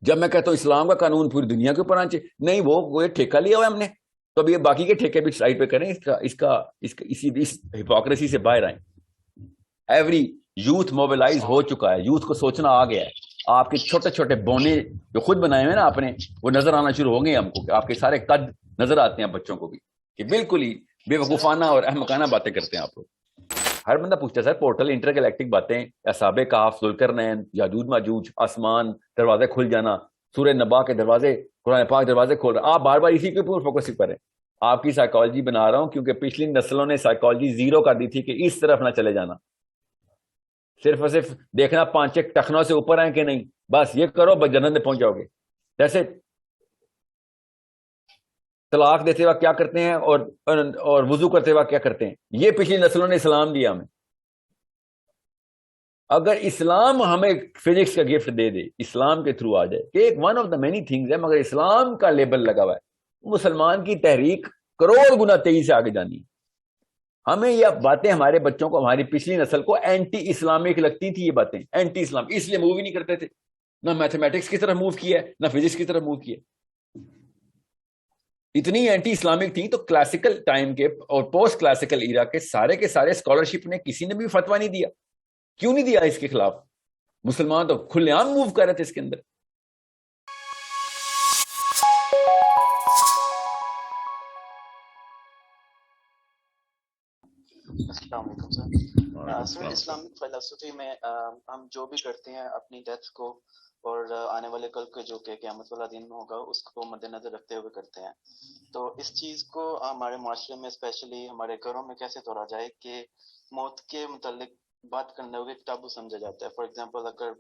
جب میں کہتا ہوں اسلام کا قانون پوری دنیا کے اوپر آنا چاہیے، نہیں وہ ایک ٹھیکہ لیا ہوا ہے ہم نے، تو اب یہ باقی کے ٹھیکے بھی سائڈ پہ کریں، اس ہپوکریسی سے باہر آئیں. ایوری یوتھ موبلائز ہو چکا ہے، یوتھ کو سوچنا آ گیا ہے. آپ کے چھوٹے چھوٹے بونے جو خود بنائے ہوئے نا آپ نے، وہ نظر آنا شروع ہو گئے ہم کو، کہ آپ کے سارے قد نظر آتے ہیں بچوں کو بھی، کہ بالکل ہی بے وقوفانہ اور احمقانہ باتیں کرتے ہیں آپ لوگ. ہر بندہ پوچھتا ہے سر پورٹل انٹر گلیکٹک باتیں، اصحاب کہف، ذوالقرنین، یاجوج ماجوج، آسمان، دروازے کھل جانا، سورہ نبا کے دروازے، قرآن پاک دروازے کھول رہے. آپ بار بار اسی کے اوپر فوکس کریں. آپ کی سائیکالوجی بنا رہا ہوں کیونکہ پچھلی نسلوں نے سائیکالوجی زیرو کر دی تھی کہ اس طرف نہ چلے جانا، صرف اور صرف دیکھنا 5 ٹخنوں سے اوپر ہیں کہ نہیں، بس یہ کرو بس جنت میں پہنچ جاؤ گے. جیسے طلاق دیتے وقت کیا کرتے ہیں اور وضو کرتے وقت کیا کرتے ہیں، یہ پچھلی نسلوں نے اسلام دیا ہمیں. اگر اسلام ہمیں فزکس کا گفٹ دے دے، اسلام کے تھرو آ جائے کہ ایک one of the many things ہے، مگر اسلام کا لیبل لگا ہوا ہے، مسلمان کی تحریک کروڑ گنا تیزی سے آگے جانی. ہمیں یہ باتیں ہمارے بچوں کو، ہماری پچھلی نسل کو اینٹی اسلامک لگتی تھی، یہ باتیں اینٹی اسلام، اس لیے موو ہی نہیں کرتے تھے. نہ میتھمیٹکس کی طرف موو کیا ہے، نہ فزکس کی طرف موو کیا. اتنی اینٹی اسلامک تھی تو کلاسیکل ٹائم کے اور پوسٹ کلاسیکل ایرا کے سارے اسکالرشپ نے کسی نے بھی فتویٰ نہیں دیا. کیوں نہیں دیا اس کے خلاف؟ مسلمان تو کھلے عام موو کر رہے تھے اس کے اندر. السلام علیکم سر. سر اسلامک فلسفی میں ہم جو بھی کرتے ہیں اپنی ڈیتھ کو اور آنے والے کل کے جو کہ قیامت والا دن ہوگا اس کو مد نظر رکھتے ہوئے کرتے ہیں. تو اس چیز کو ہمارے معاشرے میں اسپیشلی ہمارے گھروں میں کیسے توڑا جائے کہ موت کے متعلق بات کرنے ہوگی ٹابو سمجھا جاتا ہے. فار ایگزامپل اگر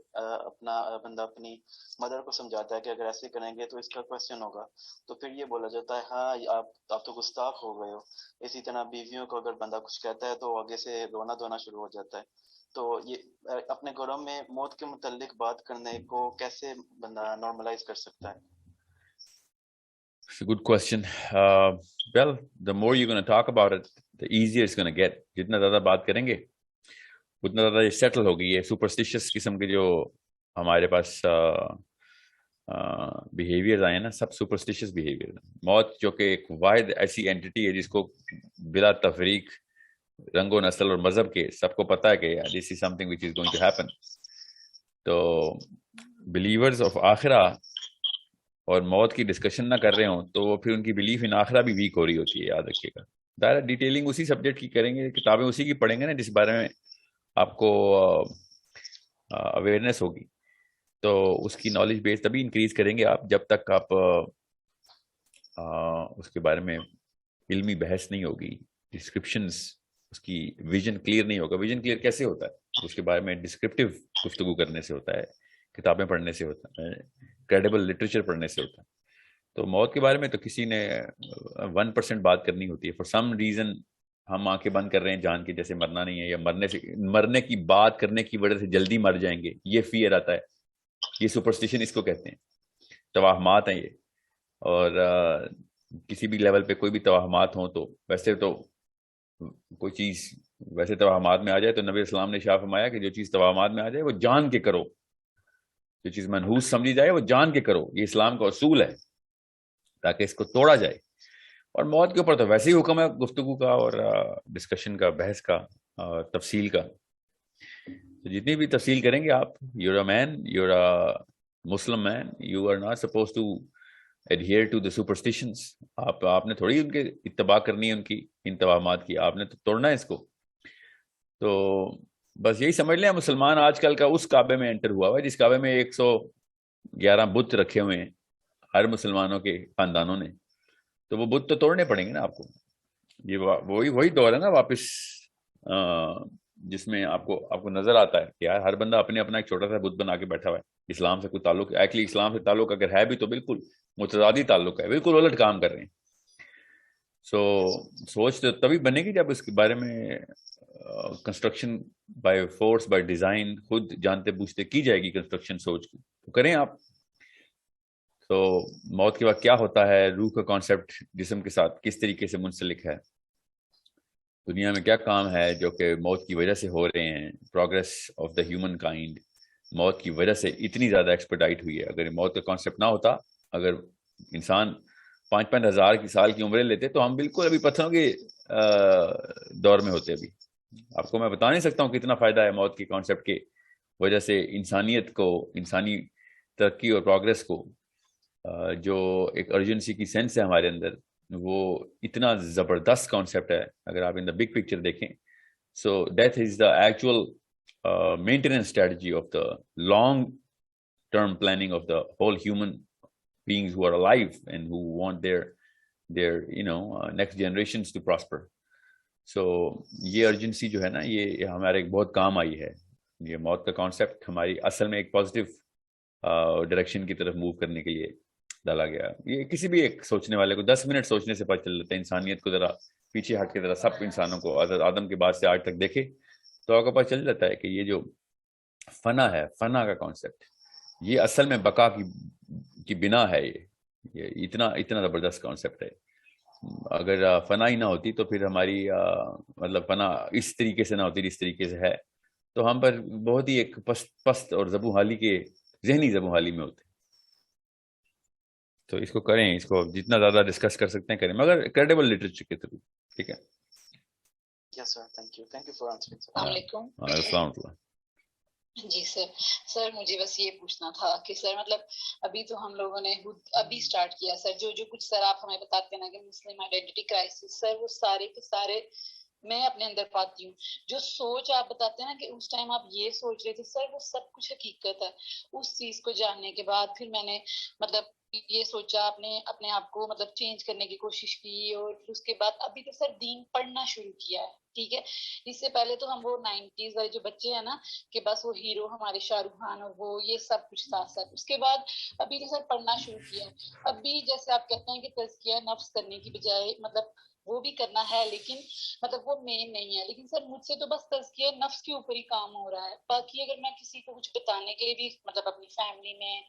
اپنا بندہ اپنی مدر کو سمجھاتا ہے کہ اگر ایسے کریں گے تو اس کا کوشچن ہوگا، تو پھر یہ بولا جاتا ہے ہاں آپ تو گستاخ ہو گئے ہو. اسی طرح بیویوں کو اگر بندہ کچھ کہتا ہے تو آگے سے رونا دھونا شروع ہو جاتا ہے. تو یہ اپنے گھروں میں موت کے متعلق بات کرنے کو کیسے بندہ نارملائز کر سکتا ہے؟ It's a good question. Well, the more you're going to talk about it, the easier it's going to get. جتنا زیادہ بات کریں گے اتنا زیادہ یہ سیٹل ہوگی. یہ سپرسٹیشس قسم کے جو ہمارے پاس بیہیویئر آئے نا، سب سپرسٹیشس بیہیویئر. موت جو کہ ایک واحد ایسی اینٹی ہے جس کو بلا تفریق رنگ و نسل اور مذہب کے سب کو پتا ہے کہ this is something which is going to happen. تو بلیورز آف آخرہ اور موت کی ڈسکشن نہ کر رہے ہوں تو پھر ان کی بلیف ان آخرہ بھی ویک ہو رہی ہوتی ہے. یاد رکھیے گا، دائرہ ڈیٹیلنگ اسی سبجیکٹ کی کریں گے، کتابیں اسی کی پڑھیں گے نا جس بارے میں آپ کو اویئرنیس ہوگی. تو اس کی نالج بیس تبھی انکریز کریں گے آپ جب تک آپ اس کے بارے میں علمی بحث نہیں ہوگی، ڈسکرپشنز، اس کی ویژن کلیئر نہیں ہوگا. ویژن کلیئر کیسے ہوتا ہے؟ اس کے بارے میں ڈسکرپٹیو گفتگو کرنے سے ہوتا ہے، کتابیں پڑھنے سے ہوتا ہے، کریڈیبل لٹریچر پڑھنے سے ہوتا ہے. تو موت کے بارے میں تو کسی نے 1% بات کرنی ہوتی ہے. فار سم ریزن ہم آنکھیں بند کر رہے ہیں جان کے جیسے مرنا نہیں ہے، یا مرنے کی بات کرنے کی وجہ سے جلدی مر جائیں گے، یہ فیئر آتا ہے. یہ سپرسٹیشن اس کو کہتے ہیں، توہمات ہیں یہ. اور کسی بھی لیول پہ کوئی بھی توہمات ہوں تو ویسے تو کوئی چیز ویسے توہمات میں آ جائے تو نبی اسلام نے شاہ فرمایا کہ جو چیز توہمات میں آ جائے وہ جان کے کرو، جو چیز منحوس سمجھی جائے وہ جان کے کرو. یہ اسلام کا اصول ہے تاکہ اس کو توڑا جائے. اور موت کے اوپر تو ویسے ہی حکم ہے گفتگو کا اور ڈسکشن کا، بحث کا، تفصیل کا. تو جتنی بھی تفصیل کریں گے آپ، your a man, your a Muslim man, you are not suppose to adhere to the superstitions. آپ نے تھوڑی ان کے اتباع کرنی ہے، ان کی ان توہمات کی، آپ نے تو توڑنا ہے اس کو. تو بس یہی سمجھ لیں مسلمان آج کل کا اس کعبے میں انٹر ہوا ہوا ہے جس کعبے میں 111 بت رکھے ہوئے ہیں ہر مسلمانوں کے خاندانوں نے. تو وہ بت تو توڑنے پڑیں گے نا آپ کو. یہ وہی دور ہے نا واپس جس میں آپ کو نظر آتا ہے کہ یار ہر بندہ اپنے اپنا ایک چھوٹا سا بت بنا کے بیٹھا ہوا ہے. اسلام سے کوئی تعلق ایکچولی اسلام سے تعلق اگر ہے بھی تو بالکل متضادی تعلق ہے، بالکل الٹ کام کر رہے ہیں. سوچ تو تبھی بنے گی جب اس کے بارے میں construction by force, by design, خود جانتے بوجھتے کی جائے گی کنسٹرکشن. سوچ تو کریں آپ. تو موت کے بعد کیا ہوتا ہے، روح کا کانسیپٹ جسم کے ساتھ کس طریقے سے منسلک ہے، دنیا میں کیا کام ہے جو کہ موت کی وجہ سے ہو رہے ہیں، progress of the human kind, موت کی وجہ سے اتنی زیادہ ایکسپیڈائٹ ہوئی ہے. اگر موت کا کانسیپٹ نہ ہوتا, اگر انسان 5-5 ہزار کی سال کی عمریں لیتے تو ہم بالکل ابھی پتھروں کے دور میں ہوتے. ابھی آپ کو میں بتا نہیں سکتا ہوں کتنا فائدہ ہے موت کے کانسیپٹ کے وجہ سے انسانیت کو, انسانی ترقی اور پروگرس کو. جو ایک ارجنسی کی سینس ہے ہمارے اندر, وہ اتنا زبردست کانسیپٹ ہے اگر آپ ان دا بگ پکچر دیکھیں. So that is the actual maintenance strategy of the long term planning of the whole human beings who are alive and who want their next generations to prosper. So یہ urgency جو ہے نا, یہ ہمارے ایک بہت کام آئی ہے. یہ موت کا کانسیپٹ ہماری اصل میں ایک پازیٹیو ڈائریکشن کی طرف موو کرنے کے لیے ڈالا گیا. یہ کسی بھی ایک سوچنے والے کو 10 منٹ سوچنے سے پتہ چل جاتا ہے. انسانیت کو ذرا پیچھے ہٹ کے ذرا سب انسانوں کو آدم کے بعد سے آج تک دیکھے تو آپ کو پتہ چل جاتا ہے کہ یہ جو فنا ہے, فنا کا کانسیپٹ, یہ اصل میں بقا کی بنا ہے. یہ اتنا زبردست کانسیپٹ ہے. اگر فنا ہی نہ ہوتی تو پھر ہماری مطلب فنا اس طریقے سے نہ ہوتی جس طریقے سے ہے, تو ہم پر بہت ہی ایک پست اور زبوں حالی کے ذہنی زبوں حالی میں ہوتے. تو اس کو کریں, اس کو جتنا زیادہ ڈسکس کر سکتے ہیں کریں, مگر کریڈیبل لٹریچر کے تھرو. ٹھیک ہے. Yes sir, thank you for answering sir. السلام علیکم. السلام علیکم. جی سر مجھے بس یہ پوچھنا تھا کہ سر مطلب ابھی تو ہم لوگوں نے ابھی سٹارٹ کیا سر, جو کچھ سر آپ ہمیں بتاتے ہیں نا کہ مسلم آئیڈینٹی کرائسس, سر وہ سارے کے سارے میں اپنے اندر پاتی ہوں. جو سوچ آپ بتاتے ہیں نا کہ اس ٹائم آپ یہ سوچ رہے تھے, سر وہ سب کچھ حقیقت ہے. اس چیز کو جاننے کے بعد پھر میں نے مطلب یہ سوچا, اپنے آپ کو مطلب چینج کرنے کی کوشش کی, اور اس کے بعد ابھی تو سر دین پڑھنا شروع کیا ہے. ٹھیک ہے. اس سے پہلے تو ہم وہ 90s والے جو بچے ہیں نا کہ بس وہ ہیرو ہمارے شاہ رخ خان اور وہ یہ سب کچھ تھا سر. اس کے بعد ابھی تو سر پڑھنا شروع کیا. ابھی جیسے آپ کہتے ہیں کہ تزکیہ نفس کرنے کی بجائے مطلب وہ بھی کرنا ہے, لیکن مطلب وہ مین نہیں ہے. لیکن سر مجھ سے تو بس تزکیہ نفس کے اوپر ہی کام ہو رہا ہے. باقی اگر میں کسی کو کچھ بتانے کے لیے بھی مطلب اپنی فیملی میں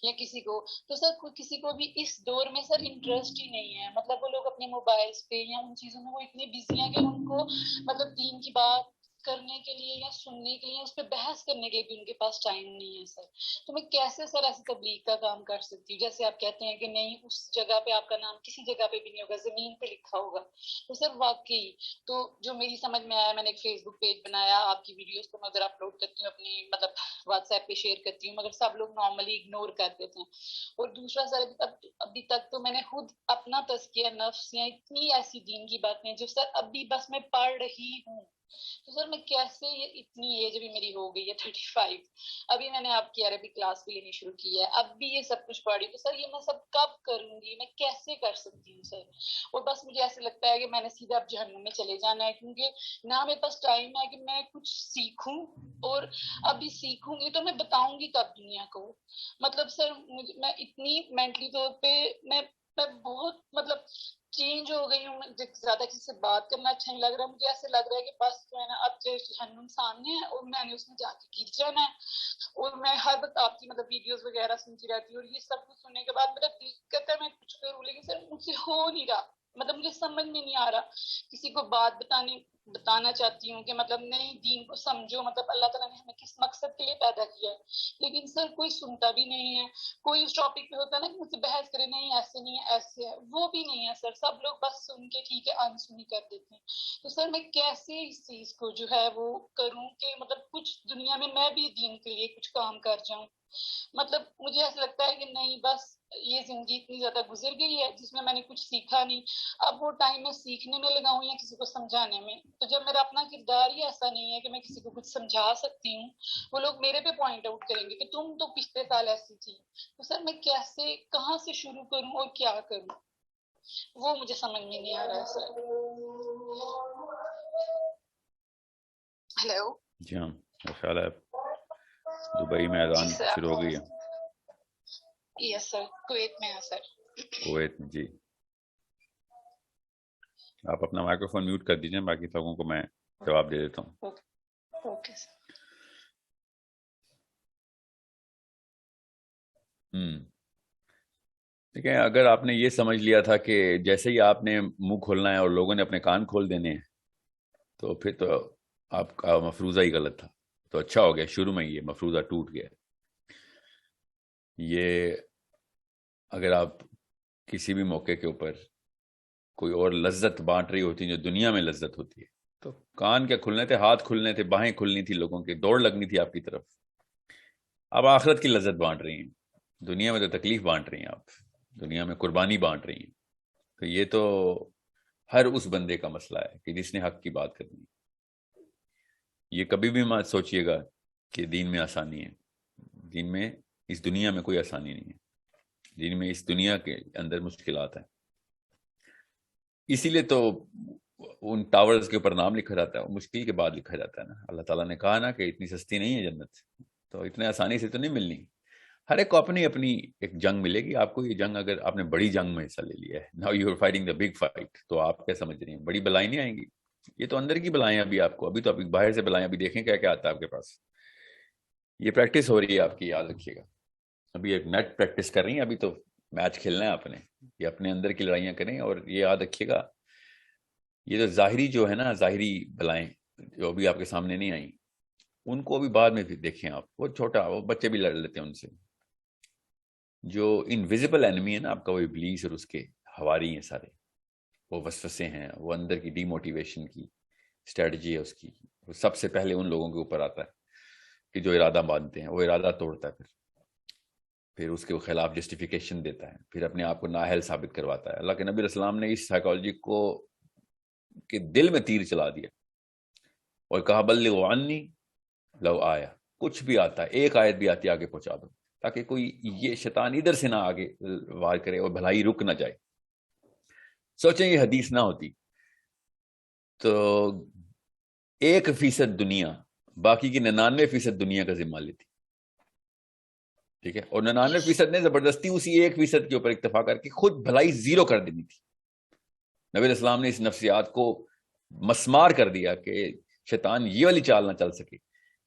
یا کسی کو, تو سر کسی کو بھی اس دور میں سر انٹرسٹ ہی نہیں ہے. مطلب وہ لوگ اپنے موبائلز پہ یا ان چیزوں میں وہ اتنے بزی ہیں کہ ان کو مطلب دین کی بات کرنے کے لیے یا سننے کے لیے, اس پہ بحث کرنے کے لیے بھی ان کے پاس ٹائم نہیں ہے سر. تو میں کیسے سر ایسی تبلیغ کا کام کر سکتی ہوں؟ جیسے آپ کہتے ہیں کہ نہیں اس جگہ پہ آپ کا نام کسی جگہ پہ بھی نہیں ہوگا, زمین پہ لکھا ہوگا. تو سر واقعی تو جو میری سمجھ میں آیا, میں نے ایک فیس بک پیج بنایا, آپ کی ویڈیوز کو میں ادھر اپلوڈ کرتی ہوں, اپنی مطلب واٹس ایپ پہ شیئر کرتی ہوں, مگر سب لوگ نارملی اگنور کر دیتے ہیں. اور دوسرا سر ابھی تک تو میں نے خود اپنا تزکیہ نفس یا اتنی ایسی دین کی باتیں جو سر ابھی بس میں پڑھ رہی ہوں, تو سر میں کیسے, اتنی ایج بھی میری ہو گئی ہے 35, ابھی میں نے آپ کی عربی کلاس بھی لینی شروع کی ہے, اب بھی یہ سب کچھ پڑھی, تو سر یہ میں سب کب کروں گی, میں کیسے کر سکتی ہوں سر؟ اور بس مجھے ایسے لگتا ہے کہ میں نے سیدھا اب جہنم میں چلے جانا ہے, کیونکہ نہ میرے پاس ٹائم ہے کہ میں کچھ سیکھوں, اور ابھی سیکھوں گی تو میں بتاؤں گی کب دنیا کو. مطلب سر میں اتنی مینٹلی طور پہ میں بہت مطلب چینج ہو گئی ہوں. زیادہ کسی سے بات کرنا اچھا نہیں لگ رہا, مجھے ایسے لگ رہا ہے کہ بس جو ہے نا اب جہنم سامنے ہے اور میں نے اس میں جا کے گر جانا ہے. اور میں ہر وقت آپ کی مطلب ویڈیوز وغیرہ سنتی رہتی ہوں, اور یہ سب کچھ سننے کے بعد میرا دل کرتا ہے میں کچھ کروں, لیکن سر مجھ سے ہو نہیں رہا. مطلب مجھے سمجھ میں نہیں آ رہا, کسی کو بات بتانا چاہتی ہوں کہ مطلب نہیں دین کو سمجھو, مطلب اللہ تعالیٰ نے ہمیں کس مقصد کے لیے پیدا کیا ہے, لیکن سر کوئی سنتا بھی نہیں ہے. کوئی اس ٹاپک پہ ہوتا ہے نا کہ مجھ سے بحث کرے, نہیں ایسے نہیں ہے ایسے ہے, وہ بھی نہیں ہے سر. سب لوگ بس سن کے ٹھیک ہے انسنی کر دیتے ہیں. تو سر میں کیسے اس چیز کو جو ہے وہ کروں کہ مطلب کچھ دنیا میں بھی دین کے لیے کچھ کام کر جاؤں. مطلب مجھے ایسا لگتا ہے کہ نہیں بس یہ زندگی اتنی زیادہ گزر گئی ہے جس میں میں نے کچھ سیکھا نہیں, اب وہ ٹائم میں سیکھنے میں لگاؤں یا کسی کو سمجھانے میں. تو جب میرا اپنا کردار ہی ایسا نہیں ہے کہ میں کسی کو کچھ سمجھا سکتی ہوں, وہ لوگ میرے پہ پوائنٹ آؤٹ کریں گے کہ تم تو پچھلے سال ایسی تھی. تو سر میں کیسے, کہاں سے شروع کروں اور کیا کروں, وہ مجھے سمجھ میں نہیں آ رہا ہے سر. ہیلو. جی ہاں, میرا خیال ہے دبئی میں اذان شروع ہو گئی ہے. یس سر, کویت میں ہے سر. کویت میں, جی. آپ اپنا مائکرو فون میوٹ کر دیجیے, باقی لوگوں کو میں جواب دے دیتا ہوں. Okay sir. ٹھیک ہے. اگر آپ نے یہ سمجھ لیا تھا کہ جیسے ہی آپ نے منہ کھولنا ہے اور لوگوں نے اپنے کان کھول دینے ہیں, تو پھر تو آپ کا مفروضہ ہی غلط تھا. تو اچھا ہو گیا شروع میں یہ مفروضہ ٹوٹ گیا. یہ اگر آپ کسی بھی موقع کے اوپر کوئی اور لذت بانٹ رہی ہوتی جو دنیا میں لذت ہوتی ہے، تو کان کیا کھلنے تھے، ہاتھ کھلنے تھے، باہیں کھلنی تھی، لوگوں کی دوڑ لگنی تھی آپ کی طرف. آپ آخرت کی لذت بانٹ رہی ہیں، دنیا میں تو تکلیف بانٹ رہی ہیں، آپ دنیا میں قربانی بانٹ رہی ہیں. تو یہ تو ہر اس بندے کا مسئلہ ہے کہ جس نے حق کی بات کرنی ہے. یہ کبھی بھی مت سوچئے گا کہ دین میں آسانی ہے. دین میں، اس دنیا میں کوئی آسانی نہیں ہے. دین میں اس دنیا کے اندر مشکلات ہیں. اسی لیے تو ان ٹاورز کے اوپر نام لکھا جاتا ہے، مشکل کے بعد لکھا جاتا ہے نا. اللہ تعالیٰ نے کہا نا کہ اتنی سستی نہیں ہے جنت، تو اتنے آسانی سے تو نہیں ملنی. ہر ایک کو اپنی اپنی ایک جنگ ملے گی. آپ کو یہ جنگ، اگر آپ نے بڑی جنگ میں حصہ لے لیا ہے، now you are fighting the big fight, تو آپ کیا سمجھ رہی ہیں بڑی بلائیں نہیں آئیں گی. یہ تو اندر کی بلائیں ابھی آپ کو، ابھی تو ابھی باہر سے بلائیں، ابھی دیکھیں کیا کیا آتا ہے آپ کے پاس. یہ پریکٹس ہو رہی ہے آپ کی، یاد رکھیے گا. ابھی ایک نیٹ پریکٹس کر رہی ہیں، ابھی تو میچ کھیلنا ہے آپ نے. یہ اپنے اندر کی لڑائیاں کریں، اور یہ یاد رکھیے گا یہ جو ظاہری جو ہے نا، ظاہری بلائیں جو ابھی آپ کے سامنے نہیں آئیں، ان کو بھی بعد میں دیکھیں آپ. وہ چھوٹا، وہ بچے بھی لڑ لیتے ہیں ان سے. جو انویزیبل اینمی ہے نا آپ کا، وہ ابلیس اور اس کے حواری ہیں سارے. وہ وسوسے ہیں، وہ اندر کی ڈی موٹیویشن کی اسٹریٹجی ہے اس کی. وہ سب سے پہلے ان لوگوں کے اوپر آتا ہے کہ جو ارادہ باندھتے ہیں، وہ ارادہ توڑتا ہے، پھر اس کے خلاف جسٹیفیکیشن دیتا ہے، پھر اپنے آپ کو نااہل ثابت کرواتا ہے. اللہ کے نبی علیہ السلام نے اس سائیکالوجی کو کہ دل میں تیر چلا دیا اور کہا بلغوا عنی لو آیا، کچھ بھی آتا ہے، ایک آیت بھی آتی ہے آگے پہنچا دو، تاکہ کوئی یہ شیطان ادھر سے نہ آگے وار کرے اور بھلائی رک نہ جائے. سوچیں یہ حدیث نہ ہوتی تو 1% دنیا باقی کی 99% دنیا کا ذمہ لیتی. ٹھیک ہے، اور 99% نے زبردستی اسی 1% کے اوپر اکتفا کر کے خود بھلائی زیرو کر دینی تھی. نبی علیہ السلام نے اس نفسیات کو مسمار کر دیا کہ شیطان یہ والی چال نہ چل سکے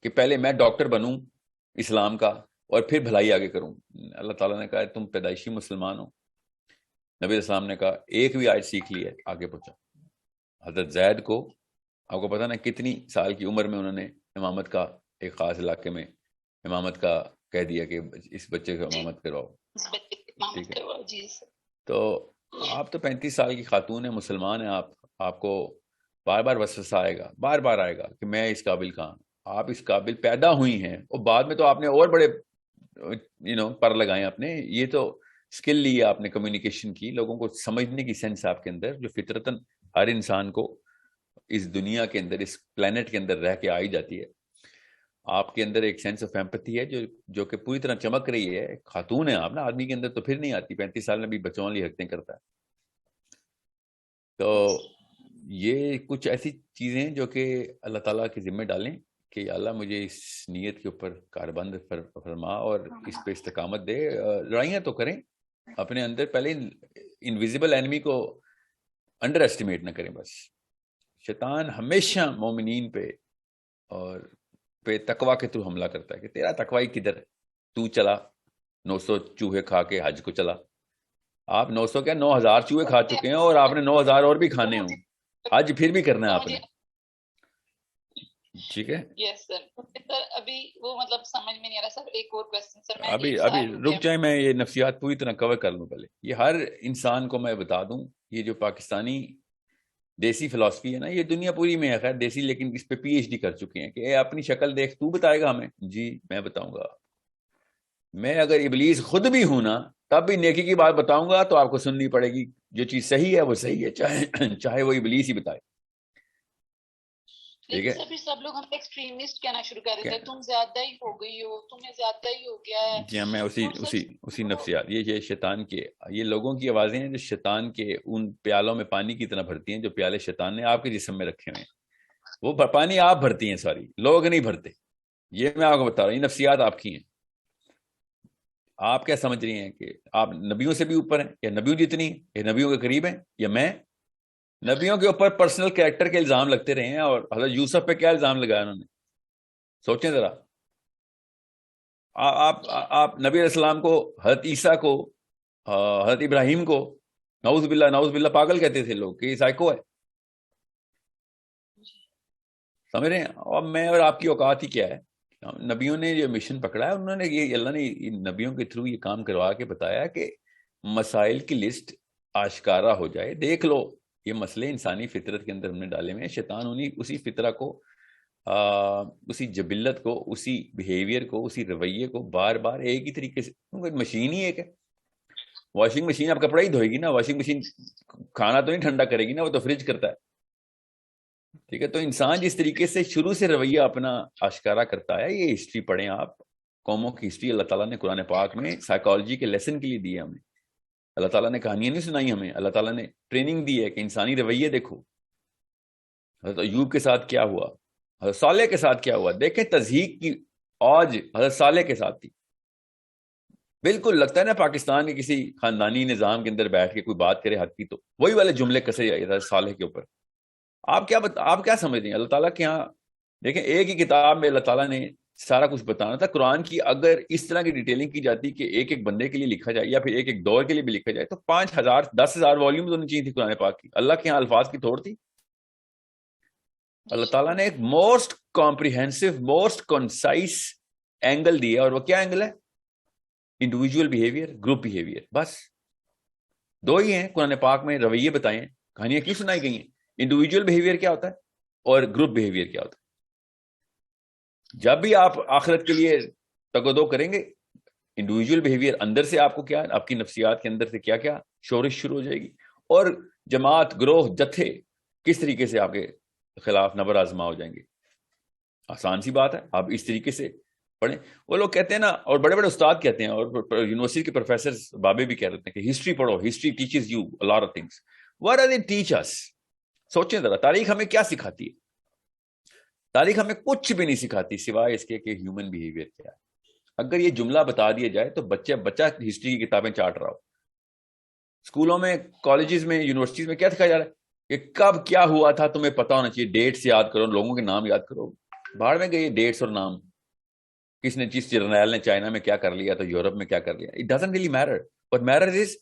کہ پہلے میں ڈاکٹر بنوں اسلام کا اور پھر بھلائی آگے کروں. اللہ تعالیٰ نے کہا تم پیدائشی مسلمان ہو. نبی علیہ السلام نے کہا ایک بھی آیت سیکھ لی ہے آگے پہنچا. حضرت زید کو آپ کو پتا نا کتنی سال کی عمر میں انہوں نے امامت کا، ایک خاص علاقے میں امامت کا کہہ دیا کہ اس بچے کو امامت کرواؤ. ٹھیک ہے، تو آپ تو 35 سال کی خاتون ہیں، مسلمان ہیں، آپ کو بار بار وسوسہ آئے گا، بار بار آئے گا کہ میں اس قابل کہاں. آپ اس قابل پیدا ہوئی ہیں، اور بعد میں تو آپ نے اور بڑے پر لگائے اپنے. یہ تو اسکل لی ہے آپ نے، کمیونیکیشن کی، لوگوں کو سمجھنے کی سینس آپ کے اندر، جو فطرتاً ہر انسان کو اس دنیا کے اندر، اس پلانٹ کے اندر رہ کے آئی جاتی ہے. آپ کے اندر ایک سینس آف ایمپتھی ہے جو کہ پوری طرح چمک رہی ہے. خاتون ہے آپ نا، آدمی کے اندر تو پھر نہیں آتی. 35 سال میں بھی بچوں والی حرکتیں کرتا ہے. تو یہ کچھ ایسی چیزیں جو کہ اللہ تعالیٰ کے ذمہ ڈالیں کہ اللہ مجھے اس نیت کے اوپر کاربند فرما اور اس پہ استقامت دے. لڑائیاں تو کریں اپنے اندر، پہلے انویزیبل اینمی کو انڈر ایسٹیمیٹ نہ کریں. بس شیطان ہمیشہ مومنین پہ اور پہ تقوی کے تھرو حملہ کرتا ہے کہ تیرا تقوی کدھر ہے، تو چلا 900 چوہے کھا کے حج کو چلا. آپ 900 کیا 9000 چوہے کھا چکے ہیں، اور آپ نے 9000 اور بھی کھانے ہوں، حج پھر بھی کرنا ہے آپ نے. ٹھیک ہے، یس سر. ابھی وہ مطلب سمجھ میں نہیں آ رہا سر. ایک اور کوسچن سر، میں ابھی رک جائیں، میں یہ نفسیات پوری طرح کور کر لوں. پہلے یہ ہر انسان کو میں بتا دوں، یہ جو پاکستانی دیسی فلسفی ہے نا، یہ دنیا پوری میں ہے خیر دیسی، لیکن اس پہ پی ایچ ڈی کر چکے ہیں کہ اے اپنی شکل دیکھ، تو بتائے گا ہمیں. جی میں بتاؤں گا. میں اگر ابلیس خود بھی ہوں نا، تب بھی نیکی کی بات بتاؤں گا تو آپ کو سننی پڑے گی. جو چیز صحیح ہے وہ صحیح ہے، چاہے وہ ابلیس ہی بتائے. ٹھیک ہے، پھر سب لوگ ہم ایکسٹریمسٹ کہنا شروع کر دیتے ہیں، تم زیادہ ہی ہو گئی ہو، تمہیں زیادہ ہی ہو گیا ہے. جی میں اسی نفسیات، یہ شیطان کے، یہ لوگوں کی آوازیں ہیں جو شیطان کے ان پیالوں میں پانی کی طرح بھرتی ہیں جو پیالے شیطان نے آپ کے جسم میں رکھے ہوئے ہیں. وہ پانی آپ بھرتی ہیں، ساری لوگ نہیں بھرتے. یہ میں آپ کو بتا رہا ہوں، یہ نفسیات آپ کی ہیں. آپ کیا سمجھ رہی ہیں کہ آپ نبیوں سے بھی اوپر ہیں، یا نبیوں جتنی، یا نبیوں کے قریب ہیں، یا میں نبیوں کے اوپر پرسنل کریکٹر کے الزام لگتے رہے ہیں. اور حضرت یوسف پہ کیا الزام لگایا انہوں نے، سوچیں ذرا. آپ نبی علیہ السلام کو، حضرت عیسیٰ کو، حضرت ابراہیم کو نعوذ باللہ پاگل کہتے تھے لوگ کہ یہ سائیکو ہے. سمجھ رہے ہیں؟ اور میں اور آپ کی اوقات ہی کیا ہے نبیوں نے جو مشن پکڑا ہے انہوں نے یہ اللہ نے نبیوں کے تھرو یہ کام کروا کے بتایا کہ مسائل کی لسٹ آشکارا ہو جائے. دیکھ لو یہ مسئلے انسانی فطرت کے اندر ہم نے ڈالے ہوئے ہیں. شیطان اسی فطرہ کو اسی جبلت کو اسی بیہیویئر کو اسی رویے کو بار بار ایک ہی طریقے سے, کیونکہ مشین ہی ایک ہے. واشنگ مشین اب کپڑا ہی دھوئے گی نا, واشنگ مشین کھانا تو نہیں ٹھنڈا کرے گی نا, وہ تو فریج کرتا ہے. ٹھیک ہے, تو انسان جس طریقے سے شروع سے رویہ اپنا آشکارا کرتا ہے, یہ ہسٹری پڑھیں آپ, قوموں کی ہسٹری اللہ تعالیٰ نے قرآن پاک میں سائیکالوجی کے لیسن کے لیے دی ہے ہمیں. اللہ تعالیٰ نے کہانیاں نہیں سنائی ہمیں, اللہ تعالیٰ نے ٹریننگ دی ہے کہ انسانی رویے دیکھو. حضرت ایوب کے ساتھ کیا ہوا, حضرت صالح کے ساتھ کیا ہوا, دیکھیں تضحیق کی اوج حضرت صالح کے ساتھ تھی. بالکل لگتا ہے نا پاکستان کے کسی خاندانی نظام کے اندر بیٹھ کے کوئی بات کرے حق کی تو وہی والے جملے کسے حضرت صالح کے اوپر. آپ کیا سمجھتے ہیں اللہ تعالیٰ کے یہاں؟ دیکھیں ایک ہی کتاب میں اللہ تعالیٰ نے سارا کچھ بتانا تھا. قرآن کی اگر اس طرح کی ڈیٹیلنگ کی جاتی کہ ایک ایک بندے کے لیے لکھا جائے یا پھر ایک ایک دور کے لیے بھی لکھا جائے تو 5,000 10,000 والیوم تو نہیں چاہیے تھی قرآن پاک کی. اللہ کے یہاں الفاظ کی تھوڑ تھی. اللہ تعالیٰ نے ایک most comprehensive most concise angle دیا, اور وہ کیا اینگل ہے؟ Individual behaviour, group behaviour. بس دو ہی ہیں قرآن پاک میں رویے بتائے ہیں, کہانیاں کیوں سنائی گئی ہیں. انڈیویجول بیہیویئر کیا ہوتا ہے اور گروپ بیہیویئر کیا ہوتا ہے. جب بھی آپ آخرت کے لیے تگودو کریں گے, انڈیویجول بیہیویئر اندر سے آپ کو کیا, آپ کی نفسیات کے اندر سے کیا کیا شورش شروع ہو جائے گی, اور جماعت گروہ جتھے کس طریقے سے آپ کے خلاف نبر آزما ہو جائیں گے. آسان سی بات ہے, آپ اس طریقے سے پڑھیں. وہ لوگ کہتے ہیں نا, اور بڑے بڑے استاد کہتے ہیں, اور یونیورسٹی کے پروفیسر بابے بھی کہہ رہے ہیں کہ ہسٹری پڑھو, history teaches you a lot of things. What are they teach us? سوچیں ذرا, تاریخ ہمیں کیا سکھاتی ہے؟ تاریخ ہمیں کچھ بھی نہیں سکھاتی سوائے اس کے کہ ہیومن بیہیویئر کیا ہے. اگر یہ جملہ بتا دیا جائے تو بچہ ہسٹری کی کتابیں چاٹ رہا ہو. اسکولوں میں, کالجز میں, یونیورسٹیز میں کیا سکھایا جا رہا ہے کہ کب کیا ہوا تھا تمہیں پتا ہونا چاہیے, ڈیٹس یاد کرو, لوگوں کے نام یاد کرو. باہر میں گئے ڈیٹس اور نام, کس نے چیز, جرنیل نے چائنا میں کیا کر لیا تو یورپ میں کیا کر لیا. It doesn't really matter. What matters is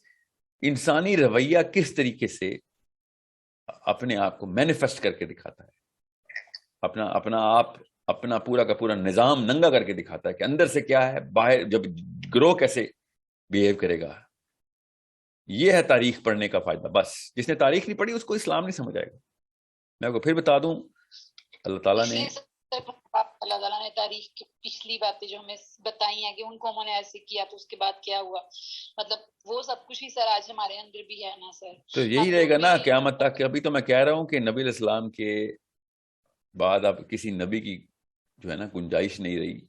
انسانی رویہ کس طریقے سے اپنے آپ کو مینیفیسٹ کر کے دکھاتا ہے, اپنا آپ اپنا پورا کا پورا نظام ننگا کر کے دکھاتا ہے کہ اندر سے کیا ہے, باہر جب گروہ کیسے بیہیو کرے گا. یہ ہے تاریخ پڑھنے کا فائدہ. بس جس نے تاریخ نہیں پڑھی اس کو اسلام نہیں سمجھ آئے گا. میں آپ کو پھر بتا دوں, اللہ تعالیٰ نے تاریخ کی پچھلی باتیں جو ہمیں بتائی ہیں کہ ان قوموں نے ایسے کیا تو اس کے بعد کیا ہوا, مطلب وہ سب کچھ ہی سر آج ہمارے اندر بھی ہے نا سر. تو یہی رہے گا نا قیامت تک. ابھی تو میں کہہ رہا ہوں کہ نبی علیہ السلام کے بعد اب کسی نبی کی جو ہے نا گنجائش نہیں رہی,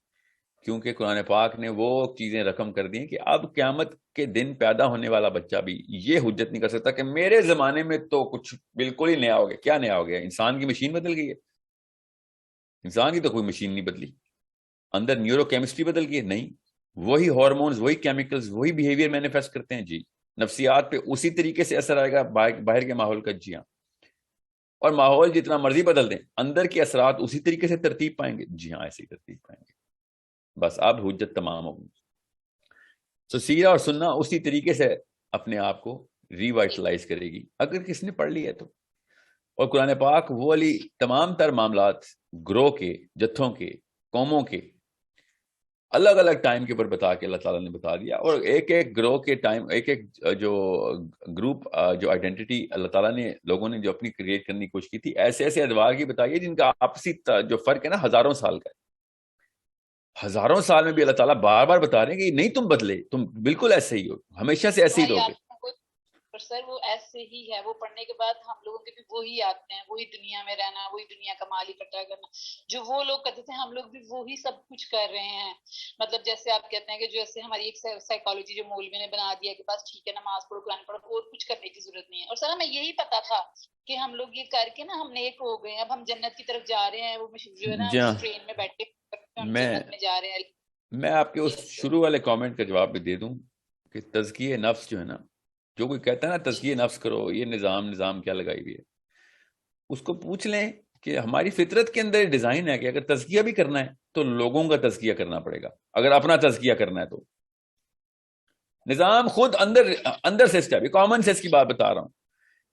کیونکہ قرآن پاک نے وہ چیزیں رقم کر دی ہیں کہ اب قیامت کے دن پیدا ہونے والا بچہ بھی یہ حجت نہیں کر سکتا کہ میرے زمانے میں تو کچھ بالکل ہی نیا ہو گیا. کیا نیا ہو گیا؟ انسان کی مشین بدل گئی ہے. انسان کی تو کوئی مشین نہیں بدلی, اندر نیورو کیمسٹری بدل گئی ہے. نہیں, وہی ہارمونز, وہی کیمیکلز, وہی بیہیویئر مینیفیسٹ کرتے ہیں. جی, نفسیات پہ اسی طریقے سے اثر آئے گا باہر کے ماحول کا. جی ہاں, اور ماحول جتنا مرضی بدل دیں اندر کے اثرات اسی طریقے سے ترتیب پائیں گے. جی ہاں, ایسی ترتیب پائیں گے. بس اب حجت تمام ہوگی. تو سیرہ اور سننا اسی طریقے سے اپنے آپ کو ریوائٹلائز کرے گی اگر کس نے پڑھ لی ہے تو. اور قرآن پاک وہ والی تمام تر معاملات گروہ کے, جتھوں کے, قوموں کے الگ الگ ٹائم کے اوپر بتا کے اللہ تعالیٰ نے بتا دیا. اور ایک ایک گروہ کے ٹائم, ایک ایک جو گروپ, جو آئیڈینٹی اللہ تعالیٰ نے لوگوں نے جو اپنی کریٹ کرنے کی کوشش کی تھی, ایسے ایسے ادوار کی بتائی ہے جن کا آپسی جو فرق ہے نا ہزاروں سال کا ہے. ہزاروں سال میں بھی اللہ تعالیٰ بار بار بتا رہے ہیں کہ نہیں تم بدلے, تم بالکل ایسے ہی ہو, ہمیشہ سے ایسے ہی رہو گے. سر وہ ایسے ہی ہے, وہ پڑھنے کے بعد ہم لوگوں کے بھی وہی آتے ہیں, وہی دنیا میں رہنا, وہی دنیا کا مال اکٹھا کرنا جو وہ لوگ کرتے تھے, ہم لوگ بھی وہی سب کچھ کر رہے ہیں. مطلب جیسے آپ کہتے ہیں کہ جیسے ہماری ایک سائیکالوجی جو مولوی نے بنا دیا کہ بس ٹھیک ہے نماز پڑھو, قرآن پڑھو, اور کچھ کرنے کی ضرورت نہیں ہے. اور سر ہمیں یہی پتا تھا کہ ہم لوگ یہ کر کے نا ہم نیک ہو گئے, اب ہم جنت کی طرف جا رہے ہیں. وہ جو ہے نا ٹرین میں بیٹھ کے جنت میں جا رہے ہیں. میں آپ کے اس شروع والے کامنٹ کا جواب بھی دے دوں کہ تزکیہ نفس جو ہے نا, جو کوئی کہتا ہے نا تزکیہ نفس کرو, یہ نظام کیا لگائی ہوئی ہے, اس کو پوچھ لیں کہ ہماری فطرت کے اندر ڈیزائن ہے کہ اگر تزکیہ بھی کرنا ہے تو لوگوں کا تزکیہ کرنا پڑے گا. اگر اپنا تزکیہ کرنا ہے تو نظام خود اندر سے اسٹیپ, کامن سینس کی بات بتا رہا ہوں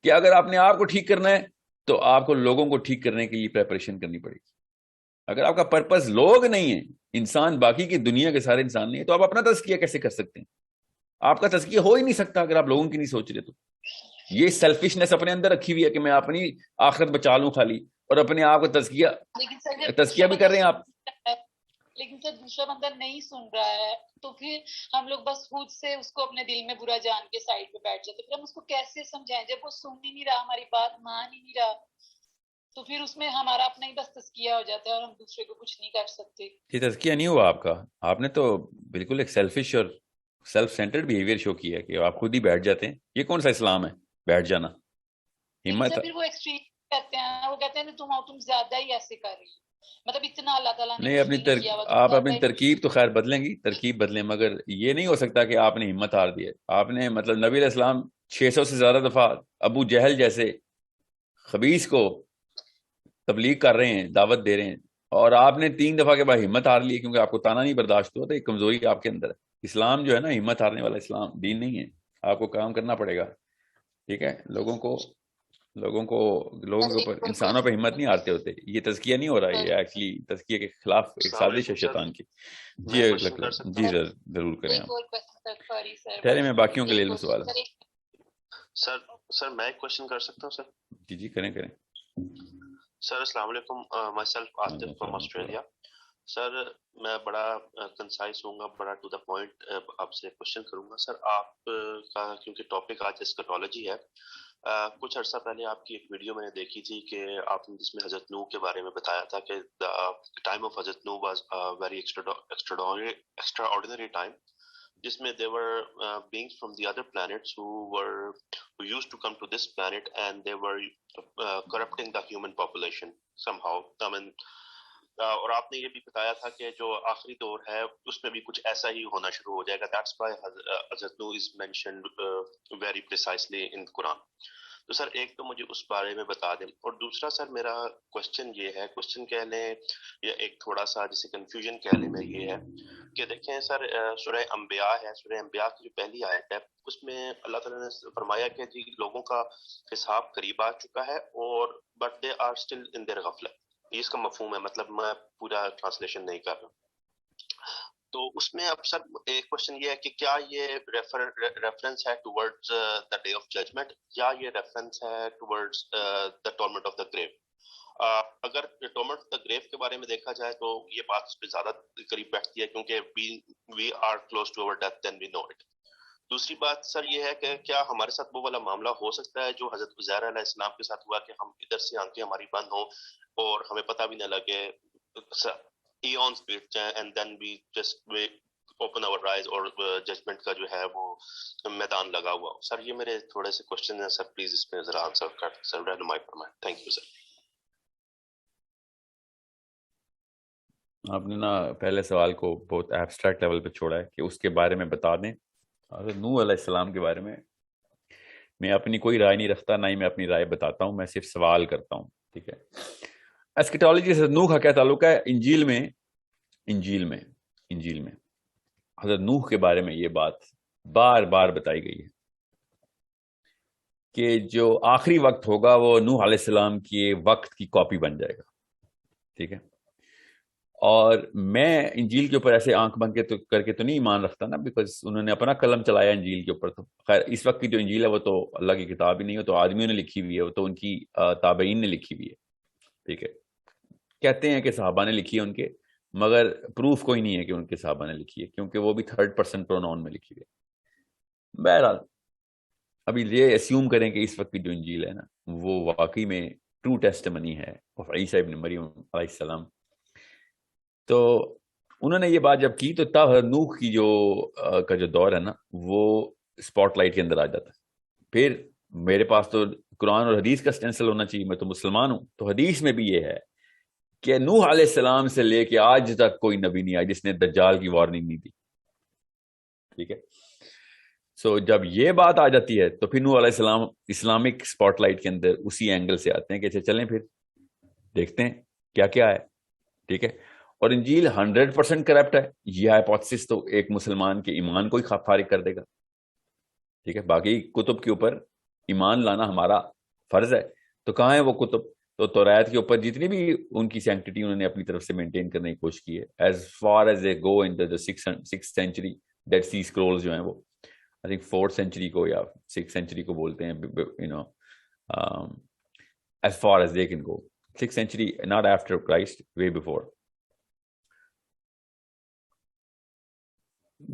کہ اگر آپ نے آپ کو ٹھیک کرنا ہے تو آپ کو لوگوں کو ٹھیک کرنے کے لیے پریپریشن کرنی پڑے گی. اگر آپ کا پرپز لوگ نہیں ہے، انسان، باقی کی دنیا کے سارے انسان نہیں ہے، تو آپ اپنا تزکیہ کیسے کر سکتے ہیں؟ آپ کا تزکیہ ہو ہی نہیں سکتا اگر آپ لوگوں کی نہیں سوچ رہے. تو یہ سیلفشنس اپنے اندر رکھی ہوئی ہے کہ میں اپنی آخرت بچا لوں خالی، اور اپنے آپ کو تزکیہ بھی کر رہے ہیں آپ. لیکن سر دوسرا بندہ نہیں سن رہا ہے تو پھر ہم لوگ بس خود سے اس کو اپنے دل میں برا جان کے سائڈ پہ بیٹھ جاتے. پھر ہم اس کو کیسے سمجھائیں جب وہ سن ہی نہیں رہا، ہماری بات مان ہی نہیں رہا؟ تو پھر اس میں ہمارا اپنا ہی بس تزکیہ ہو جاتا ہے اور ہم دوسرے کو کچھ نہیں کر سکتے. یہ تزکیہ نہیں ہوا آپ کا، آپ نے تو بالکل ایک سیلفش اور سیلف سینٹرڈ بیہیویئر شو کیا کہ آپ خود ہی بیٹھ جاتے ہیں. یہ کون سا اسلام ہے بیٹھ جانا؟ ہمت. پھر وہ ایکسٹریم کہتے ہیں، وہ کہتے ہیں تم زیادہ ہی ایسے کر رہی ہو، مطلب اتنا اللہ تعالیٰ نے نہیں، آپ اپنی ترکیب تو خیر بدلیں گی، ترکیب بدلیں، مگر یہ نہیں ہو سکتا کہ آپ نے ہمت ہار دی ہے. آپ نے مطلب نبی علیہ السلام 600 سے زیادہ دفعہ ابو جہل جیسے خبیث کو تبلیغ کر رہے ہیں، دعوت دے رہے ہیں، اور آپ نے 3 دفعہ کے بعد ہمت ہار لی کیونکہ آپ کو تانا نہیں برداشت ہوا. تو ایک کمزوری آپ کے اندر ہے. اسلام جو ہے نا، ہمت ہارنے والا اسلام دین نہیں ہے. آپ کو کام کرنا پڑے گا. ٹھیک ہے، لوگوں کے اوپر، انسانوں پہ ہمت نہیں ہارتے ہوتے. یہ تزکیہ نہیں ہو رہا ہے، یہ ایکچولی تزکیہ کے خلاف ایک سازش ہے شیطان کی. جی جی سر، ضرور کریں آپ. ٹھہرے میں باقیوں کے لیے علم سوال ہے. سر میں ایک کوشچن کر سکتا ہوں سر؟ جی کریں. سر السلام علیکم، myself Atif from Australia. Sir میں بڑا کنسائز ہوں گا، بڑا ٹو دا پوائنٹ آپ سے کوشچن کروں گا. سر آپ کا کیونکہ ٹاپک آج اسکیٹالوجی ہے، کچھ عرصہ پہلے آپ کی ایک ویڈیو میں نے دیکھی تھی کہ آپ نے جس میں حضرت نوح کے بارے میں بتایا تھا کہ ٹائم آف حضرت نوح was very extraordinary time, جس میں they were beings from the other planets who used to come to this planet and they were corrupting the human population somehow. I mean, اور آپ نے یہ بھی بتایا تھا کہ جو آخری دور ہے اس میں بھی کچھ ایسا ہی ہونا شروع ہو جائے گا. That's why حضرت نوح is mentioned very precisely in Quran. تو سر ایک تو مجھے اس بارے میں بتا دیں، اور دوسرا سر میرا کوشچن یہ ہے، کوشچن کہہ لیں یا ایک تھوڑا سا جیسے کنفیوژن کہہ لیں میں، یہ ہے کہ دیکھیں سر سورہ انبیاء ہے، سورہ انبیاء کی جو پہلی آیت ہے اس میں اللہ تعالیٰ نے فرمایا کہ جی لوگوں کا حساب قریب آ چکا ہے اور but they are still in there غفلت. یہ اس کا مفہوم ہے، مطلب میں پورا ٹرانسلیشن نہیں کر رہا. تو اس میں اب سر ایک کوشچن یہ ہے کہ کیا یہ ریفرنس ہے towards the day of judgment یا یہ ریفرنس ہے towards the torment of the grave? اگر ٹورمنٹ آف دا گریو کے بارے میں دیکھا جائے تو یہ بات اس پہ زیادہ قریب بیٹھتی ہے کیونکہ we are close to our death then we know it. دوسری بات سر یہ ہے کہ کیا ہمارے ساتھ وہ والا معاملہ ہو سکتا ہے جو حضرت عزیر علیہ السلام کے ساتھ ہوا کہ ہم ادھر سے آنکھیں ہماری بند ہوں اور ہمیں پتہ بھی نہ لگے، ایونز بیٹ جائیں and then we just open our eyes اور ججمنٹ کا جو ہے وہ میدان لگا ہوا ہو؟ سر یہ میرے تھوڑے سے کوشچن ہیں سر، پلیز اس میں ذرا آنسر کر سر، رہنمائی فرمائیں. Thank you sir. آپ نے نا پہلے سوال کو بہت ایبسٹریکٹ لیول پہ چھوڑا ہے کہ اس کے بارے میں بتا دیں. حضرت نوح علیہ السلام کے بارے میں اپنی کوئی رائے نہیں رکھتا، نہ ہی میں اپنی رائے بتاتا ہوں، میں صرف سوال کرتا ہوں. ٹھیک ہے، ایسکیٹالوجی سے نوح کا کیا تعلق ہے؟ انجیل میں حضرت نوح کے بارے میں یہ بات بار بار بتائی گئی ہے کہ جو آخری وقت ہوگا وہ نوح علیہ السلام کے وقت کی کاپی بن جائے گا. ٹھیک ہے، اور میں انجیل کے اوپر ایسے آنکھ بند کر کے تو نہیں ایمان رکھتا نا، بیکاز انہوں نے اپنا قلم چلایا انجیل کے اوپر. تو خیر اس وقت کی جو انجیل ہے وہ تو اللہ کی کتاب ہی نہیں ہے، تو آدمیوں نے لکھی ہوئی ہے، وہ تو ان کی تابعین نے لکھی ہوئی ہے. ٹھیک ہے، کہتے ہیں کہ صحابہ نے لکھی ہے ان کے، مگر پروف کوئی نہیں ہے کہ ان کے صحابہ نے لکھی ہے، کیونکہ وہ بھی 3rd پرسن پروناؤن میں لکھی ہوئی ہے. بہرحال ابھی یہ اسیوم کریں کہ اس وقت کی جو انجیل ہے نا وہ واقعی میں ٹرو ٹیسٹمنی ہے آف عیسیٰ ابن مریم علیہ السلام. تو انہوں نے یہ بات جب کی تو تب نوح کی جو دور ہے نا وہ اسپاٹ لائٹ کے اندر آ جاتا ہے. پھر میرے پاس تو قرآن اور حدیث کا سٹینسل ہونا چاہیے، میں تو مسلمان ہوں. تو حدیث میں بھی یہ ہے کہ نوح علیہ السلام سے لے کے آج تک کوئی نبی نہیں آیا جس نے دجال کی وارننگ نہیں دی. ٹھیک ہے، سو جب یہ بات آ جاتی ہے تو پھر نوح علیہ السلام اسلامک اسپاٹ لائٹ کے اندر اسی اینگل سے آتے ہیں کہ چلیں پھر دیکھتے ہیں کیا کیا ہے. ٹھیک ہے، اور انجیل 100% کرپٹ ہے، یہ ہائپوتھسس تو ایک مسلمان کے ایمان کو ہی فارغ کر دے گا. ٹھیک ہے، باقی کتب کے اوپر ایمان لانا ہمارا فرض ہے. تو کہاں ہے وہ کتب؟ تو توریت کے اوپر جتنی بھی ان کی سینکٹیٹی انہوں نے اپنی طرف سے مینٹین کرنے کی کوشش کی ہے, as far as a go in the six century, Dead Sea Scrolls جو ہیں وہ آئی تھنک 4th سینچری کو یا 6th سینچری کو بولتے ہیں, you know, as far as they can go. 6th century, not after Christ, way before.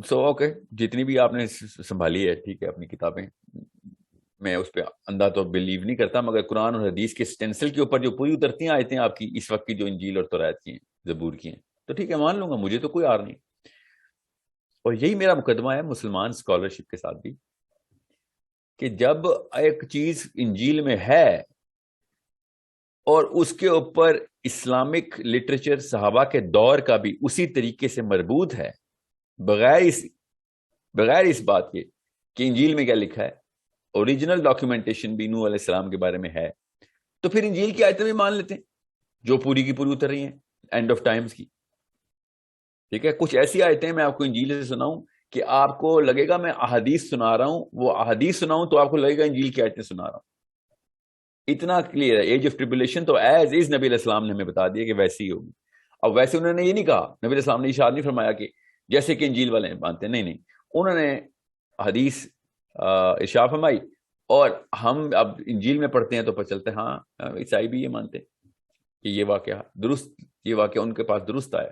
So, okay, جتنی بھی آپ نے سنبھالی ہے ٹھیک ہے اپنی کتابیں, میں اس پہ اندھا تو بلیو نہیں کرتا, مگر قرآن اور حدیث کے سٹینسل کے اوپر جو پوری اترتی ہیں آیتیں آپ کی اس وقت کی جو انجیل اور توریت کی ہیں, زبور کی ہیں, تو ٹھیک ہے مان لوں گا, مجھے تو کوئی آر نہیں. اور یہی میرا مقدمہ ہے مسلمان اسکالرشپ کے ساتھ بھی, کہ جب ایک چیز انجیل میں ہے اور اس کے اوپر اسلامک لٹریچر صحابہ کے دور کا بھی اسی طریقے سے مربوط ہے, بغیر اس بات کے کہ انجیل میں کیا لکھا ہے, اوریجنل ڈاکیومنٹیشن بھی نوح علیہ السلام کے بارے میں ہے, تو پھر انجیل کی آیتیں بھی مان لیتے ہیں جو پوری کی پوری اتر رہی ہیں اینڈ آف ٹائمز کی. ٹھیک ہے, کچھ ایسی آیتیں میں آپ کو انجیل سے سناؤں کہ آپ کو لگے گا میں احادیث سنا رہا ہوں, وہ احادیث سناؤں تو آپ کو لگے گا انجیل کی آیتیں سنا رہا ہوں. اتنا کلیئر ہے. ایج آف ٹریبولیشن تو ایز از نبی علیہ السلام نے ہمیں بتا دیا کہ ویسی ہی ہوگی. اب ویسے انہوں نے یہ نہیں کہا, نبی علیہ السلام نے اشارہ نہیں فرمایا کہ جیسے کہ انجیل والے مانتے ہیں, نہیں, انہوں نے حدیث ارشاد فرمائی, اور ہم اب انجیل میں پڑھتے ہیں تو پتہ چلتا ہے ہاں عیسائی بھی یہ مانتے ہیں کہ یہ واقعہ ان کے پاس درست آیا.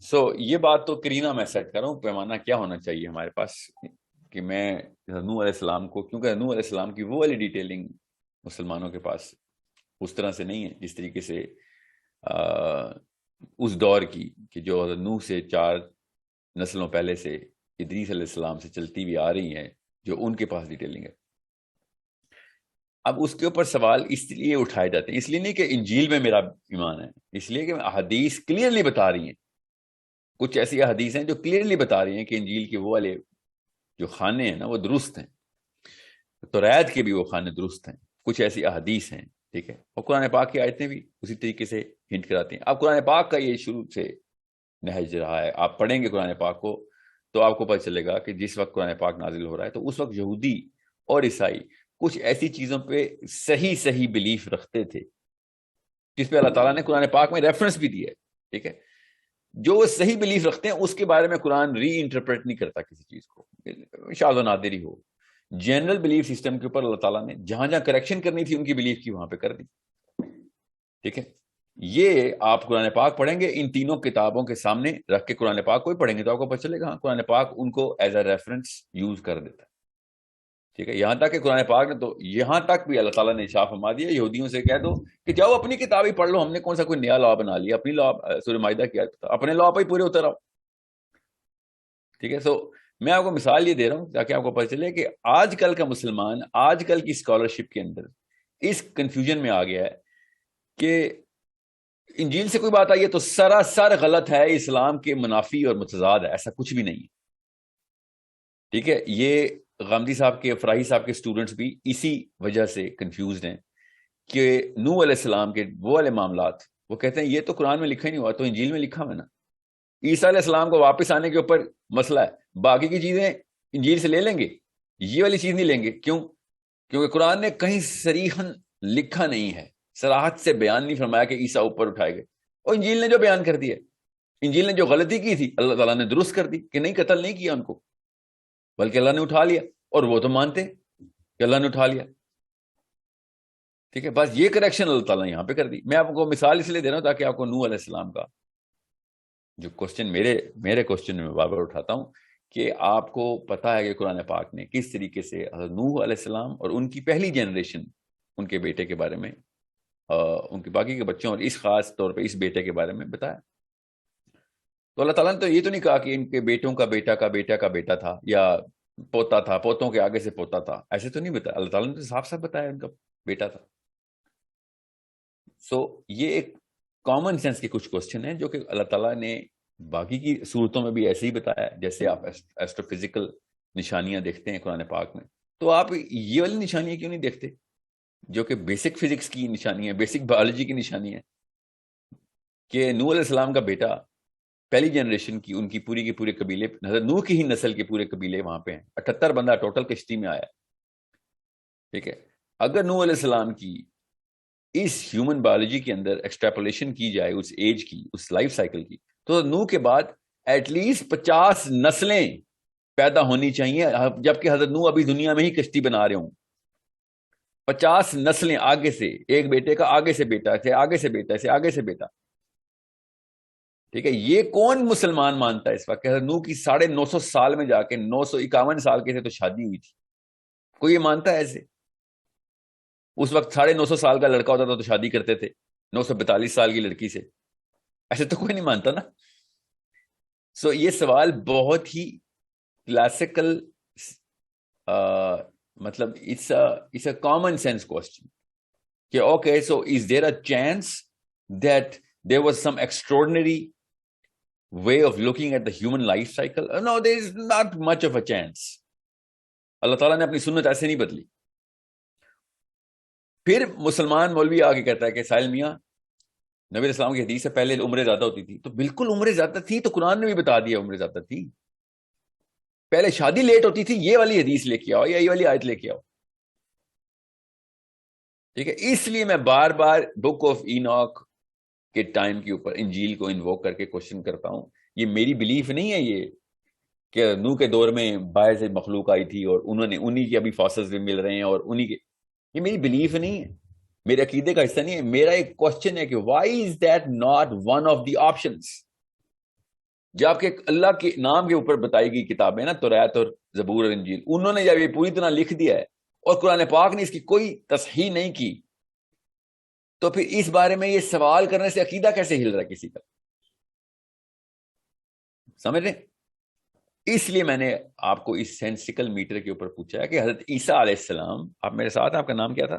سو یہ بات تو کرینہ میں سیٹ کر رہا ہوں, پیمانہ کیا ہونا چاہیے ہمارے پاس کہ میں نوح علیہ السلام کو, کیونکہ نوح علیہ السلام کی وہ والی ڈیٹیلنگ مسلمانوں کے پاس اس طرح سے نہیں ہے جس طریقے سے اس دور کی, کہ جو نوح سے 4 نسلوں پہلے سے ادریس علیہ السلام سے چلتی ہوئی آ رہی ہیں, جو ان کے پاس ڈیٹیلنگ ہے. اب اس کے اوپر سوال اس لیے اٹھائے جاتے ہیں, اس لیے نہیں کہ انجیل میں میرا ایمان ہے, اس لیے کہ احادیث کلیئرلی بتا رہی ہیں, کچھ ایسی احادیث ہیں جو کلیئرلی بتا رہی ہیں کہ انجیل کے وہ والے جو خانے ہیں نا وہ درست ہیں, توریت کے بھی وہ خانے درست ہیں, کچھ ایسی احادیث ہیں. ٹھیک ہے, اور قرآن پاک کی آیتیں بھی اسی طریقے سے ہنٹ کراتی ہیں. اب قرآن پاک کا یہ شروع سے نہج رہا ہے, آپ پڑھیں گے قرآن پاک کو تو آپ کو پتہ چلے گا کہ جس وقت قرآن پاک نازل ہو رہا ہے تو اس وقت یہودی اور عیسائی کچھ ایسی چیزوں پہ صحیح بلیف رکھتے تھے جس پہ اللہ تعالیٰ نے قرآن پاک میں ریفرنس بھی دیا ہے. ٹھیک ہے, جو وہ صحیح بلیف رکھتے ہیں اس کے بارے میں قرآن ری انٹرپریٹ نہیں کرتا کسی چیز کو, شاذ و نادر ہی ہو. جنرل بلیف سسٹم کے اوپر اللہ تعالیٰ نے جہاں کریکشن کرنی تھی ان کی بلیف کی وہاں پہ کر دی. ٹھیک ہے, یہ آپ قرآن پاک پڑھیں گے ان تینوں کتابوں کے سامنے رکھ کے قرآن پاک کو ہی پڑھیں گے تو آپ کو پتہ چلے گا قرآن پاک ان کو ایز اے ریفرنس یوز کر دیتا ہے. ٹھیک ہے, یہاں تک کہ قرآن پاک نے تو یہاں تک بھی اللہ تعالیٰ نے اشارہ فرما دیا یہودیوں سے کہہ دو کہ جاؤ اپنی کتاب ہی پڑھ لو, ہم نے کون سا کوئی نیا لا بنا لیا, اپنی لا سورہ مائدہ کی آیت تھا, اپنے لا پہ ہی پورے اتر آؤ. ٹھیک ہے, سو میں آپ کو مثال یہ دے رہا ہوں تاکہ آپ کو پتہ چلے کہ آج کل کا مسلمان آج کل کی اسکالرشپ کے اندر اس کنفیوژن میں آ گیا ہے کہ انجیل سے کوئی بات آئی ہے تو سراسر غلط ہے, اسلام کے منافی اور متضاد ہے, ایسا کچھ بھی نہیں ہے. ٹھیک ہے, یہ غامدی صاحب کے فراہی صاحب کے اسٹوڈنٹس بھی اسی وجہ سے کنفیوزڈ ہیں کہ نوح علیہ السلام کے وہ والے معاملات وہ کہتے ہیں یہ تو قرآن میں لکھا ہی نہیں ہوا, تو انجیل میں لکھا ہوا نا. عیسیٰ علیہ السلام کو واپس آنے کے اوپر مسئلہ ہے, باقی کی چیزیں انجیل سے لے لیں گے, یہ والی چیز نہیں لیں گے. کیوں؟ کیونکہ قرآن نے کہیں صریحاً لکھا نہیں ہے, صراحت سے بیان نہیں فرمایا کہ عیسیٰ اوپر اٹھائے گئے, اور انجیل نے جو بیان کر دیا, انجیل نے جو غلطی کی تھی اللہ تعالیٰ نے درست کر دی کہ نہیں قتل نہیں کیا ان کو, بلکہ اللہ نے اٹھا لیا, اور وہ تو مانتے کہ اللہ نے اٹھا لیا. ٹھیک ہے, بس یہ کریکشن اللہ تعالیٰ نے یہاں پہ کر دی. میں آپ کو مثال اس لیے دے رہا ہوں تاکہ آپ کو نوح علیہ السلام کا جو کوشچن میرے کوشچن میں بار بار اٹھاتا ہوں کہ آپ کو پتا ہے کہ قرآن پاک نے کس طریقے سے حضرت نوح علیہ السلام اور ان کی پہلی جنریشن ان کے بیٹے کے بارے میں ان کے باقی کے بچوں اور اس خاص طور پہ اس بیٹے کے بارے میں بتایا. تو اللہ تعالیٰ نے تو یہ تو نہیں کہا کہ ان کے بیٹوں کا بیٹا کا بیٹا کا بیٹا تھا یا پوتا تھا, پوتوں کے آگے سے پوتا تھا, ایسے تو نہیں بتایا. اللہ تعالیٰ نے تو صاف صاف بتایا ان کا بیٹا تھا. سو یہ ایک کامن سینس کے کچھ کوشچن ہیں جو کہ اللہ تعالیٰ نے باقی کی صورتوں میں بھی ایسے ہی بتایا, جیسے آپ ایسٹرو فزیکل نشانیاں دیکھتے ہیں قرآن پاک میں, تو آپ یہ والی نشانیاں کیوں نہیں دیکھتے جو کہ بیسک فزکس کی نشانی ہے, بیسک بایولوجی کی نشانی ہے, کہ نوح علیہ السلام کا بیٹا پہلی جنریشن کی ان کی پوری کے پورے قبیلے, حضرت نوح کی ہی نسل کے پورے قبیلے وہاں پہ ہیں, 78 بندہ ٹوٹل کشتی میں آیا. ٹھیک ہے, اگر نوح علیہ السلام کی اس ہیومن بایولوجی کے اندر ایکسٹریپولیشن کی جائے اس ایج کی، اس لائف سائیکل کی، تو نوح کے بعد ایٹ لیسٹ 50 نسلیں پیدا ہونی چاہیے، جبکہ حضرت نوح ابھی دنیا میں ہی کشتی بنا رہے ہوں. 50 نسلیں آگے سے، ایک بیٹے کا آگے سے بیٹا، اسے آگے سے بیٹا، اسے آگے سے بیٹا. ٹھیک ہے، یہ کون مسلمان مانتا ہے اس وقت کہ حضرت نوح کی 950 سال میں جا کے 951 سال کے تھے تو شادی ہوئی تھی؟ کوئی یہ مانتا ہے ایسے؟ اس وقت 950 سال کا لڑکا ہوتا تھا تو شادی کرتے تھے 942 سال کی لڑکی سے، ایسے تو کوئی نہیں مانتا نا. سو یہ سوال بہت ہی کلاسیکل، مطلب it's a common sense question کہ okay so is there a chance that there was some extraordinary way of looking at the human life cycle? No, there is not much of a chance. اللہ تعالیٰ نے اپنی سنت ایسے نہیں بدلی. پھر مسلمان مولوی آگے کہتا ہے کہ ساحل میاں، نبی علیہ السلام کی حدیث سے پہلے عمریں زیادہ ہوتی تھی. تو بالکل عمریں زیادہ تھی، تو قرآن نے بھی بتا دیا عمریں زیادہ تھی. پہلے شادی لیٹ ہوتی تھی، یہ والی حدیث لے کے آؤ یا یہ والی آیت لے کے آؤ. ٹھیک ہے، اس لیے میں بار بار بک آف ایناک کے ٹائم کے اوپر انجیل کو انووک کر کے کوشچن کرتا ہوں. یہ میری بلیف نہیں ہے یہ کہ نوح کے دور میں باعث مخلوق آئی تھی اور انہی کے ابھی فاسلز بھی مل رہے ہیں اور انہی کے، یہ میری بلیف نہیں ہے، میرے عقیدے کا حصہ نہیں ہے. میرا ایک کوشچن ہے کہ why is that not one of the options? جب کہ اللہ کے نام کے اوپر بتائی گئی کتابیں نا، توریت اور زبور اور انجیل، انہوں نے جب یہ پوری طرح لکھ دیا ہے اور قرآن پاک نے اس کی کوئی تصحیح نہیں کی، تو پھر اس بارے میں یہ سوال کرنے سے عقیدہ کیسے ہل رہا ہے کسی کا؟ سمجھ رہے؟ اس لیے میں نے آپ کو اس سینسیکل میٹر کے اوپر پوچھا ہے کہ حضرت عیسیٰ علیہ السلام، آپ میرے ساتھ، آپ کا نام کیا تھا؟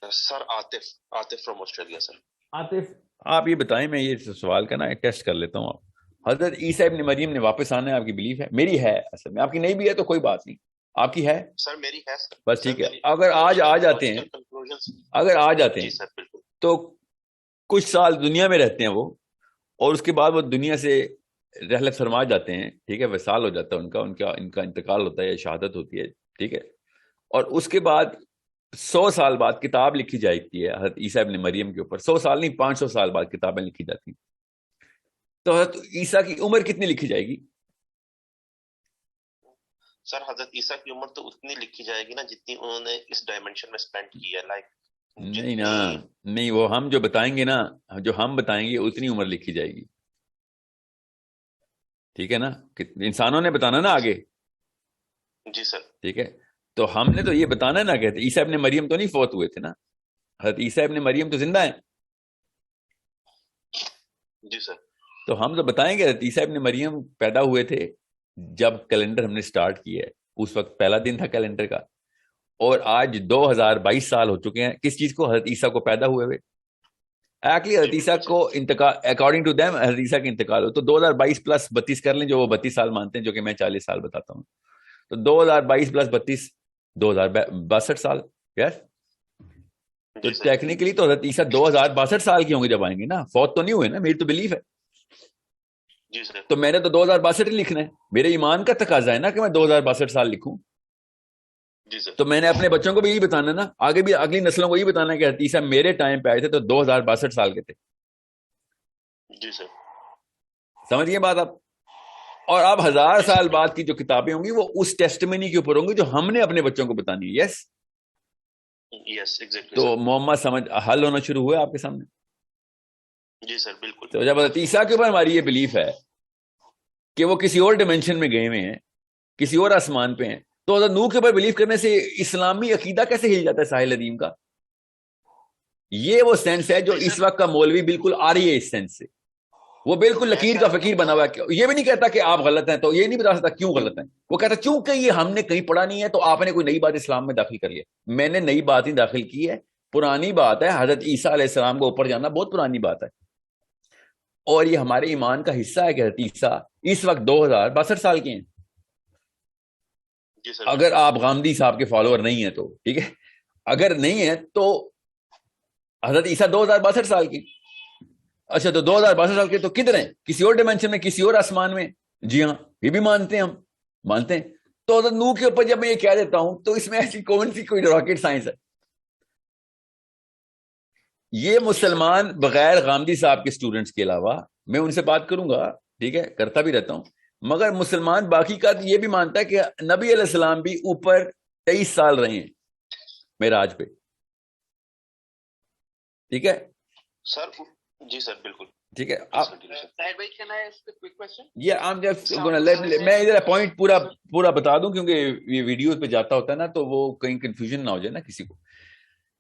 سر عاطف فرام آسٹریلیا. سر عاطف، آپ یہ بتائیں، میں یہ سوال کا نا ٹیسٹ کر لیتا ہوں. آپ حضرت عیسیٰ ابن مریم نے واپس آنا ہے، آپ کی بلیف ہے؟ میری ہے اصل میں، آپ کی نہیں بھی ہے تو کوئی بات نہیں. آپ کی ہے؟ سر میری ہے سر. بس ٹھیک ہے. اگر آج آ جاتے ہیں، اگر آ جاتے ہیں تو کچھ سال دنیا میں رہتے ہیں وہ، اور اس کے بعد وہ دنیا سے رحلت فرما جاتے ہیں. ٹھیک ہے، وصال ہو جاتا ہے ان کا انتقال ہوتا ہے یا شہادت ہوتی ہے. ٹھیک ہے، اور اس کے بعد 100 سال بعد کتاب لکھی جاتی ہے حضرت عیسیٰ ابن مریم کے اوپر. 100 سال نہیں، 500 سال بعد کتابیں لکھی جاتی ہیں. تو حضرت عیسیٰ کی عمر کتنی لکھی جائے گی؟ سر حضرت عیسیٰ کی عمر تو اتنی لکھی جائے گی نا جتنی انہوں نے اس ڈائمینشن میں سپینڈ کی ہے. لائک نہیں نا، نہیں، وہ ہم جو بتائیں گے نا، جو ہم بتائیں گے اتنی عمر لکھی جائے گی. ٹھیک ہے نا، انسانوں نے بتانا نا آگے. جی سر. ٹھیک ہے، تو ہم نے تو یہ بتانا نا کہ عیسیٰ ابن مریم تو نہیں فوت ہوئے تھے نا، حضرت عیسیٰ ابن مریم تو زندہ ہیں. جی سر. تو ہم تو بتائیں گے حضرت عیسیٰ ابن مریم پیدا ہوئے تھے جب کیلنڈر ہم نے سٹارٹ کیا ہے، اس وقت پہلا دن تھا کیلنڈر کا، اور آج 2022 سال ہو چکے ہیں کس چیز کو؟ حضرت عیسیٰ کو پیدا ہوئے ہوئے. ایکچولی حضرت عیسیٰ کو انتقال، اکارڈنگ ٹو دیم حضرت عیسیٰ کا انتقال ہو تو 2022 پلس 32 کر لیں، جو وہ 32 سال مانتے ہیں، جو کہ میں 40 سال بتاتا ہوں. تو 2022 پلس 32 2062 سال. یس، تو ٹیکنیکلی تو حضرت عیسیٰ 2062 سال کے ہوں گے جب آئیں گے نا، فوت تو نہیں ہوئے نا، میری تو بلیف ہے. جی سر. تو میں نے تو 2062 ہی لکھنا ہے، میرے ایمان کا تقاضا ہے نا کہ میں 2062 سال لکھوں. جی سر. تو میں نے اپنے بچوں کو بھی یہی بتانا نا، آگے بھی اگلی نسلوں کو یہی بتانا کہ حضرت عیسیٰ میرے ٹائم پہ آئے تھے تو 2062 سال کے تھے. جی سر. سمجھیے بات آپ. اور اب 1000 سال بعد کی جو کتابیں ہوں گی وہ اس ٹیسٹمنی کے اوپر ہوں گی جو ہم نے اپنے بچوں کو بتانی ہے. یس، یس ایگزیکٹلی. تو محمد سمجھ حل ہونا شروع ہوا آپ کے سامنے. جی سر بالکل. تو جب حضرت عیسیٰ کے اوپر ہماری یہ بلیف ہے کہ وہ کسی اور ڈائمینشن میں گئے ہوئے ہیں، کسی اور آسمان پہ ہیں، تو حضرت نوح کے اوپر بلیف کرنے سے اسلامی عقیدہ کیسے ہل جاتا ہے ساحل ندیم کا؟ یہ وہ سینس ہے جو اس وقت کا مولوی بالکل آ رہی ہے اس سینس سے. وہ بالکل لکیر کا فقیر بنا ہوا ہے. یہ بھی نہیں کہتا کہ آپ غلط ہیں، تو یہ نہیں بتا سکتا کیوں غلط ہیں. وہ کہتا کیونکہ یہ ہم نے کہیں پڑھا نہیں ہے تو آپ نے کوئی نئی بات اسلام میں داخل کر لیا. میں نے نئی بات ہی داخل کی ہے، پرانی بات ہے. حضرت عیسیٰ علیہ السلام کو اوپر جانا بہت پرانی بات ہے، اور یہ ہمارے ایمان کا حصہ ہے کہ حضرت عیسیٰ اس وقت 2062 سال کے ہیں. اگر آپ غامدی صاحب کے فالوور نہیں ہیں تو ٹھیک ہے، اگر نہیں ہے تو حضرت عیسیٰ 2062 سال کی. اچھا، تو 2062 سال کے تو کدھر ہیں؟ کسی اور ڈائمینشن میں، کسی اور آسمان میں. جی ہاں، یہ بھی مانتے ہیں، ہم مانتے ہیں. تو حضرت نوح کے اوپر جب میں یہ کہہ دیتا ہوں تو اس میں ایسی کون سی کوئی راکٹ سائنس ہے؟ یہ مسلمان بغیر غامدی صاحب کے اسٹوڈنٹس کے علاوہ، میں ان سے بات کروں گا، ٹھیک ہے، کرتا بھی رہتا ہوں، مگر مسلمان باقی کا یہ بھی مانتا ہے کہ نبی علیہ السلام بھی اوپر 23 سال رہے ہیں معراج پہ، ٹھیک ہے سر؟ جی سر بالکل ٹھیک ہے. میں ادھر پوائنٹ پورا بتا دوں کیونکہ یہ ویڈیو پہ جاتا ہوتا ہے نا تو وہ کہیں کنفیوژن نہ ہو جائے نا کسی کو.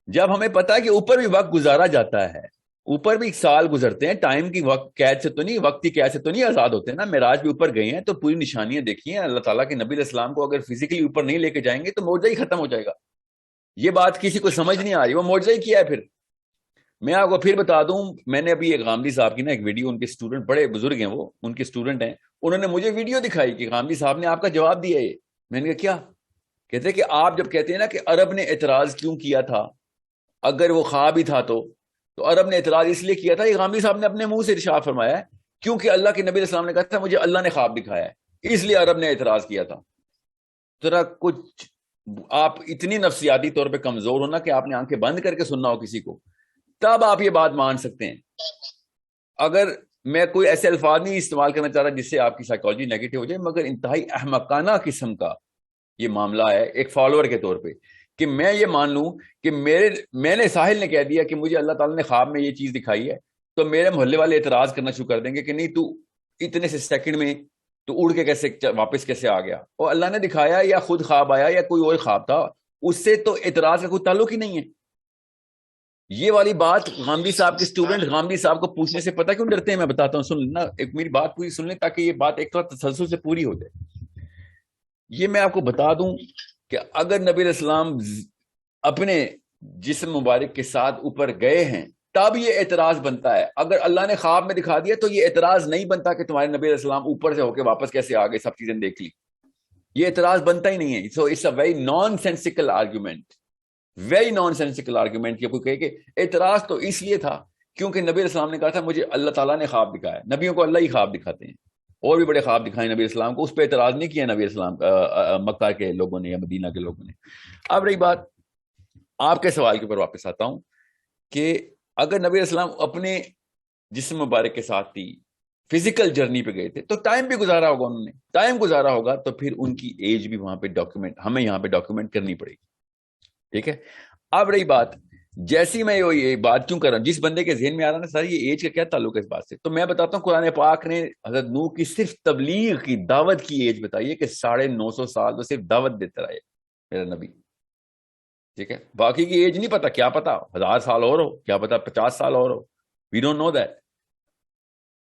جب ہمیں پتا ہے کہ اوپر بھی وقت گزارا جاتا ہے، اوپر بھی سال گزرتے ہیں، ٹائم کی وقت قید سے تو نہیں، وقت کی قید سے تو نہیں آزاد ہوتے نا. معراج بھی اوپر گئے ہیں تو پوری نشانیاں دیکھی ہیں اللہ تعالیٰ کے نبی علیہ السلام کو اگر فزیکلی اوپر نہیں لے کے جائیں گے تو معجزہ ہی ختم ہو جائے گا. یہ بات کسی کو سمجھ نہیں آ رہی، وہ معجزہ ہی کیا ہے. پھر میں آپ کو پھر بتا دوں، میں نے ابھی ایک غامدی صاحب کی نا ایک ویڈیو، ان کے اسٹوڈنٹ بڑے بزرگ ہیں، وہ ان کے اسٹوڈنٹ ہیں، انہوں نے مجھے ویڈیو دکھائی کہ غامدی صاحب نے آپ کا جواب دیا ہے. میں نے کہا کیا؟ کہتے ہیں کہ آپ جب کہتے ہیں نا کہ عرب نے اعتراض کیوں کیا تھا، اگر وہ خواب ہی تھا تو عرب نے اعتراض اس لیے کیا تھا، یہ غامدی صاحب نے اپنے منہ سے ارشاد فرمایا ہے کیونکہ اللہ کے نبی علیہ السلام نے کہا تھا مجھے اللہ نے خواب دکھایا ہے، اس لیے عرب نے اعتراض کیا تھا. ذرا کچھ آپ اتنی نفسیاتی طور پہ کمزور ہونا کہ آپ نے آنکھیں بند کر کے سننا ہو کسی کو، تب آپ یہ بات مان سکتے ہیں. اگر میں کوئی ایسے الفاظ نہیں استعمال کرنا چاہ رہا جس سے آپ کی سائیکالوجی نیگیٹو ہو جائے، مگر انتہائی احمقانہ قسم کا یہ معاملہ ہے ایک فالوور کے طور پہ کہ میں یہ مان لوں کہ میں نے ساحل نے کہہ دیا کہ مجھے اللہ تعالیٰ نے خواب میں یہ چیز دکھائی ہے، تو میرے محلے والے اعتراض کرنا شروع کر دیں گے کہ نہیں تو اتنے سے سیکنڈ میں تو اڑ کے کیسے واپس کیسے آ گیا، اور اللہ نے دکھایا یا خود خواب آیا یا کوئی اور خواب تھا، اس سے تو اعتراض کا کوئی تعلق ہی نہیں ہے. یہ والی بات غامدی صاحب کے اسٹوڈنٹ غامدی صاحب کو پوچھنے سے پتہ کیوں ڈرتے ہیں؟ میں بتاتا ہوں، سن لینا، ایک میری بات پوری سن لیں تاکہ یہ بات ایک طرح تسلسل سے پوری ہو جائے. یہ میں آپ کو بتا دوں کہ اگر نبی علیہ السلام اپنے جسم مبارک کے ساتھ اوپر گئے ہیں تب یہ اعتراض بنتا ہے. اگر اللہ نے خواب میں دکھا دیا تو یہ اعتراض نہیں بنتا کہ تمہارے نبی علیہ السلام اوپر سے ہو کے واپس کیسے آ گئے، سب چیزیں دیکھ لی. یہ اعتراض بنتا ہی نہیں ہے. So it's a very nonsensical argument, very nonsensical argument. کہ کوئی کہے کہ اعتراض تو اس لیے تھا کیونکہ نبی علیہ السلام نے کہا تھا مجھے اللہ تعالیٰ نے خواب دکھایا. نبیوں کو اللہ ہی خواب دکھاتے ہیں، اور بھی بڑے خواب دکھائے نبی علیہ السلام کو، اس پہ اعتراض نہیں کیا نبی علیہ السلام مکہ کے لوگوں نے یا مدینہ کے لوگوں نے. اب رہی بات آپ کے سوال کے اوپر واپس آتا ہوں کہ اگر نبی علیہ السلام اپنے جسم مبارک کے ساتھ تھی، فزیکل جرنی پہ گئے تھے، تو ٹائم بھی گزارا ہوگا، انہوں نے ٹائم گزارا ہوگا، تو پھر ان کی ایج بھی وہاں پہ ڈاکیومنٹ، ہمیں یہاں پہ ڈاکیومنٹ کرنی پڑے گی. ٹھیک ہے. اب رہی بات، جیسی میں یہ بات کیوں کر رہا ہوں، جس بندے کے ذہن میں آ رہا نا سر یہ ایج کا کیا تعلق ہے اس بات سے، تو میں بتاتا ہوں قرآن پاک نے حضرت نوح کی صرف تبلیغ کی دعوت کی ایج بتائی ہے کہ 950 سال تو صرف دعوت دیتا رہے میرا نبی. ٹھیک ہے. باقی کی ایج نہیں پتا، کیا پتا 1000 سال اور ہو، کیا پتا 50 سال اور ہو، وی ڈونٹ نو دیٹ.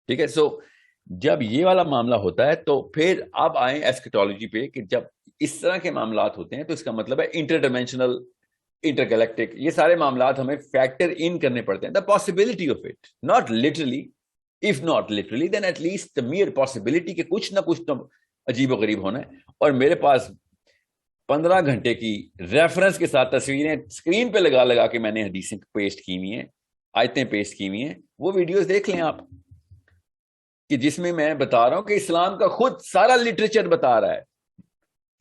ٹھیک ہے. سو جب یہ والا معاملہ ہوتا ہے تو پھر اب آئیں ایسکیٹالوجی پہ کہ جب اس طرح کے معاملات ہوتے ہیں تو اس کا مطلب ہے انٹر ڈائمینشنل، انٹر گلیکٹک، یہ سارے معاملات ہمیں فیکٹر ان کرنے پڑتے ہیں. The possibility of it, not literally, if not literally then at least the mere possibility کہ کچھ نہ کچھ تو عجیب و غریب ہونا ہے. اور میرے پاس 15 گھنٹے کی ریفرنس کے ساتھ تصویریں اسکرین پہ لگا کے میں نے حدیثیں پیسٹ کی ہوئی ہیں، آیتیں پیسٹ کی ہوئی ہیں، وہ ویڈیوز دیکھ لیں آپ، کہ جس میں بتا رہا ہوں کہ اسلام کا خود سارا لٹریچر بتا رہا ہے،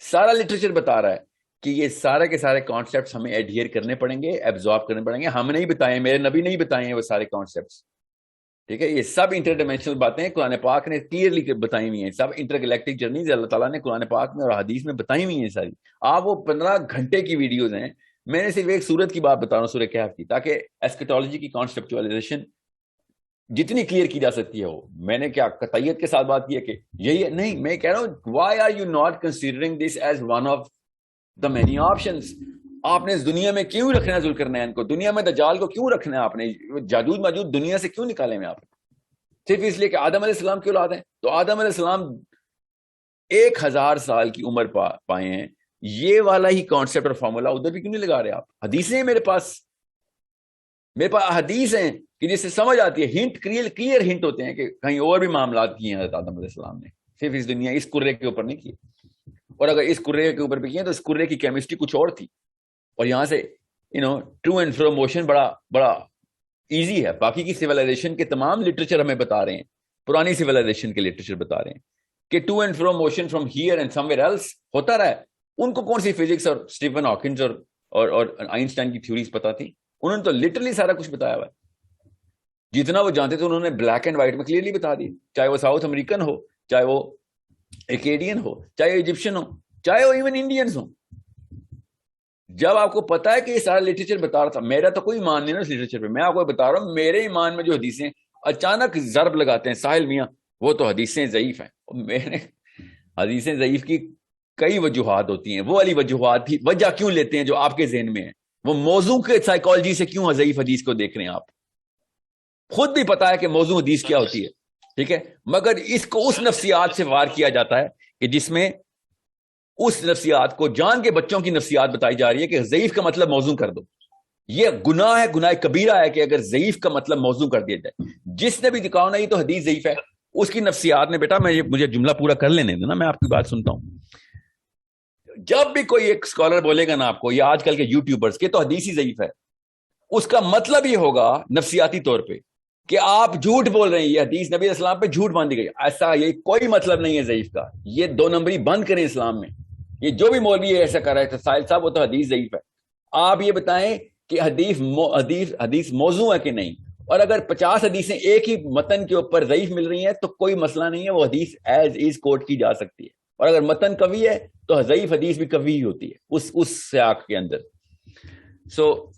سارا لٹریچر بتا رہا ہے کہ یہ سارے کے سارے کانسیپٹس ہمیں ایڈہیئر کرنے پڑیں گے، ایبزارب کرنے پڑیں گے. ہم نہیں بتائیں، میرے نبی نہیں بتائے ہیں وہ سارے کانسیپٹس. ٹھیک ہے. یہ سب انٹر ڈائمینشنل باتیں قرآن پاک نے کلیئرلی بتائی ہوئی ہیں، سب انٹر گلیکٹک جرنیز اللہ تعالیٰ نے قرآن پاک میں اور حدیث میں بتائی ہوئی ہیں ساری. آپ وہ 15 گھنٹے کی ویڈیوز ہیں. میں نے صرف ایک سورت کی بات بتا رہا ہوں، سورہ کہف کی، تاکہ ایسکیٹالوجی کی کانسیپچوائزیشن جتنی کلیئر کی جا سکتی ہے ہو. میں نے کیا قطعیت کے ساتھ بات کی ہے کہ یہی ہے؟ نہیں، میں کہہ رہا ہوں why are you not considering this as one of the many options. آپ نے اس دنیا میں کیوں رکھنا ہے ذوالقرنین کو، دنیا میں دجال کو کیوں رکھنا ہے، آپ نے جاجوج ماجوج دنیا سے کیوں نکالے میں آپ نے؟ صرف اس لیے کہ آدم علیہ السلام کی اولاد ہیں. تو آدم علیہ السلام 1000 سال کی عمر پائے ہیں. یہ والا ہی کانسیپٹ اور فارمولا ادھر بھی کیوں نہیں لگا رہے آپ؟ حدیثیں ہیں میرے پاس حدیث ہیں کہ جس سے سمجھ آتی ہے، ہنٹ کلیئر ہنٹ ہوتے ہیں کہ کہیں اور بھی معاملات کیے ہیں حضرت آدم علیہ السلام نے، صرف اس دنیا اس کرے کے اوپر نہیں کیے. اور اگر اس کرے کے اوپر بھی کیے تو اس کرے کی کیمسٹری کچھ اور تھی. اور یہاں سے ٹو اینڈ فرو موشن بڑا ایزی ہے. باقی کی سیولائزیشن کے تمام لٹریچر ہمیں بتا رہے ہیں، پرانی سیولائزیشن کے لٹریچر بتا رہے ہیں کہ to and fro motion from here and somewhere else ہوتا رہا ہے. ان کو کون سی فزکس اور اسٹیفن ہاکنز اور آئنسٹائن کی تھیوریز پتا تھی؟ انہوں نے تو لٹرلی سارا کچھ بتایا ہوا ہے. جتنا وہ جانتے تھے انہوں نے بلیک اینڈ وائٹ میں کلیئرلی بتا دی, چاہے وہ ساؤتھ امریکن ہو, چاہے وہ ایکیڈین ہو, چاہے ایجپشن ہو, چاہے وہ ایون انڈینز ہوں. جب آپ کو پتا ہے کہ یہ سارا لٹریچر بتا رہا تھا, میرا تو کوئی ایمان نہیں نا اس لٹریچر پہ, میں آپ کو بتا رہا ہوں میرے ایمان میں جو حدیثیں اچانک ضرب لگاتے ہیں ساحل میاں, وہ تو حدیثیں ضعیف ہیں. میرے حدیثیں ضعیف کی کئی وجوہات ہوتی ہیں, وہ والی وجوہات بھی وجہ کیوں لیتے ہیں جو آپ کے ذہن میں ہے, وہ موضوع کے سائیکالوجی سے کیوں ضعیف حدیث کو دیکھ رہے ہیں. آپ خود بھی پتا ہے کہ موضوع حدیث کیا ہوتی ہے, ٹھیک ہے, مگر اس کو اس نفسیات سے وار کیا جاتا ہے کہ جس میں اس نفسیات کو جان کے بچوں کی نفسیات بتائی جا رہی ہے کہ ضعیف کا مطلب موضوع کر دو. یہ گناہ ہے, گناہ کبیرہ ہے کہ اگر ضعیف کا مطلب موضوع کر دیا جائے. جس نے بھی دکھاؤ نا یہ تو حدیث ضعیف ہے, اس کی نفسیات نے, بیٹا مجھے جملہ پورا کر لینے دو نا, میں آپ کی بات سنتا ہوں. جب بھی کوئی ایک اسکالر بولے گا نا آپ کو, یا آج کل کے یوٹیوبرز کے, تو حدیث ہی ضعیف ہے, اس کا مطلب یہ ہوگا نفسیاتی طور پہ کہ آپ جھوٹ بول رہے ہیں, یہ حدیث نبی علیہ السلام پہ جھوٹ باندھی گئی. ایسا یہ کوئی مطلب نہیں ہے ضعیف کا. یہ 2 نمبری بند کریں اسلام میں. یہ جو بھی مولوی ایسا کر رہا ہے ساحل صاحب, وہ تو حدیث ضعیف ہے. آپ یہ بتائیں کہ حدیث موضوع ہے کہ نہیں, اور اگر 50 حدیثیں ایک ہی متن کے اوپر ضعیف مل رہی ہیں تو کوئی مسئلہ نہیں ہے, وہ حدیث ایز از کوٹ کی جا سکتی ہے. اور اگر متن قوی ہے تو ضعیف حدیث بھی قوی ہی ہوتی ہے اس سیاق کے اندر.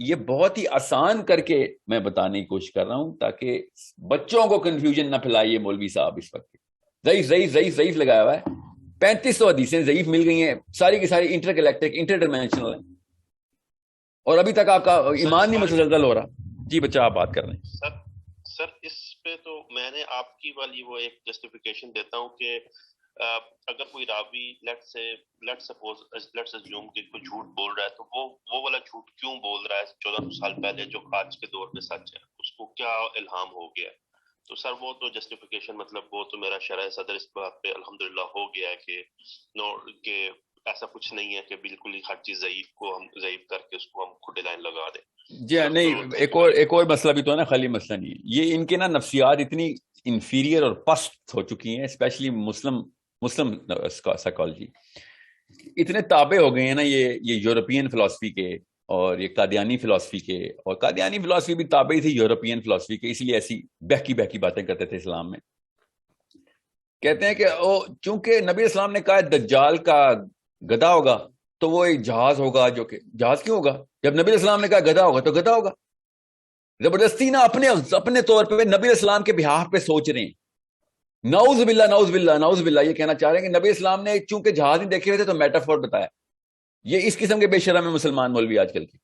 یہ بہت ہی آسان کر کے میں بتانے کی کوشش کر رہا ہوں تاکہ بچوں کو کنفیوژن نہ پھیلائیے. مولوی صاحب اس وقت ضعیف ضعیف ضعیف ضعیف لگایا ہوا ہے, 3500 حدیثیں ضعیف مل گئی ہیں, ساری کی ساری انٹر گلیکٹک انٹر ڈائمینشنل ہیں, اور ابھی تک آپ کا ایمان نہیں متزلزل ہو رہا. جی بچہ آپ بات کر رہے ہیں. سر اس پہ تو میں نے آپ کی والی وہ ایک جسٹیفیکیشن دیتا ہوں کہ اگر کوئی راوی لیٹس اسیوم کہ کوئی جھوٹ بول رہا ہے تو وہ والا جھوٹ کیوں بول رہا ہے 1400 سال پہلے جو آج کے دور میں سچ ہے, اس کو کیا الہام ہو گیا. تو سر وہ تو جسٹیفیکیشن مطلب وہ تو میرا شرح صدر اس بات پہ الحمدللہ ہو گیا ہے کہ ایسا کچھ نہیں ہے کہ بالکل ہی ہر چیز ضعیف کو ہم ضعیف کر کے اس کو ہم کھٹے لائن لگا دیں. جی نہیں, ایک اور مسئلہ بھی تو ہے نا, خالی مسئلہ نہیں ہے یہ. ان کے نا نفسیات اتنی انفیریئر اور پست ہو چکی ہیں, اسپیشلی مسلم سائیکالوجی اتنے تابع ہو گئے ہیں نا یہ یورپین فلسفی کے اور یہ قادیانی فلسفی کے. اور قادیانی فلسفی بھی تابع تھی یورپین فلسفی کے, اس لیے ایسی بہکی باتیں کرتے تھے اسلام میں. کہتے ہیں کہ چونکہ نبی اسلام نے کہا دجال کا گدھا ہوگا تو وہ ایک جہاز ہوگا, جو کہ جہاز کیوں ہوگا جب نبی اسلام نے کہا گدھا ہوگا تو گدھا ہوگا. زبردستی نا اپنے طور پہ نبی اسلام کے بہاف پہ سوچ رہے ہیں. نعوذ باللہ نعوذ باللہ نعوذ باللہ, یہ کہنا چاہ رہے ہیں کہ نبی اسلام نے چونکہ جہاز نہیں دیکھے ہوئے تھے تو میٹافور بتایا. یہ اس قسم کے بے شرم ہے مسلمان مولوی آج کل کی.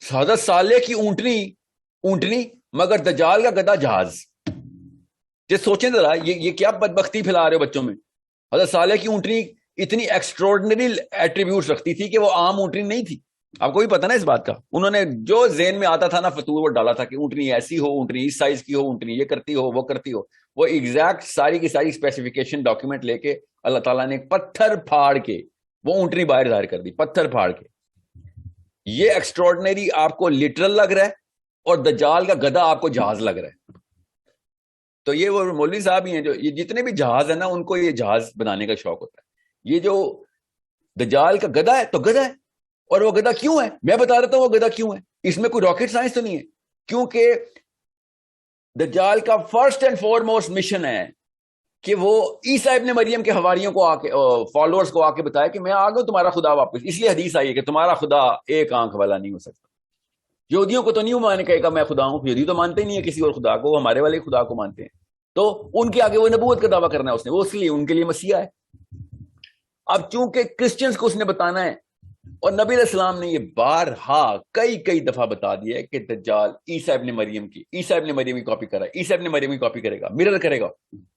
حضرت صالح کی اونٹنی مگر دجال کا گدھا جہاز. یہ سوچیں ذرا, یہ کیا بدبختی پھیلا رہے ہو بچوں میں. حضرت صالح کی اونٹنی اتنی ایکسٹراڈنری ایٹریبیوٹس رکھتی تھی کہ وہ عام اونٹنی نہیں تھی. آپ کو بھی پتا نا اس بات کا, انہوں نے جو ذہن میں آتا تھا نا فطور وہ ڈالا تھا کہ اونٹنی ایسی ہو, اونٹنی اس سائز کی ہو, اونٹنی یہ کرتی ہو وہ کرتی ہو. وہ ایگزیکٹ ساری کی ساری اسپیسیفیکیشن ڈاکیومنٹ لے کے اللہ تعالیٰ نے پتھر پھاڑ کے وہ اونٹنی باہر ظاہر کر دی, پتھر پھاڑ کے. یہ ایکسٹراڈنری آپ کو لٹرل لگ رہا ہے اور دجال کا گدھا آپ کو جہاز لگ رہا ہے. تو یہ وہ مولوی صاحب ہی ہیں جو یہ جتنے بھی جہاز ہیں نا ان کو یہ جہاز بنانے کا شوق ہوتا ہے. یہ جو دجال کا گدھا ہے تو گدھا ہے, اور وہ گدھا کیوں ہے میں بتا رہا ہوں. وہ گدھا کیوں ہے, اس میں کوئی راکٹ سائنس تو نہیں ہے, کیونکہ دجال کا فرسٹ اینڈ فارموسٹ مشن ہے کہ وہ عیسیٰ ابن مریم کے حواریوں کو آ کے فالوورز کو آ کے بتایا کہ میں آ گیا ہوں تمہارا خدا واپس. اس لیے حدیث آئی ہے کہ تمہارا خدا ایک آنکھ والا نہیں ہو سکتا. یہودیوں کو تو نہیں مان کہے گا میں خدا ہوں, یہودی تو مانتے ہی نہیں ہے کسی اور خدا کو, وہ ہمارے والے خدا کو مانتے ہیں. تو ان کے آگے وہ نبوت کا دعویٰ کرنا ہے اس نے, وہ اس لیے ان کے لیے مسیح ہے. اب چونکہ کرسچنز کو اس نے بتانا ہے, اور نبی علیہ السلام نے یہ بارہا کئی دفعہ بتا دیا ہے کہ دجال عیسیٰ ابن مریم کی کاپی کرا ہے, عیسیٰ ابن مریم کی کاپی کرے گا, مرر کرے گا.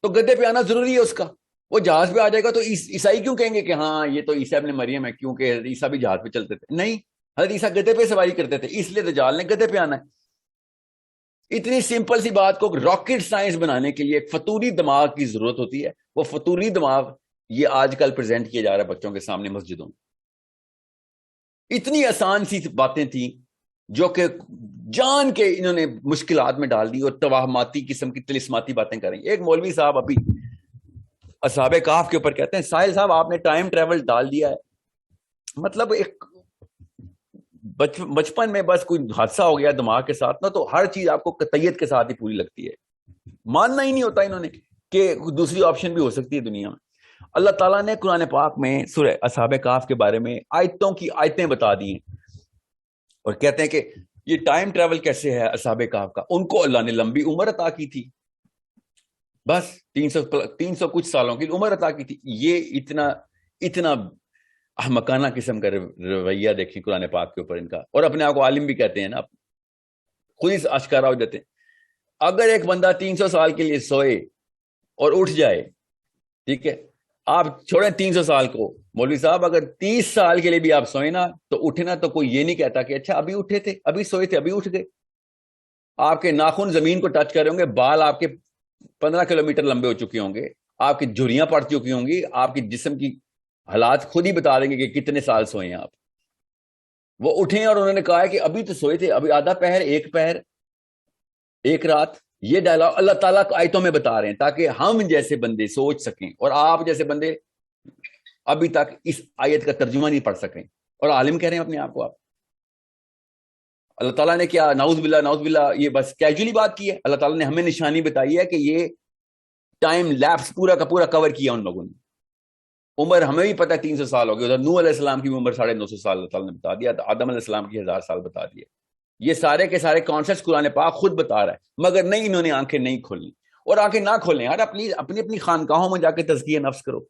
تو گدھے پہ آنا ضروری ہے اس کا. وہ جہاز پہ آ جائے گا تو عیسائی کیوں کہیں گے کہ ہاں یہ تو عیسیٰ ابن مریم ہے, کیونکہ عیسیٰ بھی جہاز پہ چلتے تھے. نہیں, حضرت عیسیٰ گدھے پہ سواری کرتے تھے, اس لیے دجال نے گدھے پہ آنا ہے. اتنی سمپل سی بات کو راکٹ سائنس بنانے کے لیے ایک فطوری دماغ کی ضرورت ہوتی ہے. وہ فطوری دماغ یہ آج کل پریزنٹ کیا جا رہا ہے بچوں کے سامنے مسجدوں میں. اتنی آسان سی باتیں تھیں جو کہ جان کے انہوں نے مشکلات میں ڈال دی اور توہماتی قسم کی طلسماتی باتیں کریں. ایک مولوی صاحب ابھی اصحاب کہف کے اوپر کہتے ہیں ساحل صاحب آپ نے ٹائم ٹریول ڈال دیا ہے. مطلب ایک بچپن میں بس کوئی حادثہ ہو گیا دماغ کے ساتھ نا، تو ہر چیز آپ کو قطعیت کے ساتھ ہی پوری لگتی ہے، ماننا ہی نہیں ہوتا انہوں نے کہ دوسری آپشن بھی ہو سکتی ہے دنیا میں۔ اللہ تعالیٰ نے قرآن پاک میں سورہ اصحاب کہف کے بارے میں آیتوں کی آیتیں بتا دی ہیں، اور کہتے ہیں کہ یہ ٹائم ٹریول کیسے ہے اصحاب کہف کا، ان کو اللہ نے لمبی عمر عطا کی تھی، بس 300 کچھ سالوں کی عمر عطا کی تھی۔ یہ اتنا احمقانہ قسم کا رویہ دیکھیں قرآن پاک کے اوپر ان کا، اور اپنے آپ کو عالم بھی کہتے ہیں نا، خود ہی آشکارا ہو جاتے ہیں۔ اگر ایک بندہ 300 سال کے لیے سوئے اور اٹھ جائے، ٹھیک ہے، آپ چھوڑیں 300 سال کو، مولوی صاحب اگر 30 سال کے لیے بھی آپ سوئیں نا تو اٹھنا تو کوئی یہ نہیں کہتا کہ اچھا ابھی اٹھے تھے، ابھی سوئے تھے، ابھی اٹھ گئے۔ آپ کے ناخن زمین کو ٹچ کر رہے ہوں گے، بال آپ کے 15 کلومیٹر لمبے ہو چکے ہوں گے، آپ کی جھریاں پڑ چکی ہوں گی، آپ کی جسم کی حالات خود ہی بتا دیں گے کہ کتنے سال سوئے ہیں آپ۔ وہ اٹھیں اور انہوں نے کہا ہے کہ ابھی تو سوئے تھے، ابھی آدھا پہر، ایک پہر، ایک رات۔ یہ ڈائلاگ اللہ تعالیٰ کو آیتوں میں بتا رہے ہیں تاکہ ہم جیسے بندے سوچ سکیں، اور آپ جیسے بندے ابھی تک اس آیت کا ترجمہ نہیں پڑھ سکیں، اور عالم کہہ رہے ہیں اپنے آپ کو آپ۔ اللہ تعالیٰ نے کیا نعوذ باللہ یہ بس کیجولی بات کی ہے؟ اللہ تعالیٰ نے ہمیں نشانی بتائی ہے کہ یہ ٹائم لیپس پورا کا پورا کور کیا ان لوگوں نے۔ عمر ہمیں بھی پتہ ہے 300 سال ہو گئی، ادھر نوح علیہ السلام کی عمر 950 سال اللہ تعالیٰ نے بتا دیا، آدم علیہ السلام کی 1000 سال بتا دیا۔ یہ سارے کے سارے کانسیپٹس قرآن پاک خود بتا رہا ہے، مگر نہیں، انہوں نے آنکھیں نہیں کھولیں، اور آنکھیں نہ کھولیں یار، اپنی خانقاہوں میں جا کے تزکیہ نفس کرو۔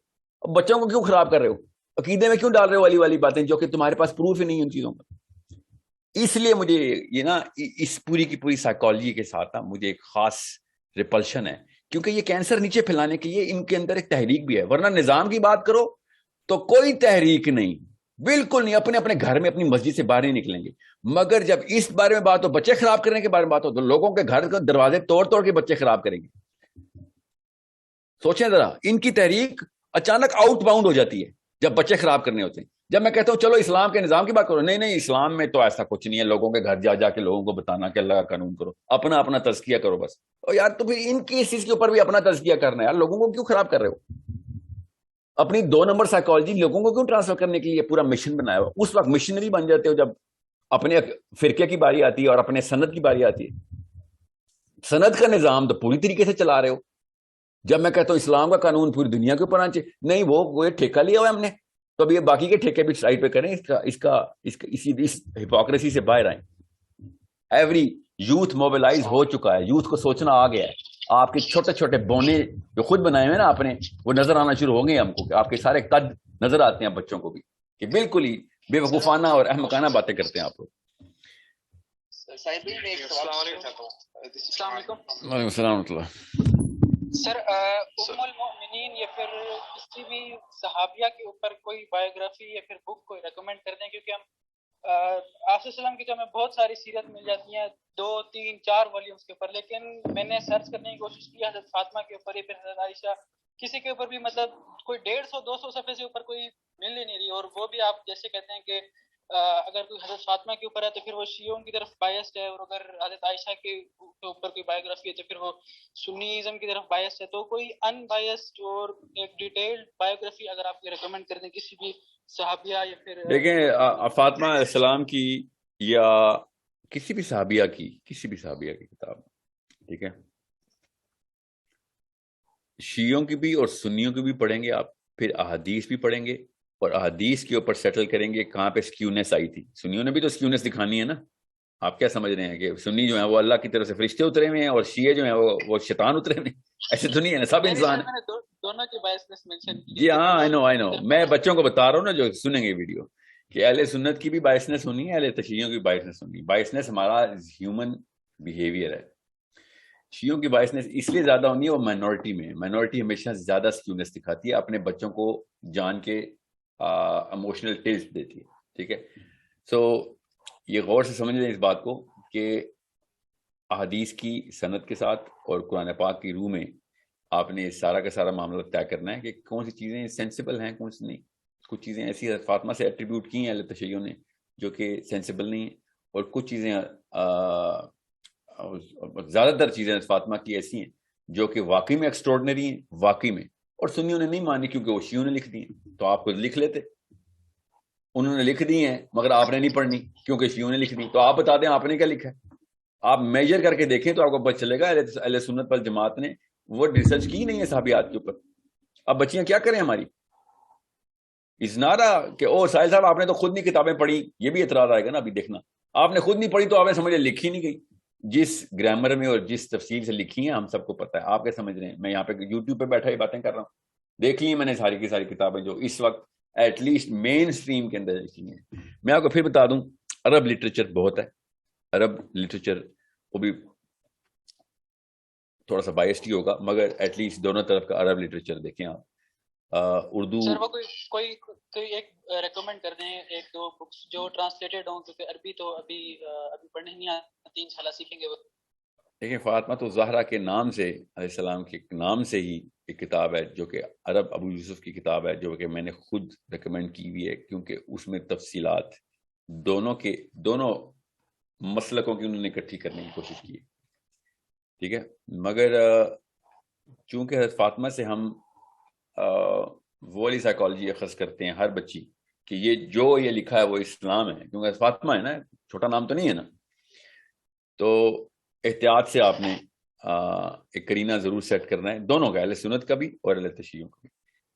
اب بچوں کو کیوں خراب کر رہے ہو؟ عقیدے میں کیوں ڈال رہے ہو والی باتیں جو کہ تمہارے پاس پروف ہی نہیں ان چیزوں کا؟ اس لیے مجھے یہ نا اس پوری کی پوری سائیکالوجی کے ساتھ نا مجھے ایک خاص ریپلشن ہے، کیونکہ یہ کینسر نیچے پھیلانے کے لیے ان کے اندر ایک تحریک بھی ہے، ورنہ نظام کی بات کرو تو کوئی تحریک نہیں، بالکل نہیں، اپنے اپنے گھر میں اپنی مسجد سے باہر نہیں نکلیں گے۔ مگر جب اس بارے میں بات ہو، بچے خراب کرنے کے بارے میں بات ہو، تو لوگوں کے گھر کے دروازے توڑ توڑ کے بچے خراب کریں گے۔ سوچیں ذرا، ان کی تحریک اچانک آؤٹ باؤنڈ ہو جاتی ہے جب بچے خراب کرنے ہوتے ہیں۔ جب میں کہتا ہوں چلو اسلام کے نظام کی بات کرو، نہیں، اسلام میں تو ایسا کچھ نہیں ہے، لوگوں کے گھر جا جا کے لوگوں کو بتانا کہ اللہ کا قانون کرو، اپنا تزکیہ کرو بس۔ اور یار تو پھر ان کی اس چیز کے اوپر بھی اپنا تزکیہ کرنا ہے یار، لوگوں کو کیوں خراب کر رہے ہو؟ اپنی 2 نمبر سائیکالوجی لوگوں کو کیوں ٹرانسفر کرنے کے لیے پورا مشن بنایا ہوا؟ اس وقت مشنری بن جاتے ہو جب اپنے فرقے کی باری آتی ہے اور اپنے سند کی باری آتی ہے۔ سند کا نظام تو پوری طریقے سے چلا رہے ہو۔ جب میں کہتا ہوں اسلام کا قانون پوری دنیا کے اوپر آنا چاہیے، نہیں، وہ ٹھیکہ لیا ہوا ہے ہم نے، تو اب یہ باقی کے ٹھیکے بھی سائڈ پہ کریں، اس ہپوکریسی سے باہر آئیں۔ ایوری یوتھ موبلائز ہو چکا ہے، یوتھ کو سوچنا آ گیا ہے۔ آپ کے چھوٹے چھوٹے بونے جو خود بنائے ہوئے نا آپ نے، وہ نظر آنا شروع ہو گئے ہم کو، کہ آپ کے سارے قد نظر آتے ہیں بچوں کو بھی، کہ بالکل ہی بے وقوفانہ اور احمقانہ باتیں کرتے ہیں آپ لوگ۔ السلام علیکم۔ وعلیکم السلام ورحمۃ اللہ۔ سر، ام المؤمنین یا پھر کسی بھی صحابیہ کے اوپر کوئی بایوگرافی یا پھر بک کوئی ریکمینڈ کر دیں، کیونکہ ہم آپ وسلم کی تو ہمیں بہت ساری سیرت مل جاتی ہیں 2، 3، 4 والیومس کے اوپر، لیکن میں نے سرچ کرنے کی کوشش کی حضرت فاطمہ کے اوپر یا پھر حضرت عائشہ، کسی کے اوپر بھی مطلب کوئی 150 200 صفحے سے اوپر کوئی مل ہی نہیں رہی۔ اور وہ بھی آپ جیسے کہتے ہیں کہ اگر کوئی حضرت فاطمہ کے اوپر ہے تو پھر وہ شیعوں کی طرف بائسڈ ہے، اور اگر حضرت عائشہ کے اوپر کوئی بایوگرافی ہے تو پھر وہ سنیزم کی طرف بائسڈ ہے۔ تو کوئی ان بائسڈ اور ایک ڈیٹیلڈ بایوگرافی اگر آپ کو ریکمینڈ کر دیں کسی بھی صحابیہ یا پھر دیکھیں فاطمہ علیہ السلام کی یا کسی بھی صحابیہ کی کتاب، ٹھیک ہے، شیعوں کی بھی اور سنیوں کی بھی پڑھیں گے آپ، پھر احادیث بھی پڑھیں گے، اور احادیث کے اوپر سیٹل کریں گے کہاں پہ سکیونیس آئی تھی۔ سنیوں نے بھی تو سکیونیس دکھانی ہے نا۔ آپ کیا سمجھ رہے ہیں کہ سنی جو ہیں وہ اللہ کی طرف سے فرشتے اترے ہوئے ہیں اور شیعہ جو ہیں وہ شیطان اترے ہوئے ہیں؟ ایسے تو نہیں ہے نا، سب انسان ہیں۔ دونوں کی بائسنس مینشن کی۔ جی ہاں، آئی نو، میں بچوں کو بتا رہا ہوں نا جو سنیں گے ویڈیو، کہ اہل سنت کی بھی بائسنس ہونی ہے، اہل تشیعوں کی بائسنس ہونی ہے۔ بائسنس ہمارا ہیومن بیہیویئر ہے۔ شیعوں کی بائسنس اس لیے زیادہ ہونی ہے، وہ مائنورٹی میں، مائنورٹی ہمیشہ زیادہ سکیونیس دکھاتی ہے، اپنے بچوں کو جان کے ایموشنل ٹیسٹ دیتی ہے، ٹھیک ہے۔ سو یہ غور سے سمجھ لیں اس بات کو کہ احادیث کی سند کے ساتھ اور قرآن پاک کی روح میں آپ نے سارا کا سارا معاملہ طے کرنا ہے کہ کون سی چیزیں سینسیبل ہیں، کون سی نہیں۔ کچھ چیزیں ایسی فاطمہ سے ایٹریبیوٹ کی ہیں اہل تشیع نے جو کہ سینسیبل نہیں ہیں، اور کچھ چیزیں زیادہ تر چیزیں فاطمہ کی ایسی ہیں جو کہ واقعی میں ایکسٹراڈنری ہیں، واقعی میں، اور سنیوں نے نہیں مانی کیونکہ وہ شیعوں نے لکھ دی ہیں۔ تو آپ خود لکھ لیتے، انہوں نے لکھ دی ہیں مگر آپ نے نہیں پڑھنی کیونکہ شیعوں نے لکھ دی. تو آپ بتا دیں آپ نے کیا لکھا ہے, آپ میجر کر کے دیکھیں تو آپ کو پتہ چلے گا اہل سنت پر جماعت نے وہ ریسرچ کی نہیں ہے صحابیات کے اوپر. اب بچیاں کیا کریں ہماری, ازنارا کہ او ساحل صاحب آپ نے تو خود نہیں کتابیں پڑھی, یہ بھی اعتراض آئے گا نا. ابھی دیکھنا آپ نے خود نہیں پڑھی تو آپ نے سمجھے لکھی نہیں گئی. جس گرامر میں اور جس تفصیل سے لکھی ہیں ہم سب کو پتہ ہے. آپ کیا سمجھ رہے ہیں میں یہاں پہ یوٹیوب پہ بیٹھا یہ باتیں کر رہا ہوں, دیکھ لی میں نے ساری کی ساری کتابیں جو اس وقت ایٹ لیسٹ مین اسٹریم کے اندر لکھی ہیں. میں آپ کو پھر بتا دوں عرب لٹریچر بہت ہے, عرب لٹریچر وہ بھی تھوڑا سا بائسڈ ہی ہوگا مگر ایٹ لیسٹ دونوں طرف کا عرب لٹریچر دیکھیں آپ. اردو سر وہ کوئی ایک ریکمینڈ کر دیں, ایک دو بکس جو ٹرانسلیٹڈ ہوں, کیونکہ عربی تو ابھی پڑھنے نہیں آتی, انشاءاللہ سیکھیں گے وہ. دیکھیں فاطمہ تو زہرا کے نام سے علیہ السلام کے نام سے ہی ایک کتاب ہے جو کہ عرب ابو یوسف کی کتاب ہے, جو کہ میں نے خود ریکمینڈ کی ہوئی ہے کیونکہ اس میں تفصیلات دونوں مسلکوں کی انہوں نے اکٹھی کرنے کی کوشش کی ہے. ٹھیک ہے, مگر چونکہ حضرت فاطمہ سے ہم وہ والی سائیکالوجی اخذ کرتے ہیں ہر بچی کہ یہ جو یہ لکھا ہے وہ اسلام ہے, کیونکہ حضرت فاطمہ ہے نا, چھوٹا نام تو نہیں ہے نا. تو احتیاط سے آپ نے ایک کرینہ ضرور سیٹ کرنا ہے, دونوں کا, اہل سنت کا بھی اور اہل تشیع کا بھی,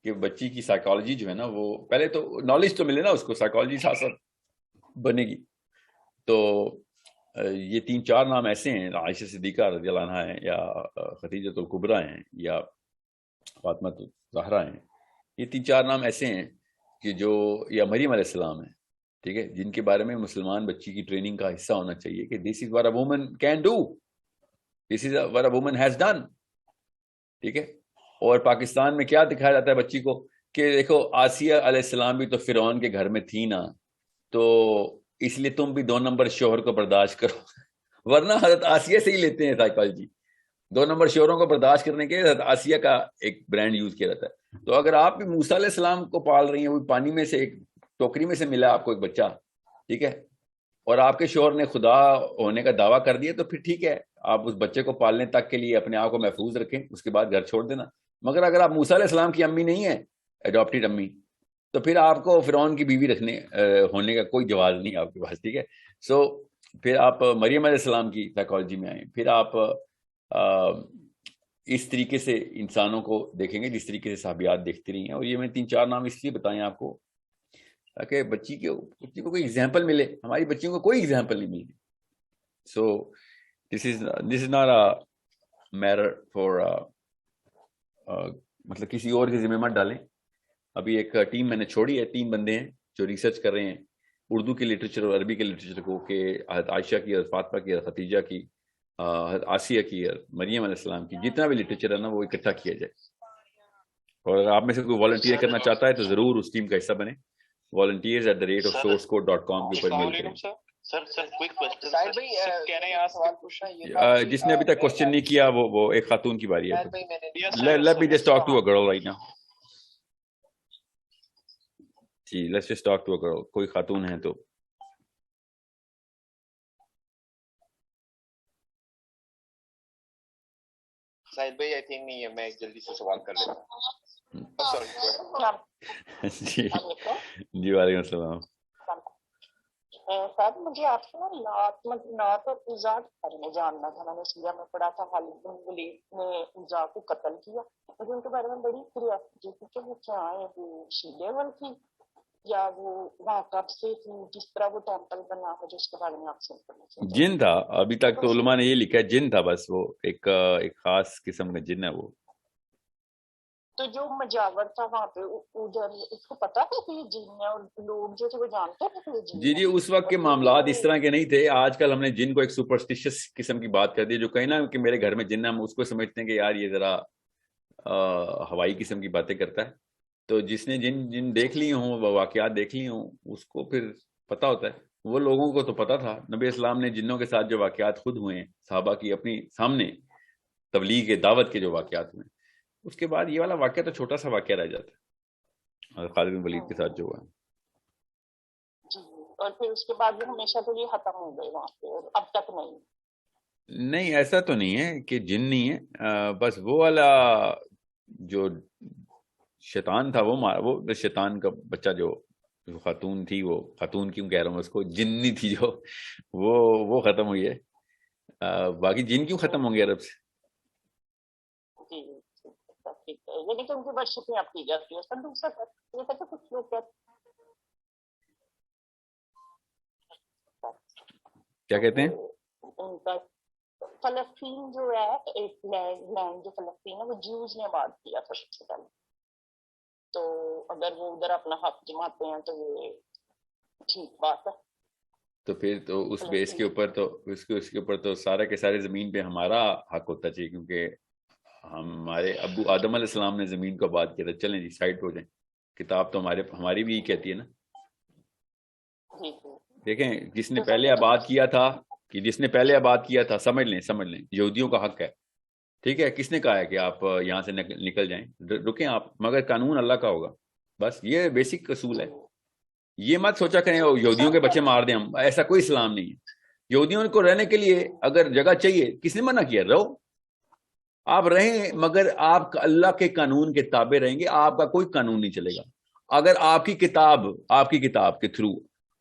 کہ بچی کی سائیکالوجی جو ہے نا وہ پہلے تو نالج تو ملے نا اس کو, سائیکالوجی ساتھ ساتھ بنے گی. تو یہ 3-4 نام ایسے ہیں, عائشہ صدیقہ رضی اللہ عنہا ہیں, یا خدیجہ الکبریٰ ہیں, یا فاطمہ زہرا ہیں. یہ 3-4 نام ایسے ہیں کہ جو, یا مریم علیہ السلام ہیں, ٹھیک ہے, جن کے بارے میں مسلمان بچی کی ٹریننگ کا حصہ ہونا چاہیے کہ this is what a woman can do, this is what a woman has done. ٹھیک ہے, اور پاکستان میں کیا دکھایا جاتا ہے بچی کو کہ دیکھو آسیہ علیہ السلام بھی تو فرعون کے گھر میں تھی نا, تو اس لیے تم بھی 2 نمبر شوہر کو برداشت کرو. ورنہ حضرت آسیہ سے ہی لیتے ہیں سائیکالوجی, 2 نمبر شوہروں کو برداشت کرنے کے حضرت آسیہ کا ایک برانڈ یوز کیا جاتا ہے. تو اگر آپ بھی موسیٰ علیہ السلام کو پال رہی ہیں, وہ پانی میں سے ایک ٹوکری میں سے ملا آپ کو ایک بچہ, ٹھیک ہے, اور آپ کے شوہر نے خدا ہونے کا دعویٰ کر دیا, تو پھر ٹھیک ہے, آپ اس بچے کو پالنے تک کے لیے اپنے آپ کو محفوظ رکھیں, اس کے بعد گھر چھوڑ دینا. مگر اگر آپ موسیٰ علیہ السلام کی امی نہیں ہیں, اڈاپٹیڈ امی, تو پھر آپ کو فرعون کی بیوی رکھنے ہونے کا کوئی جواز نہیں آپ کے پاس. ٹھیک ہے, سو پھر آپ مریم علیہ السلام کی سائیکالوجی میں آئیں, پھر آپ اس طریقے سے انسانوں کو دیکھیں گے جس طریقے سے صحابیات دیکھتی رہی ہیں. اور یہ میں 3-4 نام اس لیے بتائیں آپ کو تاکہ بچی کو کوئی ایگزامپل ملے. ہماری بچیوں کو کوئی ایگزامپل نہیں ملتی. So this is not a matter for مطلب کسی اور کے ذمہ مت ڈالیں. ابھی ایک ٹیم میں نے چھوڑی ہے, 3 بندے ہیں جو ریسرچ کر رہے ہیں اردو کے لٹریچر اور عربی کے لٹریچر کو, کہ حضرت عائشہ کی, حضرت فاطمہ کی, حضرت خدیجہ کی, حضرت آسیہ کی, مریم علیہ السلام کی, جتنا بھی لٹریچر ہے نا وہ اکٹھا کیا جائے. اور اگر آپ میں سے کوئی والنٹیئر کرنا چاہتا ہے تو ضرور اس ٹیم کا حصہ بنے. volunteers@sourcecode.com کے اوپر میل کریں. جس نے ابھی تک کوشچن نہیں کیا وہ ایک خاتون کی باری ہے. Let me just talk to a girl right now. G, let's just talk to a girl. کوئی خاتون ہے تو ساحل بھائی, آئی تھنک نہیں ہے, میں جلدی سے سوال کر لیتا ہوں. جی جی, وعلیکم السلام. صاحب مجھے آپ سے نعت اور عزا کے بارے میں جاننا تھا. میں نے سیرہ میں پڑھا تھا خالد بن ولید نے عزا کو قتل کیا, مجھے ان کے بارے میں بڑی کیوریوسٹی تھی کہ وہ کیا ہے, وہ شیعہ ون تھی یا وہ وہاں کب سے تھی, جس طرح وہ ٹیمپل بنا ہے جو اس کے بارے میں آپ سے جن تھا. ابھی تک تو علماء نے یہ لکھا ہے جن تھا, بس وہ ایک خاص قسم کا جن ہے وہ. تو جو مجاور تھا وہاں پہ ادھر, اس کو پتا تھا کہ یہ جن ہے, اور لوگ جو تھے وہ جانتے تھے کہ یہ جن ہے؟ جی اس وقت کے معاملات اس طرح کے نہیں تھے. آج کل ہم نے جن کو ایک سپرسٹیشس قسم کی بات کر دی, جو کہیں نا کہ میرے گھر میں جن ہے, ہم اس کو سمجھتے ہیں کہ یار یہ ذرا ہوائی قسم کی باتیں کرتا ہے. تو جس نے جن دیکھ لی ہوں, واقعات دیکھ لی ہوں, اس کو پھر پتا ہوتا ہے. وہ لوگوں کو تو پتا تھا. نبی اسلام نے جنوں کے ساتھ جو واقعات خود ہوئے ہیں صحابہ کی اپنی سامنے, تبلیغ دعوت کے جو واقعات ہوئے, اس کے بعد یہ والا واقعہ تو چھوٹا سا واقعہ رہ جاتا ہے خالد بن ولید کے ساتھ جو ہوا ہے. اور پھر اس کے بعد ہمیشہ تو یہ ختم ہو گئے وہاں پہ, اور اب تک نہیں ایسا تو نہیں ہے کہ جن نہیں ہے, بس وہ والا جو شیطان تھا وہ شیطان کا بچہ جو جو خاتون تھی، وہ خاتون کیوں کہہ رہا ہوں اس کو، جنی تھی جو، وہ ختم ہوئی ہے. باقی جن کیوں ختم ہوں گے عرب سے؟ جی ٹھیک ہے، یعنی کہ ان کی ورشپیں اب کی جاتی ہے. سر دوسرا یہ تھا کہ کچھ لوگ کیا کہتے ہیں؟ ان کا فلسطین جو ہے ایک لینڈ جو فلسطین ہے وہ جوز نے آباد کیا تھا سب سے پہلے، تو اگر وہ ادھر اپنا حق جماتے ہیں تو یہ ٹھیک بات ہے. تو پھر تو اس بیس کے اوپر تو اس کے اوپر تو سارے کے سارے زمین پہ ہمارا حق ہوتا چاہیے، کیونکہ ہمارے ابو آدم علیہ السلام نے زمین کو آباد کیا تھا. چلیں جی سائڈ پہ ہو جائیں، کتاب تو ہماری بھی یہی کہتی ہے نا. دیکھیں جس نے پہلے آباد کیا تھا، سمجھ لیں یہودیوں کا حق ہے، ٹھیک ہے. کس نے کہا ہے کہ آپ یہاں سے نکل جائیں، رکیں آپ، مگر قانون اللہ کا ہوگا. بس یہ بیسک اصول ہے. یہ مت سوچا کریں یہودیوں کے بچے مار دیں ہم، ایسا کوئی اسلام نہیں ہے. یہودیوں کو رہنے کے لیے اگر جگہ چاہیے، کس نے منع کیا؟ رہو، آپ رہیں، مگر آپ اللہ کے قانون کے تابع رہیں گے. آپ کا کوئی قانون نہیں چلے گا. اگر آپ کی کتاب کے تھرو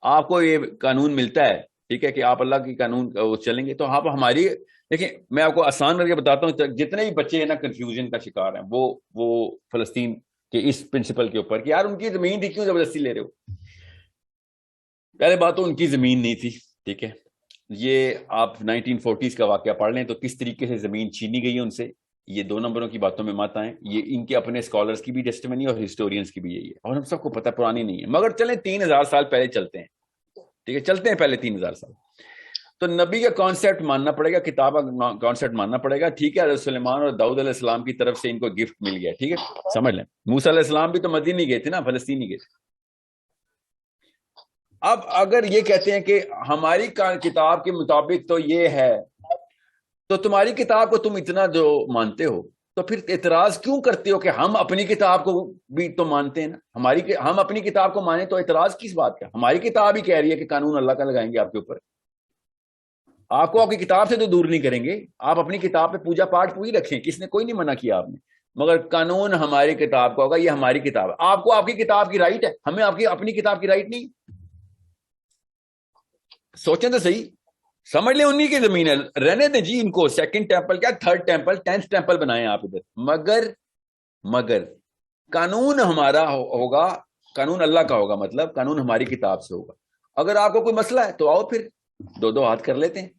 آپ کو یہ قانون ملتا ہے، ٹھیک ہے، کہ آپ اللہ کی قانون چلیں گے، تو آپ ہماری، دیکھیں میں آپ کو آسان کر کے بتاتا ہوں، جتنے بھی بچے ہیں نا کنفیوژن کا شکار ہیں، وہ فلسطین کے اس پرنسپل کے اوپر کہ یار ان کی زمین تھی، کیوں زبردستی لے رہے ہو؟ پہلے بات تو ان کی زمین نہیں تھی، ٹھیک ہے. یہ آپ 1940s کا واقعہ پڑھ لیں تو کس طریقے سے زمین چھینی گئی ہے ان سے. یہ 2 نمبروں کی باتوں میں مت آئیں، یہ ان کے اپنے اسکالرس کی بھی ٹیسٹیمنی اور ہسٹورینس کی بھی یہی ہے، اور ہم سب کو پتہ پرانی نہیں ہے. مگر چلیں 3000 سال پہلے چلتے ہیں، ٹھیک ہے، چلتے ہیں پہلے 3000 سال. تو نبی کا کانسیپٹ ماننا پڑے گا، کتاب کا کانسیپٹ ماننا پڑے گا، ٹھیک ہے. حضرت سلیمان اور داؤد علیہ السلام کی طرف سے ان کو گفٹ مل گیا، ٹھیک ہے، سمجھ لیں. موسیٰ علیہ السلام بھی تو مدینہ نہیں گئے تھے نا، فلسطین نہیں گئے تھے. اب اگر یہ کہتے ہیں کہ ہماری کتاب کے مطابق تو یہ ہے، تو تمہاری کتاب کو تم اتنا جو مانتے ہو، تو پھر اعتراض کیوں کرتے ہو کہ ہم اپنی کتاب کو بھی تو مانتے ہیں نا. ہم اپنی کتاب کو مانیں تو اعتراض کس بات کا؟ ہماری کتاب ہی کہہ رہی ہے کہ قانون اللہ کا لگائیں گے آپ کے اوپر. آپ کو آپ کی کتاب سے تو دور نہیں کریں گے، آپ اپنی کتاب پہ پوجا پاٹ پوری رکھیں، کس نے کوئی نہیں منع کیا آپ نے، مگر قانون ہماری کتاب کا ہوگا. یہ ہماری کتاب ہے، آپ کو آپ کی کتاب کی رائٹ ہے، ہمیں آپ کی اپنی کتاب کی رائٹ نہیں. سوچیں تو صحیح، سمجھ لیں انہی کی زمین ہے، رہنے دیں جی ان کو. 2nd ٹیمپل کیا 3rd ٹیمپل 10th ٹیمپل بنائیں آپ ادھر، مگر قانون ہمارا ہوگا، قانون اللہ کا ہوگا، مطلب قانون ہماری کتاب سے ہوگا. اگر آپ کو کوئی مسئلہ ہے تو آؤ پھر 2 ہاتھ کر لیتے ہیں.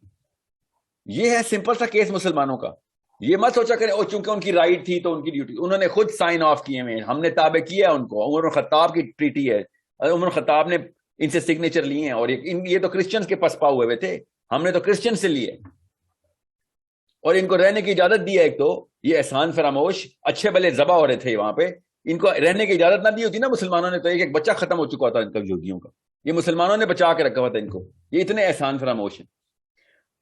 یہ ہے سمپل سا کیس مسلمانوں کا. یہ مت سوچا کریں چونکہ ان کی رائٹ تھی تو ان کی ڈیوٹی، انہوں نے خود سائن آف کیے ہیں، ہم نے تابع کیا ان کو. عمر الخطاب کی ٹریٹی ہے، عمر الخطاب نے ان سے سگنیچر لیے ہیں، اور یہ تو کرسچنز کے پسپا ہوئے ہوئے تھے، ہم نے تو کرسچن سے لیے، اور ان کو رہنے کی اجازت دی ہے. ایک تو یہ احسان فراموش، اچھے بھلے ذبح ہو رہے تھے وہاں پہ، ان کو رہنے کی اجازت نہ دی ہوتی نا مسلمانوں نے، تو ایک بچہ ختم ہو چکا تھا ان کا یہودیوں کا. یہ مسلمانوں نے بچا کے رکھا ہوا تھا ان کو. یہ اتنے احسان فراموش ہیں.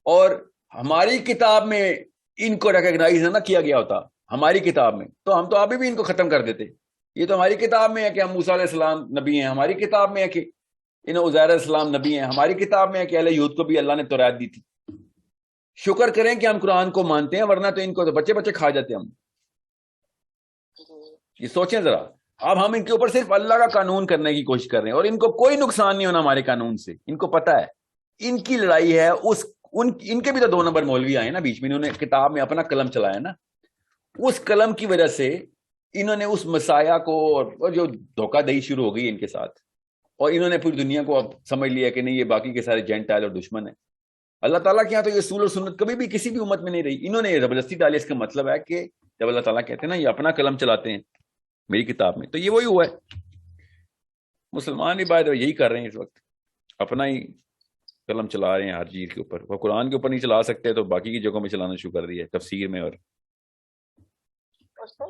اور ہماری کتاب میں ان کو ریکگنائز نہ کیا گیا ہوتا، ہماری کتاب میں، تو ہم تو ابھی بھی ان کو ختم کر دیتے. یہ تو ہماری کتاب میں ہے کہ ہم موسیٰ علیہ السلام نبی ہیں، ہماری کتاب میں ہے کہ عزیر علیہ السلام نبی ہیں، ہماری کتاب میں ہے کہ اہل یہود کو بھی اللہ نے تورات دی تھی. شکر کریں کہ ہم قرآن کو مانتے ہیں، ورنہ تو ان کو تو بچے کھا جاتے ہم. یہ سوچیں ذرا. اب ہم ان کے اوپر صرف اللہ کا قانون کرنے کی کوشش کر رہے ہیں، اور ان کو کوئی نقصان نہیں ہونا ہمارے قانون سے. ان کو پتہ ہے ان کی لڑائی ہے ان کے بھی تو 2 نمبر مولوی آئے نا بیچ میں، انہوں نے کتاب میں اپنا قلم چلایا نا، اس قلم کی وجہ سے انہوں نے اس مسیح کو، اور جو دھوکہ دہی شروع ہو گئی ان کے ساتھ، اور انہوں نے پوری دنیا کو اب سمجھ لیا کہ نہیں، یہ باقی کے سارے جینٹائل اور دشمن ہیں. اللہ تعالیٰ کے یہاں تو یہ اصول اور سنت کبھی بھی کسی بھی امت میں نہیں رہی. انہوں نے یہ زبردستی ڈالی. اس کا مطلب ہے کہ جب اللہ تعالیٰ کہتے ہیں نا یہ اپنا قلم چلاتے ہیں میری کتاب میں، تو یہ وہی ہوا ہے. مسلمان بھی باید یہی کر رہے ہیں اس وقت، اپنا ہی قلم چلا رہے ہیں ہر چیز کے اوپر. وہ قرآن کے اوپر نہیں چلا سکتے تو باقی کی جگہوں میں چلانا شروع کر دیا، تفسیر میں. اور حضرت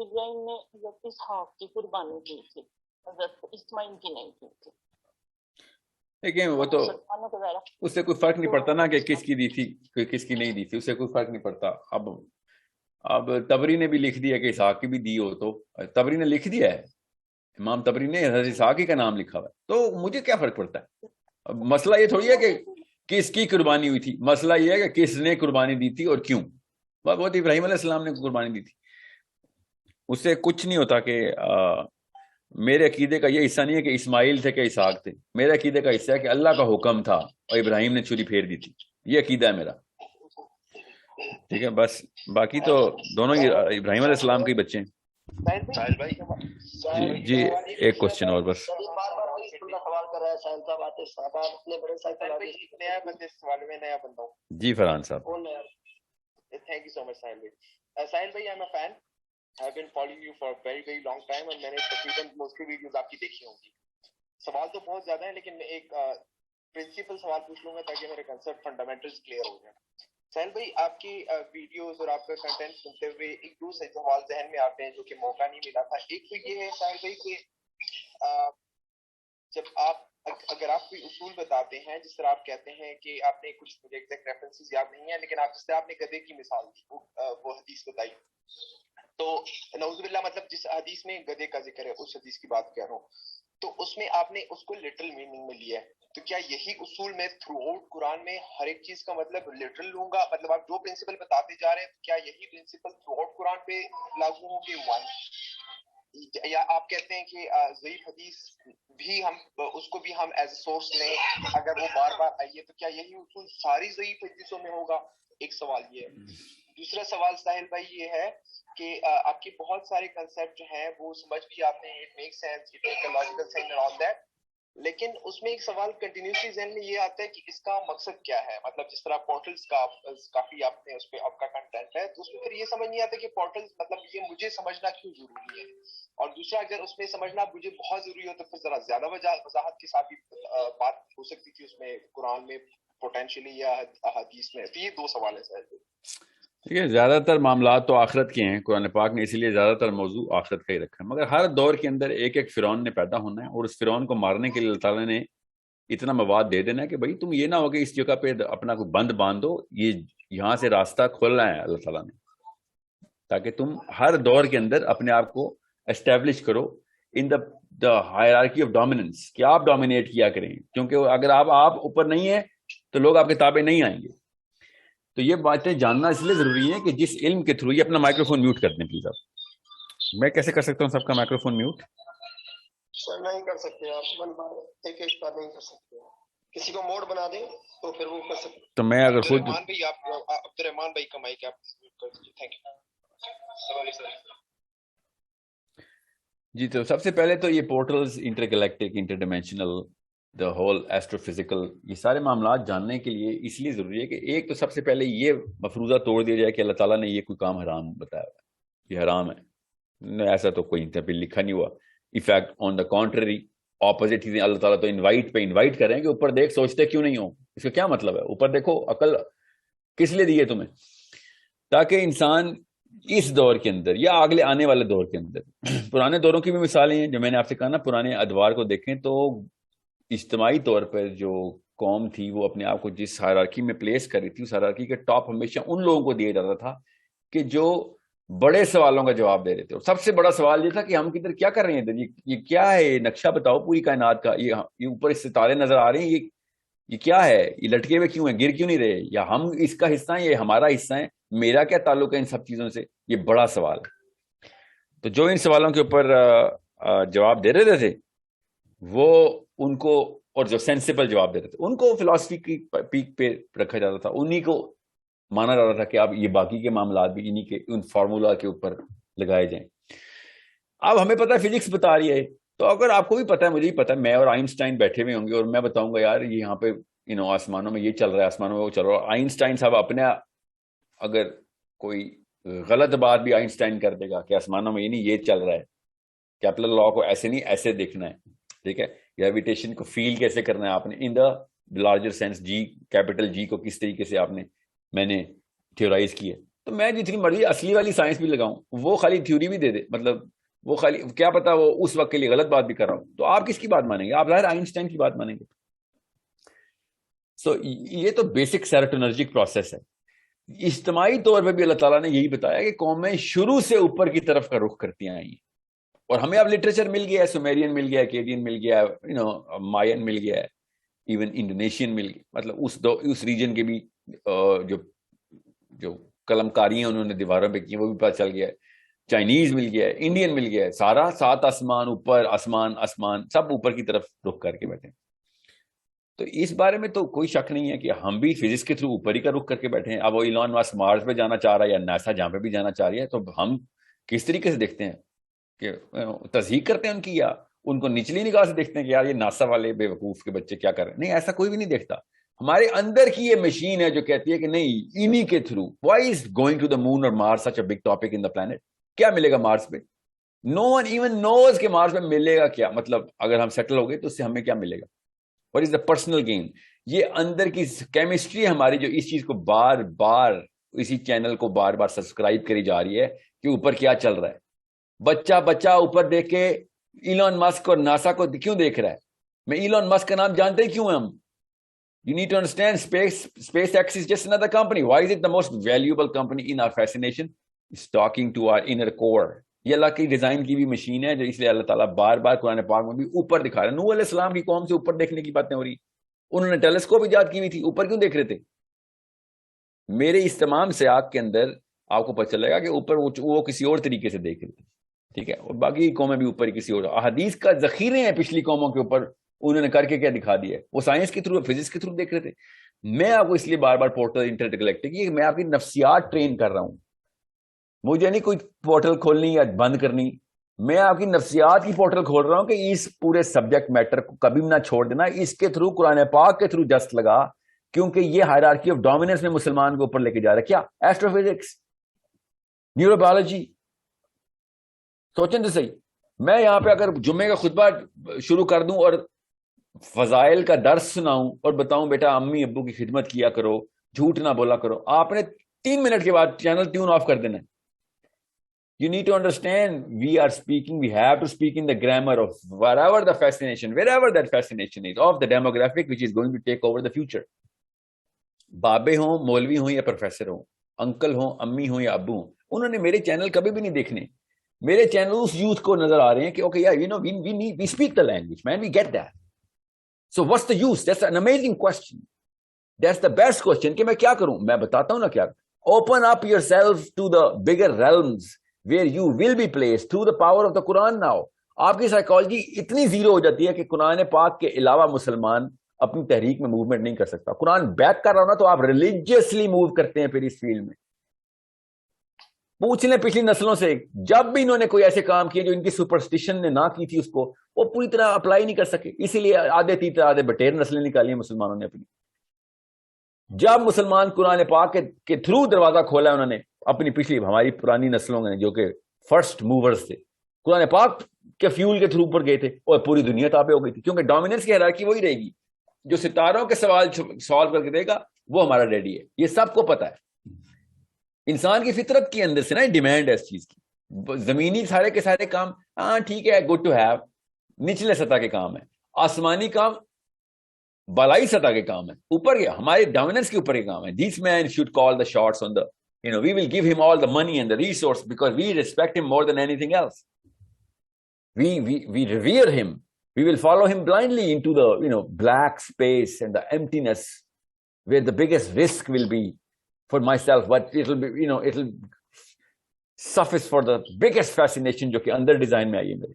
ابراہیم نے حضرت اسحاق کی قربانی کی تھی، حضرت اسماعیل کی نہیں کی تھی. لیکن وہ تو اس سے کوئی فرق نہیں پڑتا نا کہ کس کی دی تھی کس کی نہیں دی تھی، اس سے کوئی فرق نہیں پڑتا. اب تبری نے بھی لکھ دیا کہ اسحاق کی بھی دی ہو، تو تبری نے لکھ دیا ہے، امام تبری نے حضرت اسحاق کا نام لکھا ہوا ہے، تو مجھے کیا فرق پڑتا ہے. اب مسئلہ یہ تھوڑی ہے کہ کس کی قربانی ہوئی تھی، مسئلہ یہ ہے کہ کس نے قربانی دی تھی اور کیوں. بہت ابراہیم علیہ السلام نے قربانی دی تھی، اس سے کچھ نہیں ہوتا کہ میرے عقیدے کا یہ حصہ نہیں ہے کہ اسماعیل تھے کہ اسحاق تھے. میرے عقیدے کا حصہ ہے کہ اللہ کا حکم تھا اور ابراہیم نے چھری پھیر دی تھی. یہ عقیدہ ہے میرا. ٹھیک ہے, بس باقی تو دونوں ہی ابراہیم علیہ السلام کے ہی بچے ہیں. ساحل بھائی جی ایک کوشچن اور بس. سوال کر رہا ہے ساحل صاحب, آتے صاحب اپنے بڑے نیا بندے اس سوال میں نیا بندہ ہوں. جی فرحان صاحب. تھینک یو سو مچ ساحل بھائی. ساحل بھائی I am a fan. I have been following you for a very very long time اور میں نے تقریباً موسٹلی ویڈیوز آپ کی دیکھی ہوں گی. سوال تو بہت زیادہ ہیں لیکن میں ایک پرنسپل سوال پوچھ لوں گا تاکہ میرے کنسپٹ فنڈامنٹلز کلیئر ہو جائیں. ساحل بھائی آپ کی ویڈیوز اور آپ کا کنٹینٹ سنتے ہوئے ایک دو سے سوال ذہن میں آتے ہیں جو کہ موقع نہیں ملا تھا. ایک تو یہ ہے ساحل بھائی کہ جب آپ اگر آپ کوئی اصول بتاتے ہیں, جس طرح آپ کہتے ہیں کہ آپ نے کچھ مجھے ایگزیکٹ ریفرنسز یاد نہیں ہیں لیکن آپ جس طرح آپ نے گدھے کی مثال دی وہ حدیث بتائی, تو نعوذ باللہ مطلب جس حدیث میں گدھے کا ذکر ہے اس حدیث کی بات کر رہا ہوں, تو اس میں آپ نے اس کو لٹرل میننگ میں لیا ہے. تو کیا یہی اصول میں تھرو آؤٹ قرآن میں ہر ایک چیز کا مطلب لٹرل لوں گا؟ مطلب آپ جو پرنسپل بتاتے جا رہے ہیں کیا یہی پرنسپل تھرو آؤٹ قرآن پہ لاگو ہوں گے؟ ون, یا آپ کہتے ہیں کہ ضعیف حدیث بھی ہم اس کو بھی ہم ایز اے سورس لیں اگر وہ بار بار آئیے, تو کیا یہی اصول ساری ضعیف حدیثوں میں ہوگا؟ ایک سوال یہ ہے. دوسرا سوال ساحل بھائی یہ ہے کہ آپ کے بہت سارے کنسیپٹ جو ہیں وہ سمجھ بھی آتے ہیں, it make sense, it make a logical sense and all that, لیکن اس میں ایک سوال کنٹینیوسلی ذہن میں یہ آتا ہے کہ اس کا مقصد کیا ہے. مطلب جس طرح پورٹلز کا کافی آپ نے اس پہ آپ کا کنٹینٹ ہے, تو اس میں پھر یہ سمجھ نہیں آتا کہ پورٹلز مطلب یہ مجھے سمجھنا کیوں ضروری ہے, اور دوسرا اگر اس میں سمجھنا مجھے بہت ضروری ہو تو پھر ذرا زیادہ وضاحت کے ساتھ بھی بات ہو سکتی تھی اس میں قرآن میں پوٹینشلی یا حدیث میں. تو یہ دو سوال ہیں سر. دیکھیے زیادہ تر معاملات تو آخرت کے ہیں, قرآن پاک نے اسی لیے زیادہ تر موضوع آخرت کا ہی رکھا ہے, مگر ہر دور کے اندر ایک ایک فرعون نے پیدا ہونا ہے, اور اس فرعون کو مارنے کے لیے اللہ تعالیٰ نے اتنا مواد دے دینا ہے کہ بھائی تم یہ نہ ہو کہ اس جگہ پہ اپنا کوئی بند باندھو, یہ یہاں سے راستہ کھولنا ہے اللہ تعالیٰ نے, تاکہ تم ہر دور کے اندر اپنے آپ کو اسٹیبلش کرو ان دا ہائرارکی آف ڈومیننس, کہ آپ ڈومینیٹ کیا کریں, کیونکہ اگر آپ اوپر نہیں ہیں تو لوگ آپ کے تابع نہیں آئیں گے. تو یہ باتیں جاننا اس لیے ضروری ہے کہ جس علم کے تھرو, یہ اپنا مائکروفون میوٹ کر دیں پلیز. آپ میں کیسے کر سکتا ہوں سب کا مائکروفون میوٹ؟ سر نہیں کر سکتے آپ, ایک ایک بار نہیں کر سکتے, کسی کو موڈ بنا دیں تو پھر وہ کر سکتے. تو میں اگر خود عبد الرحمان بھائی کا مائک آپ میوٹ کر دیجیے. Thank you. جی تو سب سے پہلے تو یہ portals, intergalactic, interdimensional, the whole astrophysical, یہ سارے معاملات جاننے کے لیے اس لیے ضروری ہے کہ ایک تو سب سے پہلے یہ مفروضہ توڑ دیا جائے کہ اللہ تعالیٰ نے یہ کوئی کام حرام بتایا ہے, یہ حرام ہے. ایسا تو کوئی پہ لکھا نہیں ہوا. انفیکٹ آن دا کانٹرری اپوزٹ چیزیں اللہ تعالیٰ تو انوائٹ کر رہے ہیں کہ اوپر دیکھ, سوچتے کیوں نہیں ہو, اس کا کیا مطلب ہے, اوپر دیکھو, عقل کس لیے دی ہے تمہیں, تاکہ انسان اس دور کے اندر یا اگلے آنے والے دور کے اندر, پرانے دوروں کی بھی مثالیں ہیں جو میں نے آپ سے کہا نا, پرانے ادوار کو دیکھیں تو اجتماعی طور پر جو قوم تھی وہ اپنے آپ کو جس ہائرارکی میں پلیس کر رہی تھی, اس ہائرارکی کے ٹاپ ہمیشہ ان لوگوں کو دیا جاتا تھا کہ جو بڑے سوالوں کا جواب دے رہے تھے. اور سب سے بڑا سوال یہ تھا کہ ہم کدھر کیا کر رہے ہیں ادھر, یہ کیا ہے, یہ نقشہ بتاؤ پوری کائنات کا, یہ اوپر ستارے نظر آ رہے ہیں, یہ کیا ہے, یہ لٹکے ہوئے کیوں ہیں, گر کیوں نہیں رہے, یا ہم اس کا حصہ ہیں, یہ ہمارا حصہ ہے, میرا کیا تعلق ہے ان سب چیزوں سے, یہ بڑا سوال ہے. تو جو ان سوالوں کے اوپر جواب دے رہے تھے وہ ان کو, اور جو سینسیبل جواب دے رہے تھے ان کو فلسفی کی پیک پہ رکھا جاتا تھا, انہی کو مانا جاتا تھا کہ اب یہ باقی کے معاملات بھی انہی کے ان فارمولا کے اوپر لگائے جائیں. اب ہمیں پتہ ہے فزکس بتا رہی ہے, تو اگر آپ کو بھی پتا ہے, مجھے بھی پتا ہے, میں اور آئنسٹائن بیٹھے ہوئے ہوں گے اور میں بتاؤں گا یار یہ یہاں پہ آسمانوں میں یہ چل رہا ہے, آسمانوں میں وہ چل رہا ہے, آئنسٹائن صاحب اپنے اگر کوئی غلط بات بھی آئنسٹائن کر دے گا کہ آسمانوں میں یہ نہیں یہ چل رہا ہے, کیپلر لا کو ایسے نہیں ایسے دیکھنا ہے, ٹھیک ہے, گریویٹیشن کو فیل کیسے کرنا ہے آپ نے in the larger sense, G capital G کو کس طریقے سے آپ نے, میں نے تھیورائز کی ہے. تو میں جتنی مرضی اصلی والی سائنس بھی لگاؤں, وہ خالی تھیوری بھی دے دے, مطلب وہ خالی کیا پتا وہ اس وقت کے لیے غلط بات بھی کر رہا ہوں, تو آپ کس کی بات مانیں گے, آپ ظاہر آئنسٹائن کی بات مانیں گے. سو یہ تو بیسک سیروٹونرجک پروسیس ہے. اجتماعی طور پہ بھی اللہ تعالیٰ نے یہی بتایا کہ قومیں شروع سے اوپر کی طرف کا رخ کرتی آئی ہیں, اور ہمیں اب لٹریچر مل گیا ہے, سومیرین مل گیا ہے, کیڈین مل گیا ہے, ماین مل گیا ہے, ایون انڈونیشین مل گیا, مطلب اس ریجن کے بھی جو قلم کاری ہیں انہوں نے دیواروں پہ کی وہ بھی پتہ چل گیا ہے. چائنیز مل گیا ہے, انڈین مل گیا ہے, سارا 7 آسمان اوپر, آسمان سب اوپر کی طرف رخ کر کے بیٹھے. تو اس بارے میں تو کوئی شک نہیں ہے کہ ہم بھی فزکس کے تھرو اوپر ہی کا رخ کر کے بیٹھے ہیں. اب وہ ایلان ماسک مارس پہ جانا چاہ رہا ہے یا ناسا جہاں پہ بھی جانا چاہ رہی ہے, تو ہم کس طریقے سے دیکھتے ہیں کہ تصدیق کرتے ہیں ان کی, یا ان کو نچلی نگاہ سے دیکھتے ہیں کہ یار یہ ناسا والے بے وقوف کے بچے کیا کر رہے ہیں؟ نہیں, ایسا کوئی بھی نہیں دیکھتا. ہمارے اندر کی یہ مشین ہے جو کہتی ہے کہ نہیں, انہی کے through. Why is going to the moon اور Mars such a big topic in the planet? کیا ملے گا مارس پہ؟ نو ون ایون نوز کہ مارس پہ ملے گا کیا. مطلب اگر ہم سیٹل ہو گئے تو اس سے ہمیں کیا ملے گا؟ What is the personal gain? یہ اندر کی کیمسٹری ہماری جو اس چیز کو بار بار اسی چینل کو بار بار سبسکرائب کری جا رہی ہے کہ اوپر کیا چل رہا ہے. بچہ اوپر دیکھ کے ایلان مسک اور ناسا کو کیوں دیکھ رہا ہے؟ میں ایلان مسک کا نام جانتے ہی کیوں ہیں ہم؟ You need to understand SpaceX is just another company. Why is it the most valuable company in our fascination? It's talking to our inner core. یہ اللہ کی ڈیزائن کی بھی مشین ہے, جو اس لیے اللہ تعالیٰ بار بار قرآن پاک میں بھی اوپر دکھا رہا ہے. نوح علیہ السلام کی قوم سے اوپر دیکھنے کی باتیں ہو رہی, انہوں نے ٹیلیسکوپ ایجاد کی ہوئی تھی, اوپر کیوں دیکھ رہے تھے؟ میرے اس تمام سیاق کے اندر آپ کو پتہ چلے گا کہ اوپر وہ کسی اور طریقے سے دیکھ رہے تھے, ٹھیک ہے, اور باقی قومیں بھی اوپر کسی اور. احادیث کا ذخیرے ہیں پچھلی قوموں کے اوپر, انہوں نے کر کے کیا دکھا دیا ہے. وہ سائنس کے تھرو, فزکس کے تھرو دیکھ رہے تھے. میں آپ کو اس لیے بار بار پورٹل انٹرگلیکٹک, یہ میں آپ کی نفسیات ٹرین کر رہا ہوں. مجھے نہیں کوئی پورٹل کھولنی یا بند کرنی, میں آپ کی نفسیات کی پورٹل کھول رہا ہوں کہ اس پورے سبجیکٹ میٹر کو کبھی بھی نہ چھوڑ دینا. اس کے تھرو قرآن پاک کے تھرو جسٹ لگا, کیونکہ یہ ہائرارکی آف ڈومیننس میں مسلمان کو اوپر لے کے جا رہا ہے. کیا ایسٹرو فزکس, نیورو بایولوجی. سوچیں تو صحیح, میں یہاں پہ اگر جمعے کا خطبہ شروع کر دوں اور فضائل کا درس سناؤں اور بتاؤں بیٹا امی ابو کی خدمت کیا کرو, جھوٹ نہ بولا کرو, آپ نے 3 منٹ کے بعد چینل ٹیون آف کر دینا ہے. You need to understand, we have to speak in the grammar of wherever that fascination is, of the demographic which is going to take over the future. بابے ہوں, مولوی ہوں یا پروفیسر ہوں, uncle ہوں, امی ہوں یا ابو ہوں, انہوں نے میرے چینل کبھی بھی نہیں دیکھنے. میرے چینل اس یوتھ کو نظر آ رہے ہیں کہ okay, yeah, you know, we speak the language, man, we get that. So what's the use? That's an amazing question. That's the best question. کہ میں کیا کروں؟ میں بتاتا ہوں نا کیا. Open up yourself to the bigger realms where you will be placed through the power of the Quran now. آپ کی سائیکالوجی اتنی زیرو ہو جاتی ہے کہ قرآن پاک کے علاوہ مسلمان اپنی تحریک میں موومنٹ نہیں کر سکتا. قرآن بیک کر رہا ہونا تو آپ ریلیجیسلی موو کرتے ہیں. پھر اس فیلڈ میں پوچھ لیں پچھلی نسلوں سے, جب بھی انہوں نے کوئی ایسے کام کیے جو ان کی سپرسٹیشن نے نہ کی تھی, اس کو وہ پوری طرح اپلائی نہیں کر سکے. اسی لیے آدھے تیتر آدھے بٹیر نسلیں نکالی ہیں مسلمانوں نے اپنی. جب مسلمان قرآن پاک کے تھرو دروازہ کھولا ہے انہوں نے اپنی پچھلی ہماری پرانی نسلوں نے جو کہ فرسٹ موورز تھے, قرآن پاک کے فیول کے تھرو پر گئے تھے, اور پوری دنیا تابع ہو گئی تھی. کیونکہ ڈومیننس کی ہیرارکی وہی رہے گی, جو ستاروں کے سوال سالو کر کے دے گا وہ ہمارا ڈیڈی ہے. یہ سب کو پتا ہے. انسان کی فطرت کے اندر سے نا ڈیمانڈ ہے اس چیز کی. زمینی سارے کے سارے کام ہاں ٹھیک ہے, گڈ ٹو ہیو, نچلے سطح کے کام ہے. آسمانی کام بالائی سطح کے کام ہے, اوپر کے ہمارے ڈومیننس کے اوپر کے کام ہے. This man should call the shots on the, we will give him all the money and the resource because we respect him more than anything else. We revere him. We will follow him blindly into the black space and the emptiness where the biggest risk will be for myself, but it'll be it'll suffice for the biggest fascination جو کہ اندر design میں آئی ہے میرے.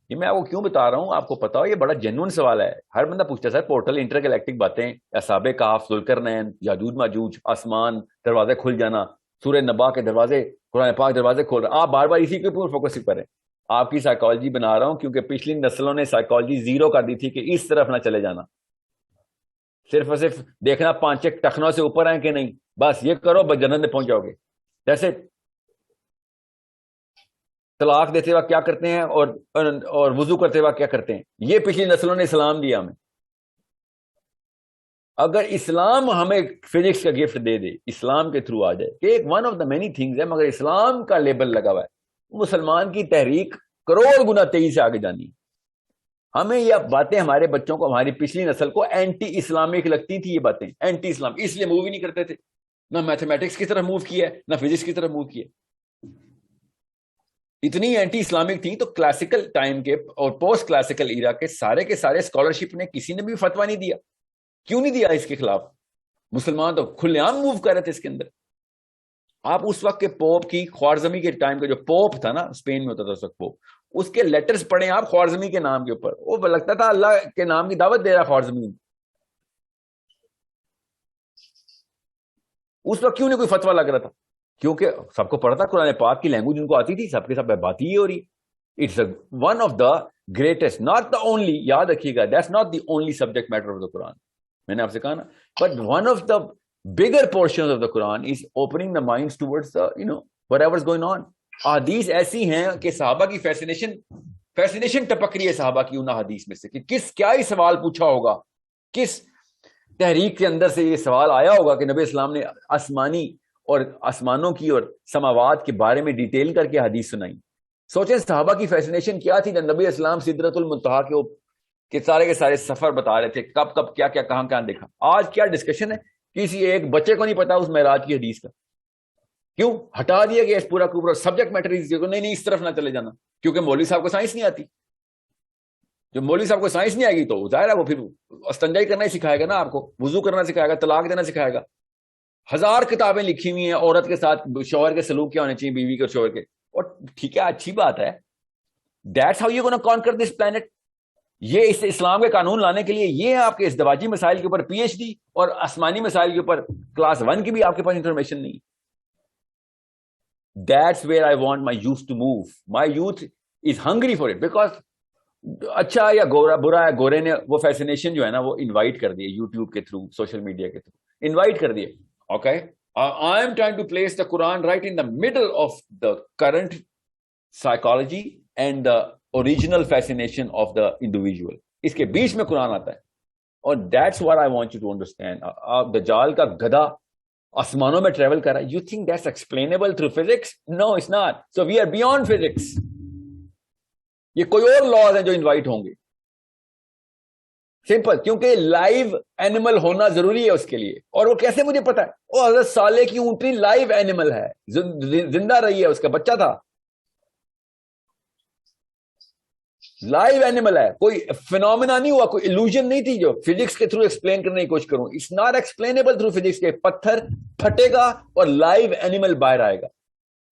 یہ میں آپ کو کیوں بتا رہا ہوں, آپ کو پتا ہو یہ بڑا جینوئن سوال ہے. ہر بندہ پوچھتا ہے سر پورٹل انٹر گلیکٹک باتیں, اصحاب کہف, ذوالقرنین, یاجوج ماجوج, آسمان, دروازے کھل جانا, سورہ نبا کے دروازے, قرآن پاک دروازے کھول رہے. آپ بار بار اسی کے اوپر فوکس کریں. آپ کی سائیکالوجی بنا رہا ہوں کیونکہ پچھلی نسلوں نے سائیکالوجی زیرو کر دی تھی کہ اس طرف نہ چلے جانا, صرف اور صرف دیکھنا 5 ٹخنوں سے اوپر ہیں کہ نہیں, بس یہ کرو بس جنت میں پہنچ جاؤ گے. جیسے طلاق دیتے وقت کیا کرتے ہیں اور وضو کرتے وقت کیا کرتے ہیں, یہ پچھلی نسلوں نے اسلام دیا ہمیں. اگر اسلام ہمیں فزکس کا گفٹ دے دے, اسلام کے تھرو آ جائے کہ ایک one of the many things ہے, مگر اسلام کا لیبل لگا ہوا ہے, مسلمان کی تحریک کروڑ گنا تیزی سے آگے جانی. ہمیں یہ باتیں ہمارے بچوں کو, ہماری پچھلی نسل کو اینٹی اسلامک لگتی تھی. یہ باتیں اینٹی اسلام, اس لیے موو ہی نہیں کرتے تھے. نہ میتھمیٹکس کی طرف موو کیا ہے, نہ فزکس کی طرف موو کیا. اتنی اینٹی اسلامک تھی تو کلاسیکل ٹائم کے اور پوسٹ کلاسیکل ایرا کے سارے اسکالرشپ نے کسی نے بھی فتویٰ نہیں دیا. کیوں نہیں دیا اس کے خلاف؟ مسلمان تو کھلے عام موو کر رہے تھے اس کے اندر. آپ اس وقت کے پوپ کی خوارزمی کے ٹائم کا جو پوپ تھا نا اسپین میں ہوتا تھا اس وقت پوپ, اس کے لیٹرز پڑھیں آپ خوارزمی کے نام کے اوپر, وہ لگتا تھا اللہ کے نام کی دعوت دے رہا خوارزمی. اس وقت کیوں نہیں کوئی فتویٰ لگ رہا تھا؟ کیونکہ سب کو پڑھتا قرآن پاک کی لینگویج ان کو آتی تھی, سب کے سب بات ہی ہو رہی. It's one of the greatest, not the only, یاد رکھیے گا, that's not the only subject matter of the Quran. میں نے آپ سے کہا نا, but one of the bigger portions of the Quran is opening the minds towards the, whatever's going on. حدیث ایسی ہیں کہ صحابہ کی فیسنیشن ٹپک رہی ہے صحابہ کی ان حدیث میں سے کہ کیا ہی سوال پوچھا ہوگا, کس تحریک کے اندر سے یہ سوال آیا ہوگا کہ نبی اسلام نے آسمانی اور آسمانوں کی اور سماوات کے بارے میں ڈیٹیل کر کے حدیث سنائی. سوچیں صحابہ کی فیسنیشن کیا تھی. نبی اسلام سدرۃ المنتہا کے سارے سفر بتا رہے تھے, کب کیا کہاں دیکھا. آج کیا ڈسکشن ہے, کسی ایک بچے کو نہیں پتا اس معراج کی حدیث کا. کیوں ہٹا دیا گیا اس پورا سبجیکٹ میٹر؟ نہیں اس طرف نہ چلے جانا, کیونکہ مولوی صاحب کو سائنس نہیں آتی. جو مولوی صاحب کو سائنس نہیں آئے گی تو ظاہر ہے وہ پھر استنجائی کرنا ہی سکھائے گا نا آپ کو, وضو کرنا سکھائے گا, طلاق دینا سکھائے گا. 1000 کتابیں لکھی ہوئی ہیں عورت کے ساتھ شوہر کے سلوک کیا ہونے چاہیے, بیوی کے اور شوہر کے. اور ٹھیک ہے, اچھی بات ہے, that's how you gonna conquer this planet. یہ اس اسلام کے قانون لانے کے لیے یہ آپ کے ازدواجی مسائل کے اوپر پی ایچ ڈی اور آسمانی مسائل کے اوپر کلاس 1 کی بھی آپ کے پاس انفارمیشن نہیں. That's where I want my youth to move. My youth is hungry for it because اچھا یا برا ہے, گورے نے وہ فیسنیشن جو ہے نا وہ انوائٹ کر دیے یوٹیوب کے تھرو, سوشل میڈیا کے تھرو انوائٹ کر دیے. Okay, I am trying to place the Quran right in the middle of the current psychology and the original fascination of the individual. اس کے بیچ میں قرآن آتا ہے, اور that's what I want you to understand. دجال کا گدھا آسمانوں میں ٹریول کر رہا ہے. You think that's explainable through physics? No, it's not. So we are beyond physics. یہ کوئی اور لاز ہیں جو انوائٹ ہوں گے. سمپل, کیونکہ لائیو اینیمل ہونا ضروری ہے اس کے لیے. اور وہ کیسے مجھے پتا ہے؟ وہ حضرت صالح کی اونٹنی لائیو اینیمل ہے, زندہ رہی ہے, اس کا بچہ تھا, لائیو اینیمل ہے, کوئی فینومینا نہیں ہوا, کوئی illusion نہیں تھی جو فزکس کے تھرو ایکسپلین کرنے کی کوشش کروں. It's not explainable through physics کے پتھر پھٹے گا اور لائیو اینیمل باہر آئے گا.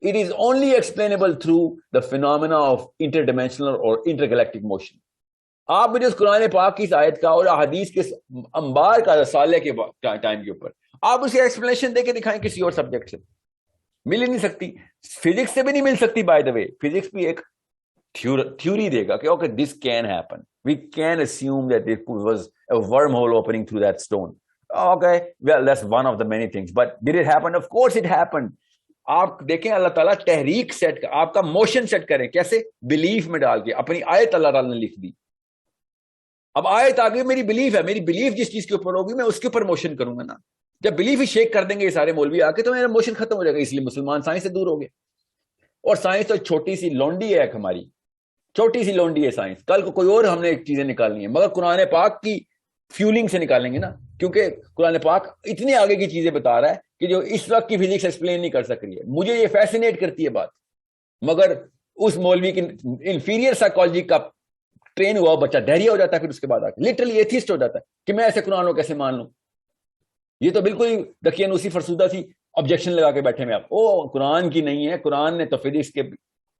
It is only explainable through the phenomena of interdimensional اور انٹر گلیکٹک موشن. آپ مجھے اس قرآن پاک کی آیت کا اور حدیث کے انبار کا صالح کے ٹائم کے اوپر آپ اسے ایکسپلینیشن دے کے دکھائیں کسی اور سبجیکٹ سے, مل ہی نہیں سکتی. فزکس سے بھی نہیں مل سکتی. بائی دا وے فزکس بھی ایک تھیوری دے گا کہ okay this can happen, we can assume that it was a wormhole opening through that stone. Okay well that's one of the many things, but did it happen? Of course it happen. آپ دیکھیں اللہ تعالیٰ تحریک set کا, آپ کا motion set کریں کیسے, belief میں ڈال کے. اپنی آیت اللہ تعالیٰ نے لکھ دی, اب آیت آگے میری بلیف ہے, میری بلیف جس چیز کے اوپر ہوگی میں اس کے اوپر موشن کروں گا نا. جب بلیف ہی شیک کر دیں گے یہ سارے مولوی آ کے تو میرا موشن ختم ہو جائے گا. اس لیے مسلمان سائنس سے دور ہو گئے, اور سائنس تو چھوٹی سی لونڈی ہے ایک, ہماری چھوٹی سی لونڈی ہے سائنس. کل کو کوئی اور ہم نے چیزیں نکالنی ہیں, مگر قرآن پاک کی فیولنگ سے نکالیں گے نا, کیونکہ قرآن پاک اتنے آگے کی چیزیں بتا رہا ہے کہ جو اس وقت کی فزکس ایکسپلین نہیں کر سک رہی ہے. مجھے یہ فیسینیٹ کرتی ہے بات, مگر اس مولوی کی انفیریئر سائیکالوجی کا ٹرین ہوا بچہ ڈہریا ہو جاتا ہے, پھر اس کے بعد آ کے لٹرلی ایتھیسٹ ہو جاتا ہے کہ میں ایسے قرآن کو کیسے مان لوں. یہ تو بالکل ہی دقیانوسی فرسودہ سی آبجیکشن لگا کے بیٹھے میں آپ, او قرآن کی نہیں ہے, قرآن نے تو فزکس کے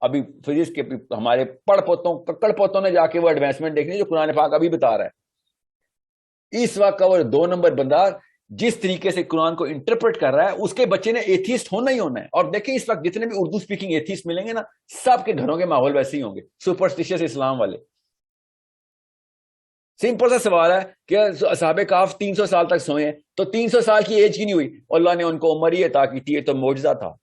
ابھی فزکس کے ہمارے ککڑ پوتوں نے جا کے وہ ایڈوانسمنٹ دیکھنی جو قرآن پاک ابھی بتا رہا ہے. اس وقت کا وہ 2 نمبر بندہ جس طریقے سے قرآن کو انٹرپریٹ کر رہا ہے, اس کے بچے نے ایتھیسٹ ہونا ہی ہونا ہے. اور دیکھیں اس وقت جتنے بھی اردو اسپیکنگ ایتھیسٹ ملیں گے نا, سب کے گھروں کے ماحول ویسے ہی ہوں گے, سپرسٹیشس اسلام والے. سمپل سا سوال ہے کہ اصحاب کہف 300 سال تک سوئے ہیں, تو 300 سال کی ایج کی نہیں ہوئی, اللہ نے ان کو عمر ہی عطا کی تھی, یہ تو معجزہ تھا.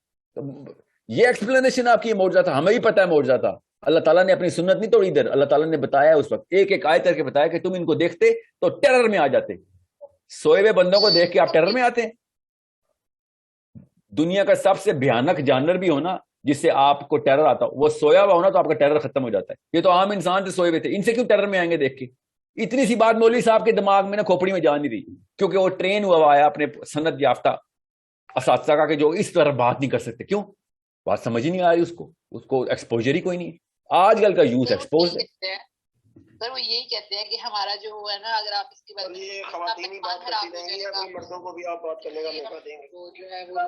یہ ایکسپلینیشن آپ کی معجزہ تھا, ہمیں ہی پتہ ہے معجزہ تھا. اللہ تعالیٰ نے اپنی سنت نہیں توڑی ادھر, اللہ تعالیٰ نے بتایا اس وقت ایک ایک آیت کر کے بتایا کہ تم ان کو دیکھتے تو ٹیرر میں آ جاتے. سوئے ہوئے بندوں کو دیکھ کے آپ ٹیرر میں آتے ہیں. دنیا کا سب سے بھیانک جانور بھی ہونا جس سے آپ کو ٹیرر آتا ہو, وہ سویا ہوا ہونا تو آپ کا ٹیرر ختم ہو جاتا ہے. یہ تو عام انسان سے سوئے ہوئے تھے, ان سے کیوں ٹیرر میں آئیں گے دیکھ کے؟ اتنی سی بات مولوی صاحب کے دماغ میں نا کھوپڑی میں جان نہیں رہی, کیونکہ وہ ٹرین ہوا ہے اپنے سند یافتہ اساتذہ کا کہ جو اس طرح بات نہیں کر سکتے. کیوں؟ بات سمجھ ہی نہیں آ رہی, اس کو ایکسپوجر ہی کوئی نہیں. آج کل کا یوتھ ایکسپوز ہے. سر وہ یہی کہتے ہیں کہ ہمارا جو ہے نا, اگر آپ اس کے بارے میں خواتین ہی بات کرتی رہیں گی یا کوئی مردوں کو بھی آپ بات کرنے کا موقع دیں گے؟ وہ جو ہے وہ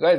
Guys,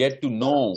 get to know.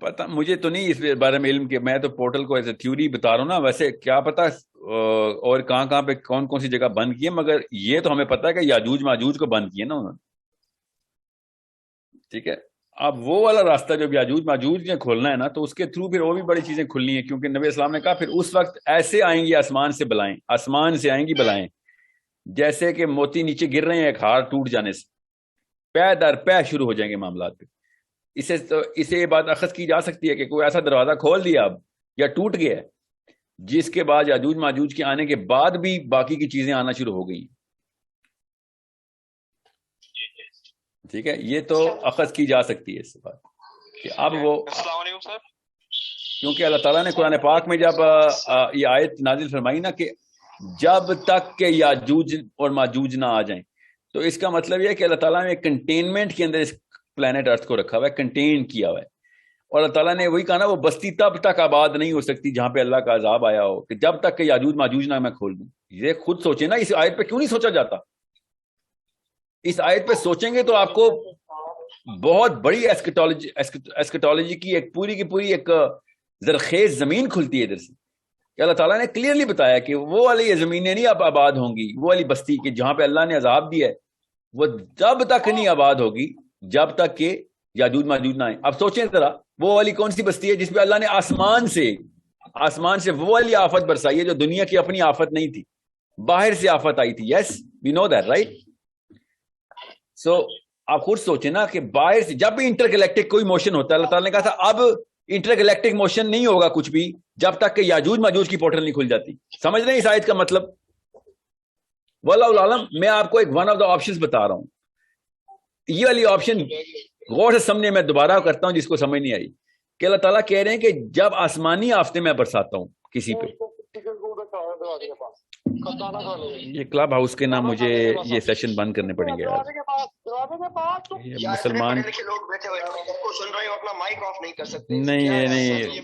پتا مجھے تو نہیں اس بارے میں علم کہ میں تو پورٹل کو ایز اے تھیوری بتا رہا ہوں نا، ویسے کیا پتا اور کہاں پہ کون کون سی جگہ بند کی ہے، مگر یہ تو ہمیں پتا ہے کہ یاجوج ماجوج کو بند کیے نا انہوں نے. ٹھیک ہے، اب وہ والا راستہ جو یاجوج ماجوج نے کھولنا ہے نا، تو اس کے تھرو پھر وہ بھی بڑی چیزیں کھلنی ہیں، کیونکہ نبی اسلام نے کہا پھر اس وقت ایسے آئیں گی آسمان سے بلائیں، آسمان سے آئیں گی بلائیں، جیسے کہ موتی نیچے گر رہے ہیں ایک ہار ٹوٹ جانے سے، پے در پے شروع ہو جائیں گے معاملات پہ. اسے یہ بات اخذ کی جا سکتی ہے کہ کوئی ایسا دروازہ کھول دیا اب یا ٹوٹ گیا ہے جس کے بعد یاجوج ماجوج کے آنے کے بعد بھی باقی کی چیزیں آنا شروع ہو گئی. ٹھیک ہے، یہ تو اخذ کی جا سکتی ہے اس بات کہ اب وہ، کیونکہ اللہ تعالیٰ نے قرآن پاک میں جب یہ آیت نازل فرمائی نا کہ جب تک کہ یاجوج اور ماجوج نہ آ جائیں، تو اس کا مطلب یہ ہے کہ اللہ تعالیٰ نے کنٹینمنٹ کے اندر اس پلانٹ ارتھ کو رکھا ہوا ہے، کنٹین کیا ہوا ہے. اور اللہ تعالیٰ نے وہی کہا نا، وہ بستی تب تک آباد نہیں ہو سکتی جہاں پہ اللہ کا عذاب آیا ہو، کہ جب تک کہ یاجوج ماجوج نہ میں کھول دوں. یہ خود سوچیں نا، اس آیت پہ کیوں نہیں سوچا جاتا؟ اس آیت پہ سوچیں گے تو آپ کو بہت بڑی ایسکٹالوجی کی ایک پوری کی پوری ایک زرخیز زمین کھلتی ہے ادھر سے، کہ اللہ تعالیٰ نے کلیئرلی بتایا کہ وہ والی یہ زمینیں نہیں اب آباد ہوں گی، وہ والی بستی کہ جہاں پہ اللہ نے عذاب دیا ہے وہ جب تک نہیں آباد ہوگی جب تک کہ یاجوج ماجوج نہ آئیں. اب سوچیں ذرا، وہ والی کون سی بستی ہے جس پہ اللہ نے آسمان سے وہ والی آفت برسائی ہے جو دنیا کی اپنی آفت نہیں تھی، باہر سے آفت آئی تھی. یس وی نو دیٹ رائٹ. سو آپ خود سوچیں نا کہ باہر سے جب بھی انٹر گلیکٹک کوئی موشن ہوتا ہے، اللہ تعالیٰ نے کہا تھا اب انٹر گلیکٹک موشن نہیں ہوگا کچھ بھی جب تک کہ یاجوج ماجوج کی پورٹل نہیں کھل جاتی. سمجھ رہے ہیں اس آیت کا مطلب؟ واللہ العالم. میں آپ کو ایک ون آف دا آپشنز بتا رہا ہوں، یہ والی آپشن غور سے سمجھنے میں دوبارہ کرتا ہوں جس کو سمجھ نہیں آئی، کہ اللہ تعالیٰ کہہ رہے ہیں کہ جب آسمانی آفتے میں برساتا ہوں کسی پہ. یہ کلب ہاؤس کے نام مجھے یہ سیشن بند کرنے پڑیں گے یار. یہ مسلمان نہیں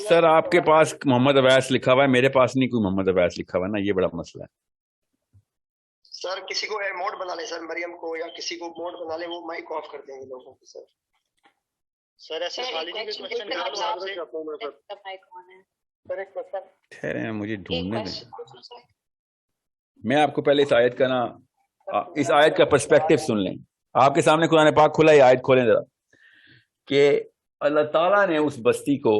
سر، آپ کے پاس محمد اویس لکھا ہوا ہے، میرے پاس نہیں کوئی محمد اویس لکھا ہوا ہے نا، یہ بڑا مسئلہ ہے. سر کسی کو موڈ بنا لیں، سر مریم کو یا کسی کو موڈ بنا لیں، وہ مائک آف کر دیں گے لوگوں کو. سر ایسے ٹھہرے مجھے ڈھونڈنے دیں. میں آپ کو پہلے اس آیت کا نا، اس آیت کا پرسپیکٹو سن لیں. آپ کے سامنے قرآن پاک کھلا ہے، آیت کھولیں ذرا، کہ اللہ تعالیٰ نے اس بستی کو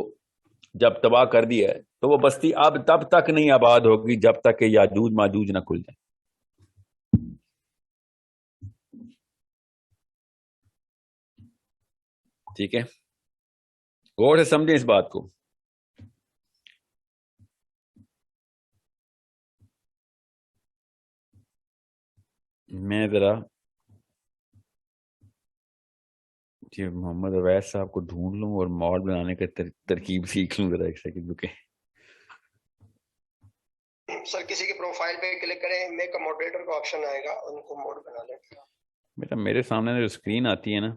جب تباہ کر دیا ہے تو وہ بستی اب تب تک نہیں آباد ہوگی جب تک کہ یاجوج ماجوج نہ کھل جائیں. ٹھیک ہے، غور سے سمجھیں اس بات کو. میں ذرا جی محمد اویس صاحب کو ڈھونڈ لوں اور موڈ بنانے کا ترکیب سیکھ لوں ذرا ایک سیکنڈ رکے. سر کسی کی پروفائل پہ کلک کریں، میک اے ماڈریٹر کا آپشن آئے گا، ان کو موڈ بنا لیں. بیٹا میرے سامنے جو اسکرین آتی ہے نا،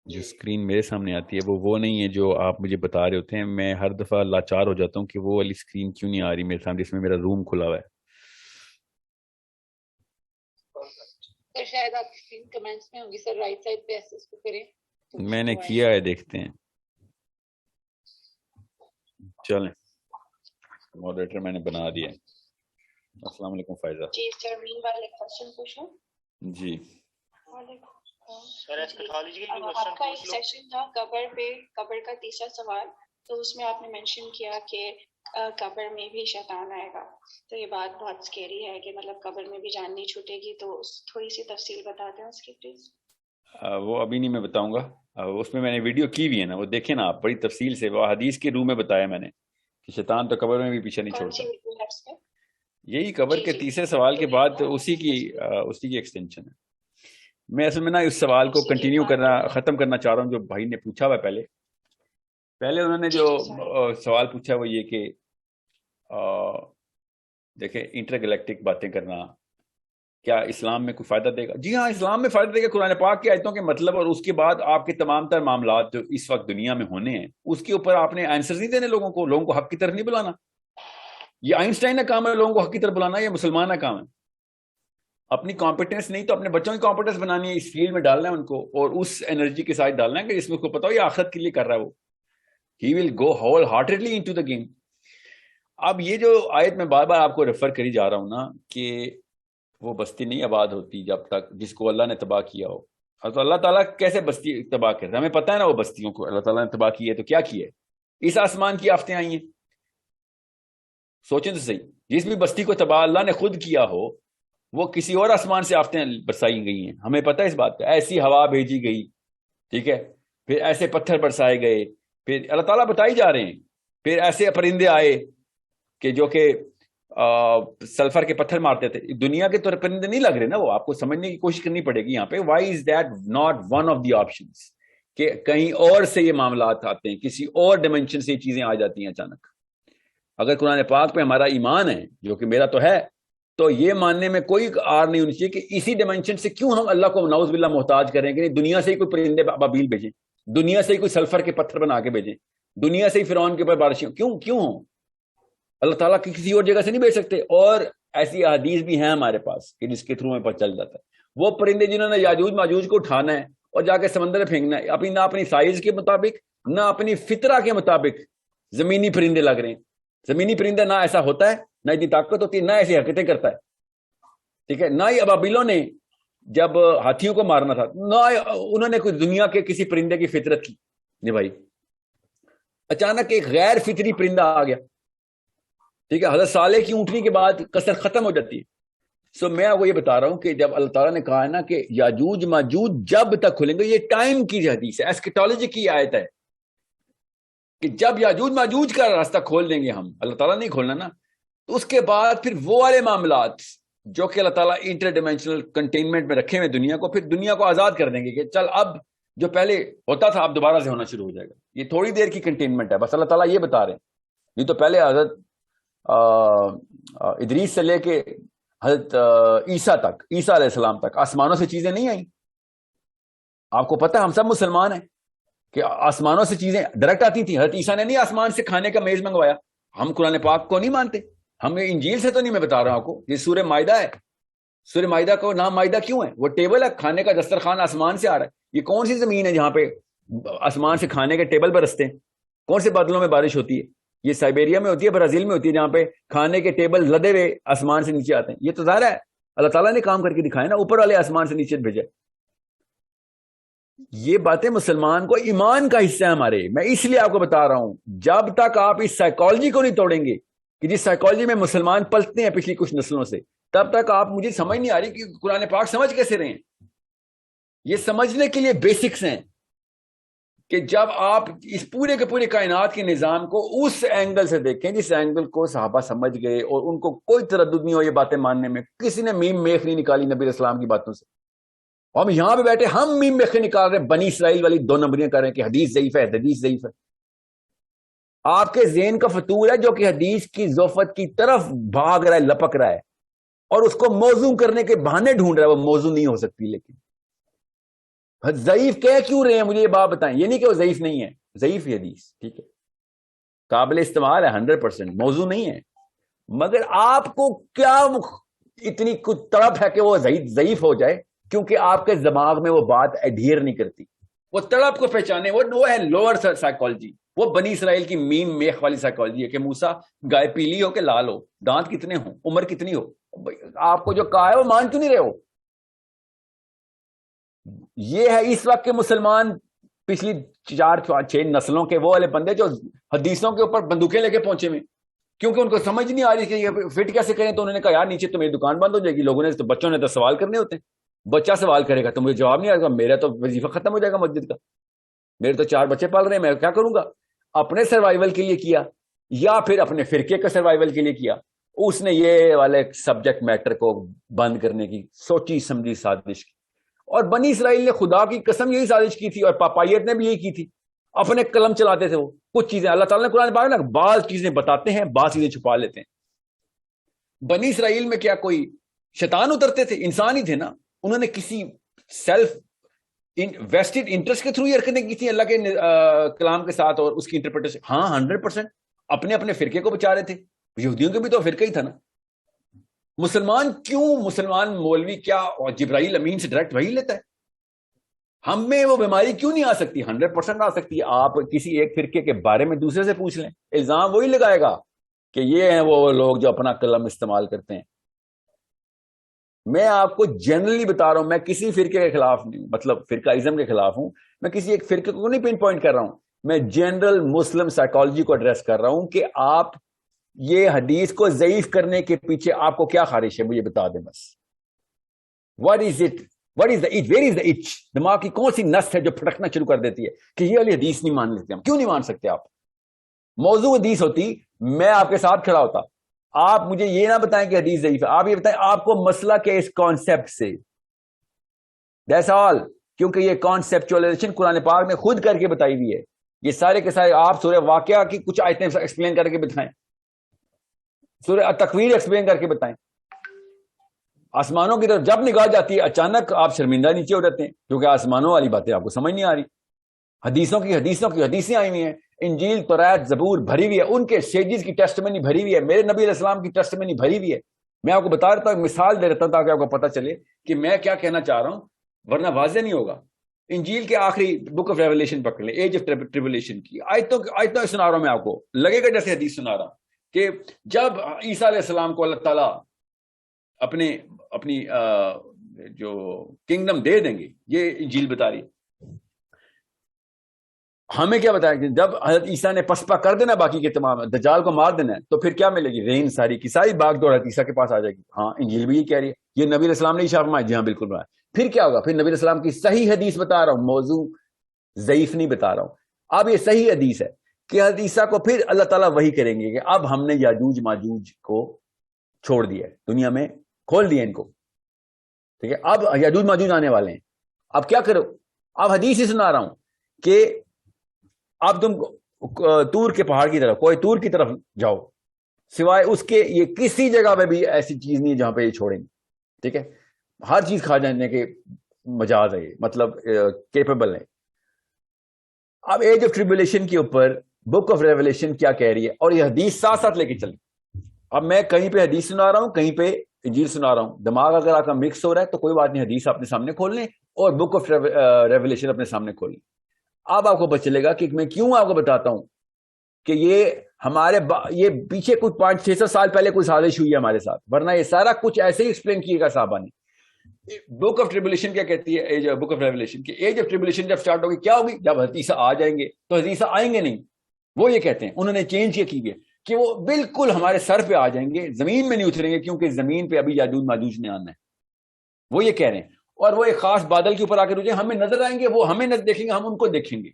جو اسکرین میرے سامنے آتی ہے وہ نہیں ہے جو آپ مجھے بتا رہے ہوتے ہیں. میں ہر دفعہ لاچار ہو جاتا ہوں کہ وہ والی اسکرین کیوں نہیں آ رہی میرے سامنے جس میں میرا روم کھلا ہوا ہے. شاید آپ اسکرین کمنٹس میں ہوں گی سر، رائٹ سائڈ پہ ایسے اس کو کریں. میں نے کیا ہے، دیکھتے ہیں. چلیں، ماڈریٹر میں نے بنا دیا. السلام علیکم فائزہ. جی سر، مین والے کوسچن پوچھوں. جی سر ایسکٹالوجی کا آپ کا ایک سیشن تھا قبر کا تیسرا سوال، تو اس میں آپ نے مینشن کیا کہ قبر میں بھی شیطان آئے گا. تو یہ بات بہت سکیری ہے کہ مطلب قبر میں بھی جان نہیں چھوٹے گی، تو تھوڑی سی تفصیل بتا دیں اس کی پلیز. وہ ابھی نہیں میں بتاؤں گا، اس میں نے ویڈیو کی ہوئی ہے نا، وہ دیکھیں نا آپ بڑی تفصیل سے. وہ حدیث کے روح میں بتایا میں نے کہ شیطان تو قبر میں بھی پیچھے نہیں چھوڑتا. یہی قبر کے تیسرے سوال کے بعد اسی کی ایکسٹینشن ہے. میں اصل میں نا اس سوال کو کنٹینیو ختم کرنا چاہ رہا ہوں جو بھائی نے پوچھا ہوا. پہلے انہوں نے جو سوال پوچھا وہ یہ کہ دیکھیں انٹر گلیکٹک باتیں کرنا کیا اسلام میں کوئی فائدہ دے گا؟ جی ہاں، اسلام میں فائدہ دے گا. قرآن پاک کی آیتوں کے مطلب اور اس کے بعد آپ کے تمام تر معاملات جو اس وقت دنیا میں ہونے ہیں اس کے اوپر آپ نے آنسرز نہیں دینے لوگوں کو حق کی طرف نہیں بلانا. یہ آئنسٹائن کا کام ہے لوگوں کو حق کی طرف بلانا، یہ مسلمان کا کام ہے. اپنی کمپیٹنس نہیں تو اپنے بچوں کی کمپیٹنس بنانی ہے, اس فیلڈ میں ڈالنا ہے ان کو, اور اس انرجی کے ساتھ ڈالنا ہے کہ جس میں اس کو پتا ہو یہ آخرت کے لیے کر رہا ہے, وہ ہی will go wholeheartedly into the game. اب یہ جو آیت میں بار بار آپ کو ریفر کری جا رہا ہوں نا, کہ وہ بستی نہیں آباد ہوتی جب تک جس کو اللہ نے تباہ کیا ہو. تو اللہ تعالیٰ کیسے بستی تباہ کرتا ہے؟ ہمیں پتہ ہے نا وہ بستیوں کو اللہ تعالیٰ نے تباہ کی ہے, تو کیا کیا ہے؟ اس آسمان کی آفتیں آئی ہیں. سوچیں تو صحیح, جس بھی بستی کو تباہ اللہ نے خود کیا ہو وہ کسی اور آسمان سے آفتیں برسائی گئی ہیں, ہمیں پتہ ہے اس بات کا. ایسی ہوا بھیجی گئی, ٹھیک ہے, پھر ایسے پتھر برسائے گئے, پھر اللہ تعالیٰ بتائی جا رہے ہیں, پھر ایسے پرندے آئے کہ جو کہ سلفر کے پتھر مارتے تھے. دنیا کے طور پرندے نہیں لگ رہے نا, وہ آپ کو سمجھنے کی کوشش کرنی پڑے گی یہاں پہ. Why is that not one of the options, کہ کہیں اور سے یہ معاملات آتے ہیں, کسی اور ڈائمینشن سے یہ چیزیں آ جاتی ہیں اچانک. اگر قرآن پاک پہ ہمارا ایمان ہے, جو کہ میرا تو ہے, تو یہ ماننے میں کوئی آر نہیں ہونی چاہیے کہ اسی ڈائمینشن سے کیوں ہم اللہ کو نعوذ باللہ محتاج کریں کہ دنیا سے ہی کوئی پرندے ابابیل بھیجیں, دنیا سے ہی کوئی سلفر کے پتھر بنا کے بھیجیں, دنیا سے ہی فرعون کے اوپر بارشیں کیوں ہوں. اللہ تعالیٰ کی کسی اور جگہ سے نہیں بھیج سکتے. اور ایسی احادیث بھی ہیں ہمارے پاس کہ جس کے تھرو میں پتہ چل جاتا ہے وہ پرندے جنہوں نے یاجوج ماجوج کو اٹھانا ہے اور جا کے سمندر میں پھینکنا ہے, نہ اپنی سائز کے مطابق نہ اپنی فطرہ کے مطابق زمینی پرندے لگ رہے ہیں. زمینی پرندہ نہ ایسا ہوتا ہے, نہ اتنی طاقت ہوتی ہے, نہ ایسی حرکتیں کرتا ہے, ٹھیک ہے. نہ ہی ابابیلوں نے جب ہاتھیوں کو مارنا تھا, نہ انہوں نے کوئی دنیا کے کسی پرندے کی فطرت کی نبھائی. اچانک ایک غیر فطری پرندہ آ گیا, ٹھیک ہے. حضرت صالح کی اونٹنی کے بعد کثرت ختم ہو جاتی ہے. سو میں آپ کو یہ بتا رہا ہوں کہ جب اللہ تعالیٰ نے کہا ہے نا کہ یاجوج ماجوج جب تک کھلیں گے, یہ ٹائم کی حدیث ہے, ایسکیٹالوجی کی آیت ہے کہ جب یاجوج ماجوج کا راستہ کھول دیں گے ہم, اللہ تعالیٰ نہیں کھولنا نا, تو اس کے بعد پھر وہ والے معاملات جو کہ اللہ تعالیٰ انٹر ڈائمینشنل کنٹینمنٹ میں رکھے ہوئے دنیا کو, پھر دنیا کو آزاد کر دیں گے کہ چل اب جو پہلے ہوتا تھا اب دوبارہ سے ہونا شروع ہو جائے گا. یہ تھوڑی دیر کی کنٹینمنٹ ہے بس, اللہ تعالیٰ یہ بتا رہے ہیں. نہیں تو پہلے حضرت ادریس سے لے کے حضرت عیسیٰ علیہ السلام تک آسمانوں سے چیزیں نہیں آئیں. آپ کو پتہ ہے ہم سب مسلمان ہیں کہ آسمانوں سے چیزیں ڈائریکٹ آتی تھیں. حضرت عیسیٰ نے نہیں آسمان سے کھانے کا میز منگوایا. ہم قرآن پاک کو نہیں مانتے, ہم انجیل سے تو نہیں, میں بتا رہا ہوں آپ کو. یہ سورہ مائدہ ہے, سورہ مائدہ کو نام مائدہ کیوں ہے؟ وہ ٹیبل ہے, کھانے کا دسترخوان آسمان سے آ رہا ہے. یہ کون سی زمین ہے جہاں پہ آسمان سے کھانے کے ٹیبل برستے ہیں؟ کون سے بادلوں میں بارش ہوتی ہے؟ یہ سائبیریا میں ہوتی ہے, برازیل میں ہوتی ہے, جہاں پہ کھانے کے ٹیبل لدے ہوئے آسمان سے نیچے آتے ہیں. یہ تو ظاہر ہے اللہ تعالیٰ نے کام کر کے دکھایا نا, اوپر والے آسمان سے نیچے بھیجا. یہ باتیں مسلمان کو ایمان کا حصہ ہے ہمارے. میں اس لیے آپ کو بتا رہا ہوں, جب تک آپ اس سائیکالوجی کو نہیں توڑیں گے کہ جس سائیکالوجی میں مسلمان پلتے ہیں پچھلی کچھ نسلوں سے, تب تک آپ, مجھے سمجھ نہیں آ رہی کہ قرآن پاک سمجھ کیسے رہے ہیں. یہ سمجھنے کے لیے بیسکس ہیں کہ جب آپ اس پورے کے پورے کائنات کے نظام کو اس اینگل سے دیکھیں جس اینگل کو صحابہ سمجھ گئے, اور ان کو کوئی تردد نہیں ہو یہ باتیں ماننے میں. کسی نے میم میخ نہیں نکالی نبی علیہ السلام کی باتوں سے. ہم یہاں پہ بیٹھے ہم میم میخیں نکال رہے ہیں, بنی اسرائیل والی 2 نمبریاں کر رہے ہیں کہ حدیث ضعیف ہے, حدیث ضعیف ہے. آپ کے ذہن کا فطور ہے جو کہ حدیث کی ضعفت کی طرف بھاگ رہا ہے, لپک رہا ہے, اور اس کو موضوع کرنے کے بہانے ڈھونڈ رہا ہے. وہ موضوع نہیں ہو سکتی. لیکن ضعیف کہہ کیوں رہے ہیں مجھے یہ بات بتائیں. یہ نہیں کہ وہ ضعیف نہیں ہے, ضعیف حدیث ٹھیک ہے, قابل استعمال ہے 100%, موضوع نہیں ہے. مگر آپ کو کیا اتنی کچھ تڑپ ہے کہ وہ ضعیف ہو جائے؟ کیونکہ آپ کے دماغ میں وہ بات ایڈھیر نہیں کرتی. وہ تڑپ کو پہچانے, وہ ہے لوور سائیکالوجی. وہ بنی اسرائیل کی میم میخ والی سائیکالوجی ہے کہ موسیٰ گائے پیلی ہو کہ لال ہو, دانت کتنے ہوں, عمر کتنی ہو. آپ کو جو کہا ہے وہ مان کیوں نہیں رہے ہو؟ یہ ہے اس وقت کے مسلمان پچھلی 4-6 نسلوں کے وہ والے بندے جو حدیثوں کے اوپر بندوقیں لے کے پہنچے میں, کیونکہ ان کو سمجھ نہیں آ رہی کہ یہ فٹ کیسے کریں. تو انہوں نے کہا یار نیچے تو میری دکان بند ہو جائے گی. لوگوں نے تو, بچوں نے تو سوال کرنے ہوتے ہیں, بچہ سوال کرے گا تو مجھے جواب نہیں آئے گا, میرا تو وظیفہ ختم ہو جائے گا مسجد کا, میرے تو 4 بچے پال رہے ہیں, میں کیا کروں گا؟ اپنے سروائیول کے لیے کیا یا پھر اپنے فرقے کے سروائیول کے لیے کیا. اس نے یہ والے سبجیکٹ میٹر کو بند کرنے کی سوچی سمجھی سازش کی. اور بنی اسرائیل نے خدا کی قسم یہی سازش کی تھی, اور پاپائیت نے بھی یہی کی تھی. اپنے قلم چلاتے تھے وہ. کچھ چیزیں اللہ تعالیٰ نے قرآن پاک میں بعض چیزیں بتاتے ہیں, بعض چیزیں چھپا لیتے ہیں. بنی اسرائیل میں کیا کوئی شیطان اترتے تھے؟ انسان ہی تھے نا. انہوں نے کسی سیلف ویسٹڈ انٹرسٹ کے تھرو یہ حرکتیں کی تھی اللہ کے کلام کے ساتھ اور اس کی انٹرپریٹیشن. ہاں 100% اپنے اپنے فرقے کو بچا رہے تھے. یہودیوں کے بھی تو فرقہ ہی تھا نا. مسلمان مولوی کیا جبرائیل امین سے ڈائریکٹ وہی لیتا ہے؟ ہم میں وہ بیماری کیوں نہیں آ سکتی؟ 100% آ سکتی ہے. آپ کسی ایک فرقے کے بارے میں دوسرے سے پوچھ لیں, الزام وہی لگائے گا کہ یہ ہیں وہ لوگ جو اپنا قلم استعمال کرتے ہیں. میں آپ کو جنرلی بتا رہا ہوں, میں کسی فرقے کے خلاف نہیں ہوں, مطلب فرقہ ازم کے خلاف ہوں, میں کسی ایک فرقے کو نہیں پن پوائنٹ کر رہا ہوں, میں جنرل مسلم سائیکالوجی کو ایڈریس کر رہا ہوں کہ آپ یہ حدیث کو ضعیف کرنے کے پیچھے آپ کو کیا خواہش ہے مجھے بتا دیں بس. What is it? What is the H? Where is the H? دماغ کی کون سی نس ہے جو پھٹکنا شروع کر دیتی ہے کہ یہ والی حدیث نہیں مان لیتے ہم؟ کیوں نہیں مان سکتے آپ؟ موضوع حدیث ہوتی, میں آپ کے ساتھ کھڑا ہوتا. آپ مجھے یہ نہ بتائیں کہ حدیث ضعیف ہے, آپ یہ بتائیں آپ کو مسئلہ کے اس کانسیپٹ سے. That's all. کیونکہ یہ کانسیپچولائزیشن قرآن پاک میں خود کر کے بتائی ہوئی ہے. یہ سارے کے سارے آپ سورہ واقعہ کی کچھ آیتیں ایکسپلین کر کے بتائیں, سورہ تکویر ایکسپلین کر کے بتائیں. آسمانوں کی طرف جب نگاہ جاتی ہے اچانک آپ شرمندہ نیچے ہو جاتے ہیں کیونکہ آسمانوں والی باتیں آپ کو سمجھ نہیں آ رہی. حدیثوں کی حدیثیں آئی ہوئی ہیں, انجیل تورات زبور بھری ہوئی ہے, ان کے سیجز کی ٹیسٹمنی بھری ہوئی ہے, میرے نبی علیہ السلام کی ٹیسٹمنی بھری ہوئی ہے. میں آپ کو بتا رہتا ہوں, مثال دے رہتا ہوں تاکہ آپ کو پتہ چلے کہ میں کیا کہنا چاہ رہا ہوں, ورنہ واضح نہیں ہوگا. انجیل کے آخری بک آف ریولیشن پکڑ لیں, ایج آف ٹریبولیشن کی آیتوں سنا رہا ہوں. میں آپ کو لگے گا جیسے حدیث سنا رہا ہوں کہ جب عیسیٰ علیہ السلام کو اللہ تعالیٰ اپنی جو کنگڈم دے دیں گے, یہ انجیل بتا رہی ہے. ہمیں کیا بتایا کہ جب حضرت عیسیٰ نے پسپا کر دینا باقی کے تمام دجال کو مار دینا ہے تو پھر کیا ملے گی؟ رین ساری کی ساری باغ دوڑ حضرت عیسیٰ کے پاس آ جائے گی. ہاں انجیل بھی یہ کہہ رہی ہے, یہ نبی علیہ السلام نے اشارہ فرمایا. جی ہاں بالکل فرمایا. پھر کیا ہوگا؟ پھر نبی علیہ السلام کی صحیح حدیث بتا رہا ہوں, موضوع ضعیف نہیں بتا رہا ہوں. اب یہ صحیح حدیث ہے کہ حضرت عیسیٰ کو پھر اللہ تعالیٰ وہی کریں گے کہ اب ہم نے یاجوج ماجوج کو چھوڑ دیا ہے, دنیا میں کھول دیا ان کو, ٹھیک ہے. اب یاجوج ماجوج آنے والے ہیں, اب کیا کرو؟ اب حدیث ہی سنا رہا ہوں کہ اب تم تور کے پہاڑ کی طرف, کوئی تور کی طرف جاؤ, سوائے اس کے یہ کسی جگہ پہ بھی ایسی چیز نہیں ہے جہاں پہ یہ چھوڑیں گے, ٹھیک ہے. ہر چیز کھا جانے کے مجاز ہے, مطلب کیپیبل ہے. اب ایج آف ٹریبولیشن کے اوپر بک آف ریولیشن کیا کہہ رہی ہے, اور یہ حدیث ساتھ ساتھ لے کے چلیں. اب میں کہیں پہ حدیث سنا رہا ہوں, کہیں پہ انجیل سنا رہا ہوں. دماغ اگر آپ کا مکس ہو رہا ہے تو کوئی بات نہیں, حدیث اپنے سامنے کھول لیں اور بک آف ریولیشن اپنے سامنے کھول لیں. اب آپ کو پتہ چلے گا کہ میں کیوں آپ کو بتاتا ہوں کہ یہ ہمارے یہ پیچھے کچھ 500-600 سال پہلے کوئی سازش ہوئی ہے ہمارے ساتھ, ورنہ یہ سارا کچھ ایسے ہی ایکسپلین کیے گا صحابہ نے. بک آف ٹریبولیشن کیا کہتی ہے؟ بک آف ریولیشن کی ایج آف ٹریبولیشن جب سٹارٹ ہوگی کیا ہوگی؟ جب حضرت عیسیٰ آ جائیں گے. تو حضرت عیسیٰ آئیں گے نہیں, وہ یہ کہتے ہیں, انہوں نے چینج کیا کی کہ وہ بالکل ہمارے سر پہ آ جائیں گے, زمین میں نہیں اتریں گے کیونکہ زمین پہ ابھی یاجوج ماجوج نے آنا ہے. وہ یہ کہہ رہے ہیں, اور وہ ایک خاص بادل کے اوپر آ کے رکے, ہمیں نظر آئیں گے, وہ ہمیں نظر دیکھیں گے, ہم ان کو دیکھیں گے.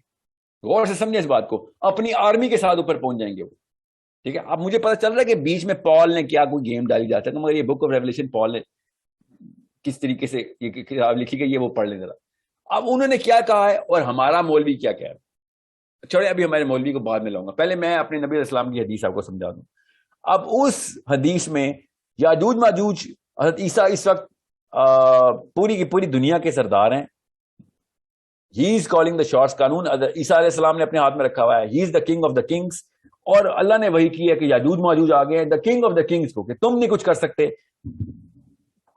غور سے سمجھیں اس بات کو, اپنی آرمی کے ساتھ اوپر پہنچ جائیں گے وہ, ٹھیک ہے. اب مجھے پتا چل رہا ہے کہ بیچ میں پال نے کیا کوئی گیم ڈالی جاتا ہے, مگر یہ بک آف ریولیشن پال نے کس طریقے سے یہ کتاب لکھی گئی ہے وہ پڑھ لیں ذرا. اب انہوں نے کیا کہا ہے اور ہمارا مولوی کیا کہہ رہا ہے. چھوڑے ابھی ہمارے مولوی کو بعد میں لاؤں گا, پہلے میں اپنے نبی علیہ السلام کی حدیث آپ کو سمجھا دوں. اب اس حدیث میں یاجوج ماجوج, حضرت عیسیٰ اس وقت پوری کی پوری دنیا کے سردار ہیں. ہی از کالنگ دا شارٹس, قانون عیسیٰ علیہ السلام نے اپنے ہاتھ میں رکھا ہوا ہے. He is the king of the kings, اور اللہ نے وہی کی ہے کہ یاجوج ماجوج آ گئے ہیں دا کنگ آف دا کنگس کو, کہ تم نہیں کچھ کر سکتے,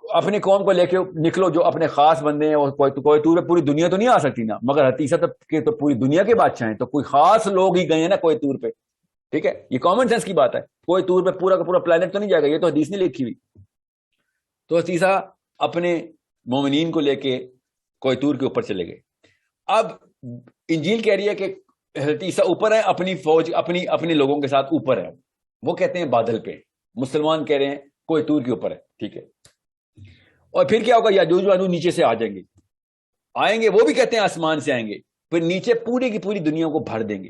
اپنی قوم کو لے کے نکلو جو اپنے خاص بندے ہیں. اور کوئی تور پہ پوری دنیا تو نہیں آ سکتی نا, مگر حضرت عیسیٰ تو پوری دنیا کے بادشاہ ہیں, تو کوئی خاص لوگ ہی گئے ہیں نا کوئی تور پہ, ٹھیک ہے. یہ کامن سینس کی بات ہے, کوئی تور پہ پورا کا پورا پلانٹ تو نہیں جائے گا, یہ تو حدیث نہیں لکھی ہوئی. تو حضرت عیسیٰ اپنے مومنین کو لے کے کوئی تور کے اوپر چلے گئے. اب انجیل کہہ رہی ہے کہ حضرت عیسیٰ اوپر ہے, اپنی فوج اپنے لوگوں کے ساتھ اوپر ہے, وہ کہتے ہیں بادل پہ. مسلمان کہہ رہے ہیں کوئی تور کے اوپر ہے, ٹھیک ہے. اور پھر کیا ہوگا؟ یاجوج ماجوج نیچے سے آئیں گے, وہ بھی کہتے ہیں آسمان سے آئیں گے, پھر نیچے پوری کی پوری دنیا کو بھر دیں گے.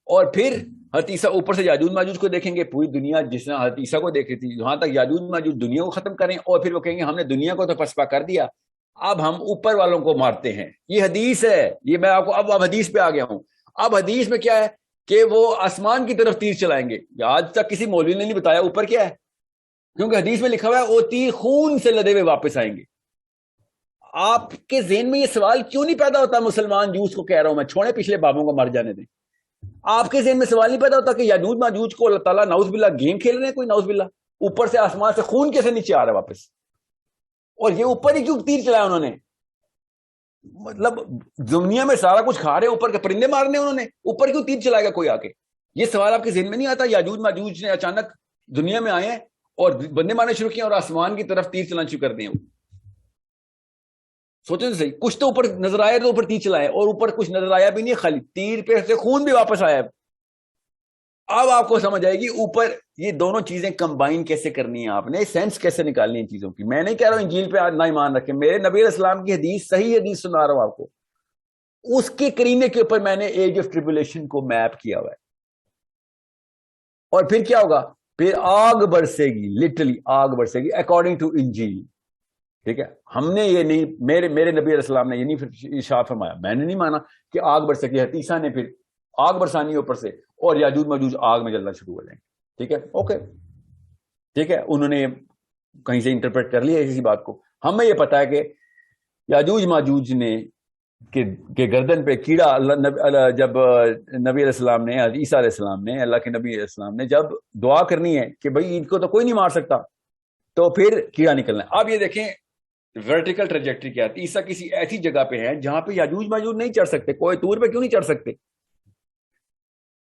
اور پھر حضرت عیسیٰ اوپر سے یاجوج ماجوج کو دیکھیں گے, پوری دنیا جس طرح حضرت عیسیٰ کو دیکھی تھی, جہاں تک یاجوج ماجوج دنیا کو ختم کریں, اور پھر وہ کہیں گے ہم نے دنیا کو تو پسپا کر دیا, اب ہم اوپر والوں کو مارتے ہیں. یہ حدیث ہے, یہ میں آپ کو اب حدیث پہ آ گیا ہوں. اب حدیث میں کیا ہے کہ وہ آسمان کی طرف تیر چلائیں گے. آج تک کسی مولوی نے نہیں بتایا اوپر کیا ہے, کیونکہ حدیث میں لکھا ہوا ہے وہ تیر خون سے لدے ہوئے واپس آئیں گے. آپ کے ذہن میں یہ سوال کیوں نہیں پیدا ہوتا؟ مسلمان جوس کو کہہ رہا ہوں میں, چھوڑے پچھلے بابوں کو مر جانے دیں. آپ کے ذہن میں سوال نہیں پیدا ہوتا کہ یاجوج ماجوج کو اللہ تعالیٰ نعوذ باللہ گیم کھیل رہے ہیں کوئی, نعوذ باللہ اوپر سے آسمان سے خون کیسے نیچے آ رہا ہے واپس؟ اور یہ اوپر ہی کیوں تیر چلایا انہوں نے؟ مطلب دنیا میں سارا کچھ کھا رہے ہیں، اوپر کے پرندے مارنے انہوں نے، اوپر کیوں تیر چلائے گا کوئی آ کے؟ یہ سوال آپ کے ذہن میں نہیں آتا؟ یاجوج ماجوج نے اچانک دنیا میں آئے ہیں اور بندے مارنے شروع کیے اور آسمان کی طرف تیر چلانا شروع کر دیے. سوچیں تو صحیح، کچھ تو اوپر نظر آیا تو اوپر تیر چلائے، اور اوپر کچھ نظر آیا بھی نہیں، خالی تیر پہ سے خون بھی واپس آیا. اب آپ کو سمجھ آئے گی اوپر یہ دونوں چیزیں کمبائن کیسے کرنی ہیں، آپ نے سینس کیسے نکالنی ہے چیزوں کی. میں نہیں کہہ رہا ہوں انجیل پہ نہ ایمان رکھیں، میرے نبی علیہ السلام کی حدیث، صحیح حدیث سنا رہا ہوں آپ کو، اس کے کرینے کے اوپر میں نے ایج آف ٹریبولیشن کو میپ کیا ہوا ہے. اور پھر کیا ہوگا؟ پھر آگ برسے گی، لٹرلی آگ برسے گی اکارڈنگ ٹو انجیل. ٹھیک ہے، ہم نے یہ نہیں، میرے نبی علیہ السلام نے یہ نہیں ارشاد فرمایا، میں نے نہیں مانا کہ آگ برسے گی. حدیثہ نے پھر آگ برسانی اوپر سے اور یاجوج ماجوج آگ میں جلنا شروع ہو جائیں گے. ٹھیک ہے، اوکے، ٹھیک ہے، انہوں نے کہیں سے انٹرپریٹ کر لیا اسی بات کو. ہمیں یہ پتا ہے کہ یاجوج ماجوج نے کہ گردن پہ کیڑا جب نبی علیہ السلام نے، عیسیٰ علیہ السلام نے، اللہ کے نبی علیہ السلام نے جب دعا کرنی ہے کہ بھائی ان کو تو کوئی نہیں مار سکتا، تو پھر کیڑا نکلنا ہے. اب یہ دیکھیں ورٹیکل ٹریجیکٹری کیا ہے. عیسیٰ کسی ایسی جگہ پہ ہیں جہاں پہ یاجوج ماجوج نہیں چڑھ سکتے. کوئی طور پہ کیوں نہیں چڑھ سکتے؟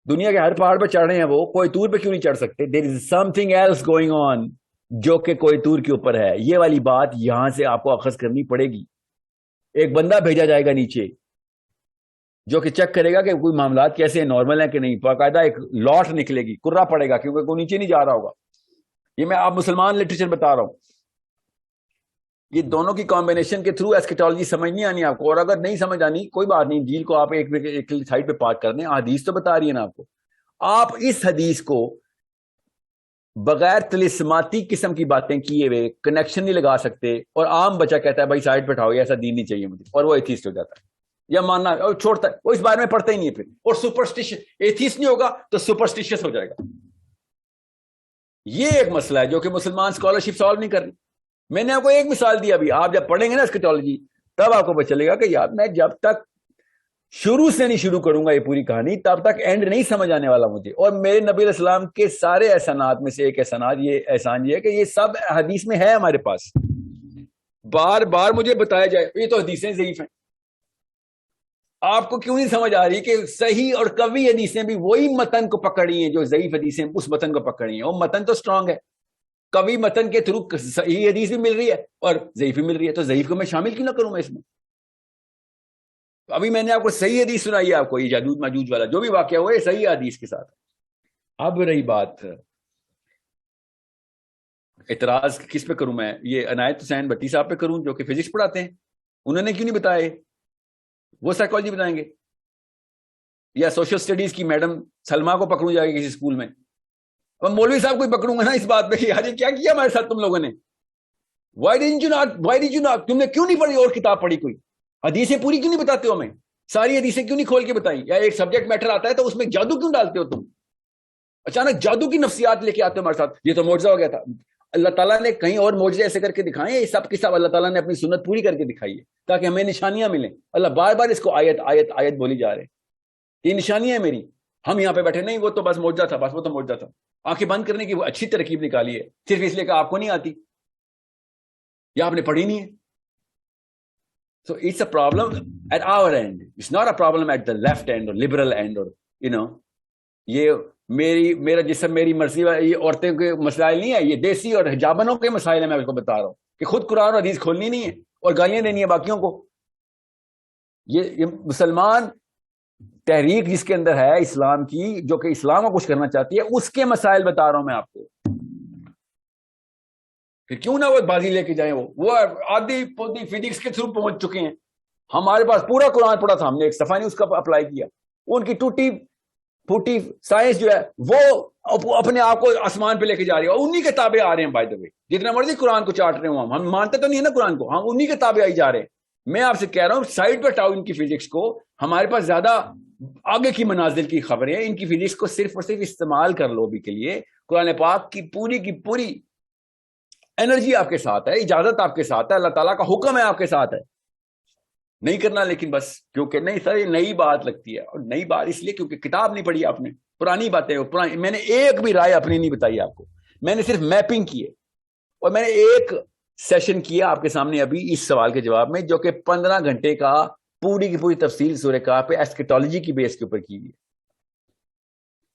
دنیا کے ہر پہاڑ پہ چڑھ رہے ہیں وہ، کوئی طور پہ کیوں نہیں چڑھ سکتے؟ There is something else going on جو کہ کوئی طور کے اوپر ہے. یہ والی بات یہاں سے آپ کو اخذ کرنی پڑے گی. ایک بندہ بھیجا جائے گا نیچے جو کہ چیک کرے گا کہ کوئی معاملات کیسے ہیں، نارمل ہیں کہ نہیں. باقاعدہ ایک لاٹ نکلے گی، کرا پڑے گا کیونکہ کوئی نیچے نہیں جا رہا ہوگا. یہ میں آپ مسلمان لٹریچر بتا رہا ہوں. یہ دونوں کی کمبینیشن کے تھرو ایسکیٹالوجی سمجھ نہیں آنی آپ کو. اور اگر نہیں سمجھ آنی کوئی بات نہیں، جیل کو آپ ایک سائڈ پہ پارک کر دیں. حدیث تو بتا رہی ہے نا آپ کو. آپ اس حدیث کو بغیر طلسماتی قسم کی باتیں کیے ہوئے کنیکشن نہیں لگا سکتے. اور عام بچہ کہتا ہے بھائی سائڈ پہ اٹھاؤ، ایسا دین نہیں چاہیے مجھے، اور وہ ایتھیسٹ ہو جاتا ہے یا ماننا اور چھوڑتا ہے، وہ اس بارے میں پڑھتا ہی نہیں ہے پھر. اور سپرسٹیشن، ایتھیسٹ نہیں ہوگا تو سپرسٹیشس ہو جائے گا. یہ ایک مسئلہ ہے جو کہ مسلمان اسکالرشپ سالو نہیں کر رہی. میں نے آپ کو ایک مثال دی ابھی. آپ جب پڑھیں گے نا اسکیٹالوجی تب آپ کو پتہ چلے گا کہ یار میں جب تک شروع سے نہیں شروع کروں گا یہ پوری کہانی تب تک اینڈ نہیں سمجھ آنے والا مجھے. اور میرے نبی علیہ السلام کے سارے احسانات میں سے ایک احسان یہ ہے کہ یہ سب حدیث میں ہے ہمارے پاس. بار بار مجھے بتایا جائے یہ تو حدیثیں ضعیف ہیں. آپ کو کیوں نہیں سمجھ آ رہی کہ صحیح اور قوی حدیثیں بھی وہی متن کو پکڑی ہیں جو ضعیف حدیثیں اس متن کو پکڑی ہیں. وہ متن تو اسٹرانگ ہے، قوی متن کے تھرو صحیح حدیث بھی مل رہی ہے اور ضعیف بھی مل رہی ہے. تو ضعیف کو میں شامل کیوں نہ کروں میں اس میں؟ ابھی میں نے آپ کو صحیح حدیث سنائی ہے، آپ کو یہ یاجوج ماجوج والا جو بھی واقعہ ہوا ہے صحیح حدیث کے ساتھ. اب رہی بات اعتراض کس پہ کروں میں؟ یہ عنایت حسین بھٹی صاحب پہ کروں جو کہ فزکس پڑھاتے ہیں. انہوں نے کیوں نہیں بتایا؟ وہ سائیکالوجی بتائیں گے. یا سوشل اسٹڈیز کی میڈم سلما کو پکڑوں جائے گا کسی اسکول میں. اب مولوی صاحب کو پکڑوں گا نا اس بات پہ کہ یار کیا کیا ہمارے ساتھ تم لوگوں نے. وائی ڈڈ یو ناٹ تم نے کیوں نہیں پڑھی اور کتاب پڑھی؟ کوئی حدیثیں پوری کیوں نہیں بتاتے ہو ہمیں؟ ساری حدیثیں کیوں نہیں کھول کے بتائیں؟ یا ایک سبجیکٹ میٹر آتا ہے تو اس میں جادو کیوں ڈالتے ہو تم؟ اچانک جادو کی نفسیات لے کے آتے ہو ہمارے ساتھ. یہ تو معجزہ ہو گیا تھا. اللہ تعالیٰ نے کہیں اور معجزے ایسے کر کے دکھائے ہیں؟ یہ سب کے سب اللہ تعالیٰ نے اپنی سنت پوری کر کے دکھائی ہے تاکہ ہمیں نشانیاں ملیں. اللہ بار بار اس کو آیت آیت آیت بولی جا رہے ہیں. یہ نشانیاں ہیں میری. ہم یہاں پہ بیٹھے نہیں وہ تو بس معجزہ تھا، بس وہ تو معجزہ تھا. آنکھیں بند کرنے کی وہ اچھی ترکیب نکالی ہے صرف اس لیے کہ آپ کو نہیں آتی یا آپ نے پڑھی نہیں ہے. So it's a problem at our end. It's not a problem at the left end or liberal end or you know. یہ میرا جسم میری مرضی، یہ عورتیں کے مسائل نہیں ہے، یہ دیسی اور حجابنوں کے مسائل ہیں. میں آپ کو بتا رہا ہوں کہ خود قرآن اور حدیث کھولنی نہیں ہے اور گالیاں دینی ہے باقیوں کو. یہ مسلمان تحریک جس کے اندر ہے اسلام کی، جو کہ اسلام کو کچھ کرنا چاہتی ہے، اس کے مسائل بتا رہا ہوں میں آپ کو. پھر کیوں نہ وہ بازی لے کے جائیں؟ وہ آدھی پودی فزکس کے تھرو پہنچ چکے ہیں. ہمارے پاس پورا قرآن پڑھا تھا، ہم نے ایک صفحہ نہیں اس کا اپلائی کیا. ان کی ٹوٹی پھوٹی سائنس جو ہے وہ اپنے آپ کو آسمان پہ لے کے جا رہی ہے اور انہی کتابیں آ رہے ہیں. بائی دا وے جتنا مرضی قرآن کو چاٹ رہے ہوں ہم مانتے تو نہیں ہے نا قرآن کو، ہم انہی کتابیں آئی جا رہے ہیں. میں آپ سے کہہ رہا ہوں سائڈ پہ ہٹاؤ ان کی فزکس کو. ہمارے پاس زیادہ آگے کی منازل کی خبریں ہیں. ان کی فزکس کو صرف اور صرف استعمال کر لو بھی کے لیے. قرآن پاک کی پوری انرجی آپ کے ساتھ ہے، اجازت آپ کے ساتھ ہے، اللہ تعالیٰ کا حکم ہے آپ کے ساتھ ہے. نہیں کرنا لیکن بس کیونکہ نہیں سر یہ نئی بات لگتی ہے. اور نئی بات اس لیے کیونکہ کتاب نہیں پڑھی آپ نے، پرانی باتیں. میں نے ایک بھی رائے اپنی نہیں بتائی آپ کو. میں نے صرف میپنگ کی ہے, اور میں نے ایک سیشن کیا آپ کے سامنے ابھی اس سوال کے جواب میں, جو کہ 15 گھنٹے کا پوری کی پوری تفصیل سورہ کہف پہ ایسکیٹالوجی کی بیس کے اوپر کی ہوئی ہے.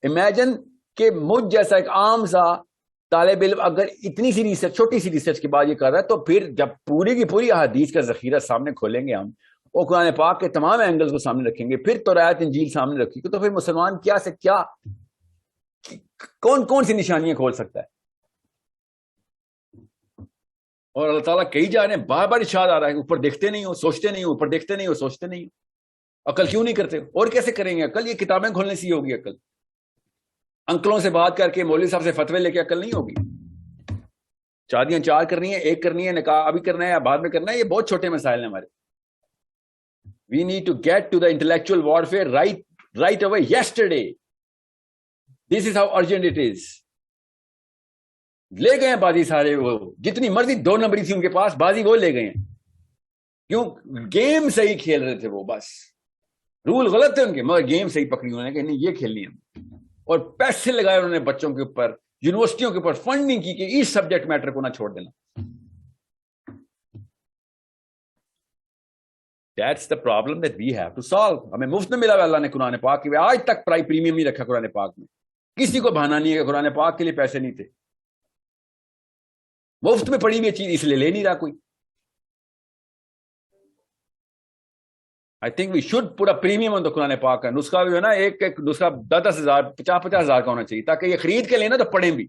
امیجن کہ مجھ جیسا ایک عام سا طالب علم اگر اتنی سی ریسرچ, چھوٹی سی ریسرچ کے بعد یہ کر رہا ہے, تو پھر جب پوری کی پوری احادیث کا ذخیرہ سامنے کھولیں گے ہم, اور قرآن پاک کے تمام اینگلز کو سامنے رکھیں گے, پھر تورات انجیل سامنے رکھیں گے, تو پھر مسلمان کیا سے کیا کون کون سی نشانیاں کھول سکتا ہے. اور اللہ تعالیٰ کئی جا رہے ہیں, بار بار ارشاد آ رہا ہے, اوپر دیکھتے نہیں ہو سوچتے نہیں ہو, اوپر دیکھتے نہیں ہو سوچتے نہیں ہو. عقل کیوں نہیں کرتے, اور کیسے کریں گے عقل؟ یہ کتابیں کھولنے سے ہی ہوگی عقل. انکلوں سے بات کر کے, مولوی صاحب سے فتوے لے کے عقل نہیں ہوگی. شادیاں 4 کرنی ہے, 1 کرنی ہے, نکاح ابھی کرنا ہے یا بعد میں کرنا ہے, یہ بہت چھوٹے مسائل ہیں ہمارے. We need to get to the intellectual warfare right away, yesterday. This is how urgent it is. لے گئے ہیں بازی سارے, وہ جتنی مرضی 2 نمبری تھی ان کے پاس, بازی وہ لے گئے ہیں. کیوں؟ گیم صحیح کھیل رہے تھے وہ, بس رول غلط تھے ان کے, مگر گیم صحیح پکڑی انہوں نے کہ نہیں یہ کھیلنی ہے. اور پیسے لگائے انہوں نے بچوں کے اوپر, یونیورسٹیوں کے اوپر فنڈنگ کی کہ اس سبجیکٹ میٹر کو نہ چھوڑ دینا. That's the problem that we have to solve. ہمیں مفت میں ملا ہوا اللہ نے قرآن پاک کی, آج تک پریمیم نہیں رکھا قرآن پاک میں. کسی کو بہانا نہیں ہے کہ قرآن پاک کے لیے پیسے نہیں تھے. مفت میں پڑھی ہوئی چیز اس لیے لے نہیں رہا کوئی. I think we should put a premium on the قرآن پاک کا. نسخہ جو ہے نا, ایک نسخہ 10,000 50,000 کا ہونا چاہیے, تاکہ یہ خرید کے لینا تو پڑھیں بھی.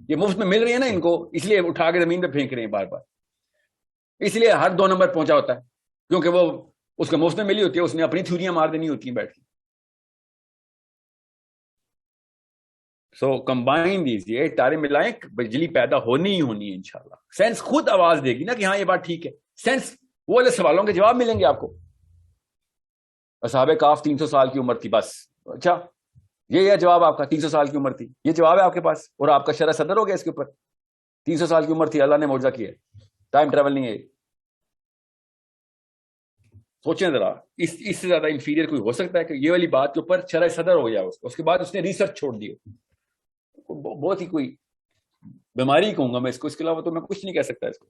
یہ مفت میں مل رہی ہے نا ان کو, اس لیے اٹھا کے زمین پہ پھینک رہے ہیں بار بار. اس لیے ہر 2 نمبر پہنچا ہوتا ہے, کیونکہ وہ اس کو مفت میں ملی ہوتی ہے, اس نے اپنی تھوریاں مار دینی ہوتی ہیں بیٹھ کے. سو کمبائن دیجیے, یہ تارے ملائیں, بجلی پیدا ہونی ہی ہونی ہے انشاءاللہ. سائنس خود آواز دے گی نا کہ ہاں یہ بات ٹھیک ہے. سائنس وہ والے سوالوں کے جواب ملیں گے آپ کو. اصحاب کہف 300 سال کی عمر تھی بس, اچھا یہ جواب آپ کا, 300 سال کی عمر تھی, یہ جواب ہے آپ کے پاس, اور آپ کا شرح صدر ہو گیا اس کے اوپر. 300 سال کی عمر تھی, اللہ نے معجزہ کیا ہے, ٹائم ٹریول نہیں ہے. سوچیں ذرا, اس سے زیادہ انفیریئر کوئی ہو سکتا ہے کہ یہ والی بات کے اوپر شرح صدر ہو گیا اس کے بعد اس نے ریسرچ چھوڑ دی. بہت ہی کوئی بیماری کہوں گا میں اس کو, اس کے علاوہ تو میں کچھ نہیں کہہ سکتا اس کو.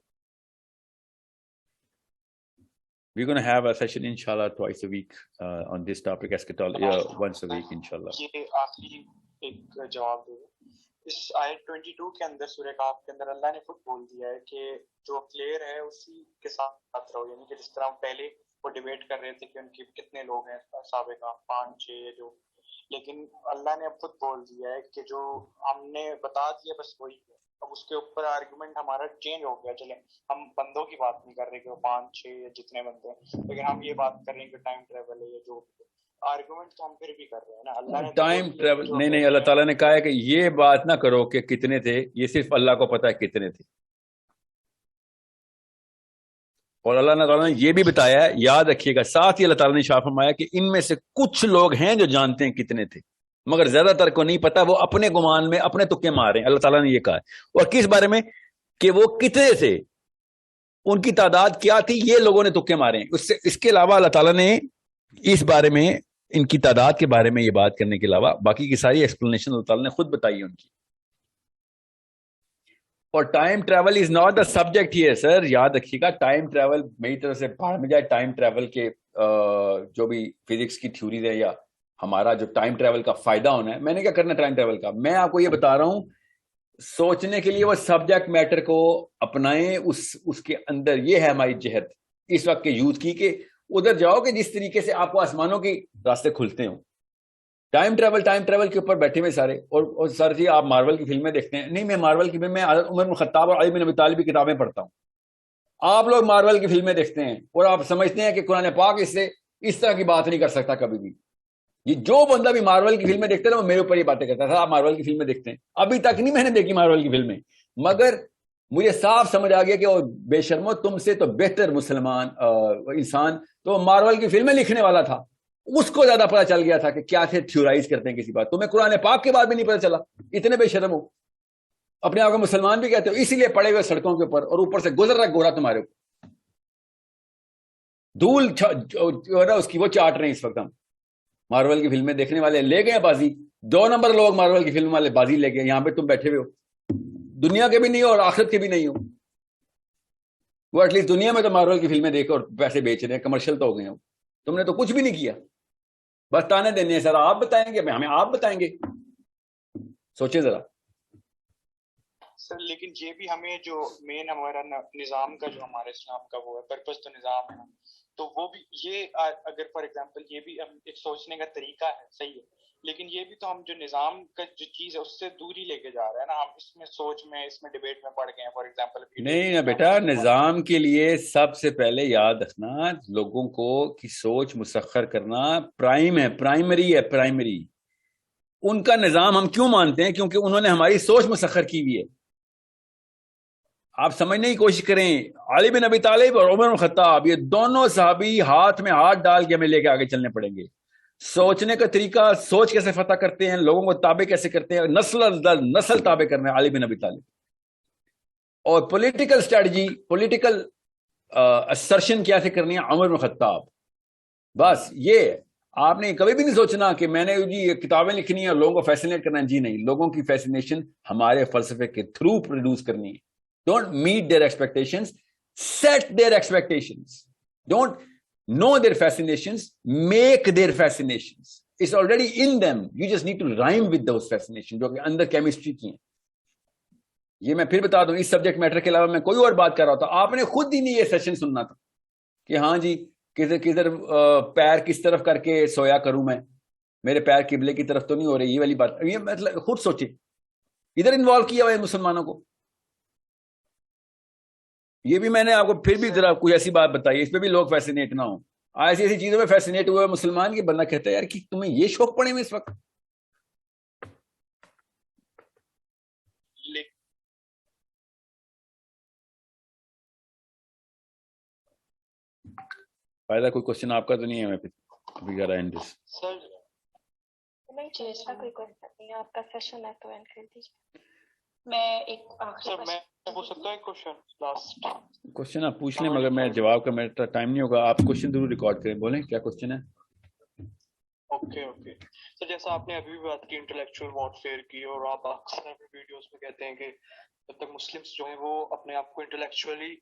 We're going to have a session inshallah twice a week on this topic, eschatology, once a week inshallah. یہ آخری ایک جواب دے. اس آیت 22 کے اندر سورہ کہف کے اندر اللہ نے خود بول دیا ہے کہ جو کلیئر ہے اسی کے ساتھ رہو, یعنی کہ جس طرح پہلے وہ ڈیبیٹ کر رہے تھے کہ ان کے کتنے لوگ ہیں سابقہ 5-6 جو, لیکن اللہ نے اب خود بول دیا ہے کہ جو ہم نے بتا دیا بس وہی ہے. اب اس کے اوپر آرگومنٹ ہمارا چینج ہو گیا. چلیں ہم بندوں کی بات نہیں کر رہے کہ وہ 5-6 جتنے بندے ہیں, لیکن ہم یہ بات کر رہے ہیں کہ ٹائم ٹریول ہے یا جو آرگومنٹ تو ہم پھر بھی کر رہے ہیں نا. اللہ نے ٹائم ٹریول نہیں, اللہ تعالیٰ نے کہا ہے کہ یہ بات نہ کرو کہ کتنے تھے, یہ صرف اللہ کو پتا ہے کتنے تھے. اور اللہ تعالیٰ نے یہ بھی بتایا ہے, یاد رکھیے گا, ساتھ ہی اللہ تعالیٰ نے ارشاد فرمایا کہ ان میں سے کچھ لوگ ہیں جو جانتے ہیں کتنے تھے, مگر زیادہ تر کو نہیں پتا, وہ اپنے گمان میں اپنے تکے مار رہے ہیں. اللہ تعالیٰ نے یہ کہا ہے. اور کس بارے میں؟ کہ وہ کتنے تھے, ان کی تعداد کیا تھی, یہ لوگوں نے تکے مارے ہیں. اس کے علاوہ اللہ تعالیٰ نے اس بارے میں, ان کی تعداد کے بارے میں یہ بات کرنے کے علاوہ باقی کی ساری ایکسپلینیشن اللہ تعالیٰ نے خود بتائی ہے ان کی. اور time travel is not the subject ہی ہے سر, یاد رکھیے گا. ٹائم ٹریول میری طرف سے بھاڑ میں جائے. ٹائم ٹریول کے جو بھی فزکس کی تھیوریز ہے, یا ہمارا جو ٹائم ٹریول کا فائدہ ہونا ہے, میں نے کیا کرنا ٹائم ٹریول کا, میں آپ کو یہ بتا رہا ہوں, سوچنے کے لیے وہ سبجیکٹ میٹر کو اپنائیں, اس کے اندر یہ ہے ہماری جہد اس وقت کے یوتھ کی, کہ ادھر جاؤ کہ جس طریقے سے آپ کو آسمانوں کے راستے کھلتے ہوں. ٹائم ٹریول کے اوپر بیٹھے ہوئے سارے, اور سر جی آپ مارول کی فلمیں دیکھتے ہیں. نہیں, میں مارول کی فلم میں عمر بن خطاب اور علی بن ابی طالب کی کتابیں پڑھتا ہوں. آپ لوگ مارول کی فلمیں دیکھتے ہیں اور آپ سمجھتے ہیں کہ قرآن پاک اس طرح کی بات نہیں کر سکتا کبھی بھی. یہ جو بندہ بھی مارول کی فلمیں دیکھتا ہے نا, وہ میرے اوپر یہ باتیں کرتا ہے. آپ مارول کی فلمیں دیکھتے ہیں, ابھی تک نہیں میں نے دیکھی مارول کی فلمیں, مگر مجھے صاف سمجھ آ گیا کہ وہ بے شرمو, تم سے تو بہتر مسلمان انسان تو مارول کی فلمیں لکھنے والا تھا. اس کو زیادہ پتا چل گیا تھا کہ کیا تھے تھیورائز کرتے ہیں کسی بات. تمہیں قرآن پاک کے بعد بھی نہیں پتا چلا, اتنے بے شرم ہو, اپنے آپ کو مسلمان بھی کہتے ہو, اسی لیے پڑے ہوئے سڑکوں کے اوپر, اور اوپر سے گزر رہا گورا تمہارے اوپر, دھول جو ہے نا اس کی وہ چاٹ رہے ہیں اس وقت. ہم مارول کی فلمیں دیکھنے والے لے گئے بازی, 2 نمبر لوگ مارول کی فلم والے بازی لے گئے, یہاں پہ تم بیٹھے ہوئے ہو. دنیا کے بھی نہیں ہو اور آخرت کے بھی نہیں ہو. وہ ایٹ لیسٹ دنیا میں تو مارول کی فلمیں دیکھ اور پیسے بیچ رہے ہیں, کمرشل تو ہو گئے ہو. تم نے تو کچھ بھی نہیں کیا, بس تانے دینے ہیں. سر آپ بتائیں گے, ہمیں آپ بتائیں گے. سوچیں ذرا. سر لیکن یہ بھی ہمیں جو مین ہمارا نظام کا جو ہمارے اسلام کا وہ ہے پرپس تو نظام ہے, تو وہ بھی یہ اگر فار ایگزامپل یہ بھی ایک سوچنے کا طریقہ ہے, صحیح ہے, لیکن یہ بھی تو ہم جو نظام کا جو چیز ہے اس سے دوری لے کے جا رہے ہیں نا. ہم اس میں سوچ میں اس میں ڈبیٹ میں پڑ گئے ہیں. فار ایگزامپل نہیں نا بیٹا, نظام کے لیے سب سے پہلے یاد رکھنا لوگوں کو کی سوچ مسخر کرنا پرائم ہے, پرائمری ہے, پرائمری. ان کا نظام ہم کیوں مانتے ہیں؟ کیونکہ انہوں نے ہماری سوچ مسخر کی ہوئی ہے. آپ سمجھنے کی کوشش کریں, علی بن ابی طالب اور عمر بن خطاب, یہ دونوں صحابی ہاتھ میں ہاتھ ڈال کے ہمیں لے کے آگے چلنے پڑیں گے. سوچنے کا طریقہ, سوچ کیسے فتح کرتے ہیں, لوگوں کو تابع کیسے کرتے ہیں, نسل تابع کرنا ہے علی بن ابی طالب. اور پولیٹیکل اسٹریٹجی, پولیٹیکل اسرشن کیسے کرنی ہے, عمر بن خطاب. بس یہ آپ نے کبھی بھی نہیں سوچنا کہ میں نے جی کتابیں لکھنی ہے اور لوگوں کو فیسینیٹ کرنا ہے. جی نہیں, لوگوں کی فیسینیشن ہمارے فلسفے کے تھرو پروڈیوس کرنی ہے. Don't meet their expectations, set their expectations. Don't know their fascinations, make their fascinations. It's already in them. You just need to rhyme with those fascinations, جو کہ اندر کیمسٹری کی ہیں. یہ میں پھر بتا دوں, اس سبجیکٹ میٹر کے علاوہ میں کوئی اور بات کر رہا تھا, آپ نے خود ہی نہیں یہ سیشن سننا تھا کہ ہاں جی کدھر پیر کس طرف کر کے سویا کروں میں, میرے پیر قبلے کی طرف تو نہیں ہو رہی, یہ والی بات. یہ مطلب خود سوچے, ادھر انوالو کیا ہوا ہے مسلمانوں کو. یہ بھی میں نے آپ کو پھر بھی ذرا کوئی ایسی بات بتائی, اس پہ بھی لوگ فیسینیٹ نہ ہوں. ایسی ایسی چیزوں میں فیسینیٹ ہوئے مسلمان کی بندہ کہتا ہے یار کہ تمہیں یہ شوق پڑے میں اس وقت. فائدہ کوئی کوشچن آپ کا تو نہیں ہے؟ میں سر نہیں ایسا کوئی کوشچن نہیں ہے, آپ کا سیشن ہے تو اینڈ کر دیجیے. میں ایک آخری میں پوچھ سکتا ہوں کوشچن, لاسٹ کوشچن آپ پوچھ لیں, مگر میں جواب کا میرا ٹائم نہیں ہوگا. آپ کوشچن ضرور ریکارڈ کریں, بولیں کیا کوشچن ہے. اوکے سر, جیسا آپ نے ابھی بھی بات کی انٹلیکچوئل وارفیئر کی, اور آپ اکثر اپنی ویڈیوز میں کہتے ہیں کہ جب تک مسلمس جو ہیں وہ اپنے آپ کو انٹلیکچولی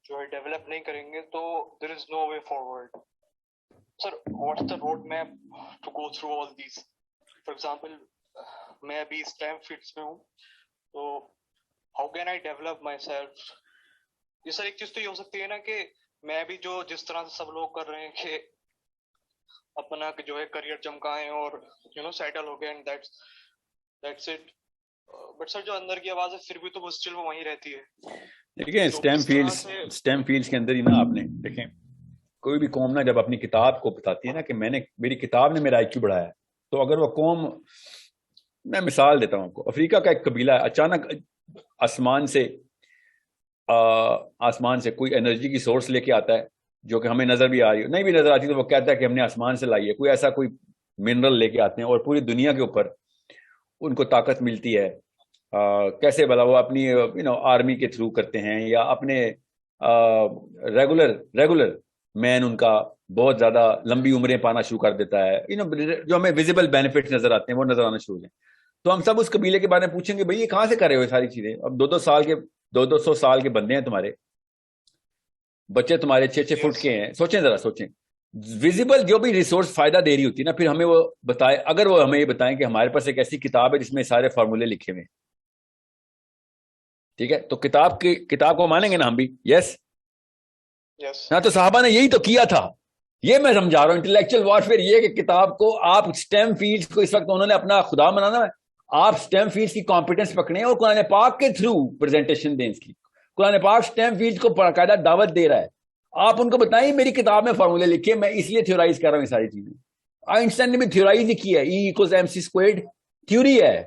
جو ہے ڈیولپ نہیں کریں گے تو there is no way forward. Sir what is the road map to go through all these? For example میں ابھی اس ٹائم فیلڈس میں ہوں, تو how can I develop myself? یہ سر ایک چیز تو یہ ہو سکتی ہے نا کہ میں بھی جو جس طرح سے سب لوگ کر رہے ہیں کہ اپنا جو ہے کریئر چمکائیں اور یو نو سیٹل ہو گئے and that's it, but sir جو اندر کی آواز ہے پھر بھی تو اسٹل وہ وہیں رہتی ہے. دیکھیں اسٹیم فیلڈس کے اندر ہی نا, آپ نے دیکھیں کوئی بھی قوم نا جب اپنی کتاب کو بتاتی ہے نا کہ میری کتاب نے میرا آئی کیو بڑھایا ہے, تو اگر وہ قوم, میں مثال دیتا ہوں آپ کو, افریقہ کا ایک قبیلہ ہے, اچانک آسمان سے کوئی انرجی کی سورس لے کے آتا ہے جو کہ ہمیں نظر بھی آ رہی ہو, نہیں بھی نظر آتی تو وہ کہتا ہے کہ ہم نے آسمان سے لائی ہے. کوئی ایسا کوئی منرل لے کے آتے ہیں اور پوری دنیا کے اوپر ان کو طاقت ملتی ہے. کیسے بلا, وہ اپنی آرمی کے تھرو کرتے ہیں, یا اپنے ریگولر مین ان کا بہت زیادہ لمبی عمریں پانا شروع کر دیتا ہے. جو ہمیں ویزیبل بینیفٹ نظر آتے ہیں وہ نظر آنا شروع ہو جائیں. تو ہم سب اس قبیلے کے بارے میں پوچھیں گے بھائی یہ کہاں سے کر رہے ہو یہ ساری چیزیں؟ اب 200 سال کے بندے ہیں تمہارے, بچے تمہارے 6 فٹ کے ہیں. سوچیں ذرا, سوچیں ویزیبل جو بھی ریسورس فائدہ دے رہی ہوتی ہے نا, پھر ہمیں وہ بتائے, اگر وہ ہمیں یہ بتائیں کہ ہمارے پاس ایک ایسی کتاب ہے جس میں سارے فارمولے لکھے ہوئے ہیں, ٹھیک ہے, تو کتاب کو مانیں گے نا ہم بھی. یس ہاں, تو صحابہ نے یہی تو کیا تھا. یہ میں سمجھا رہا ہوں انٹلیکچوئل وارفیئر, یہ کہ کتاب کو آپ اسٹیم فیلڈز کو اس وقت انہوں نے اپنا خدا بنانا ہے, آپ اسٹیم فیلڈز کی کمپیٹنس پکڑیں اور قرآن پاک کے تھرو پریزنٹیشن دیں. اس کی قرآن پاک اسٹیم فیلڈز کو باقاعدہ دعوت دے رہا ہے. آپ ان کو بتائیں میری کتاب میں فارمولے لکھے, میں اس لیے تھیورائز کر رہا ہوں یہ ساری چیزیں. آئنسٹائن نے بھی تھیورائز ہی کی ہے, E=mc² تھیوری ہے,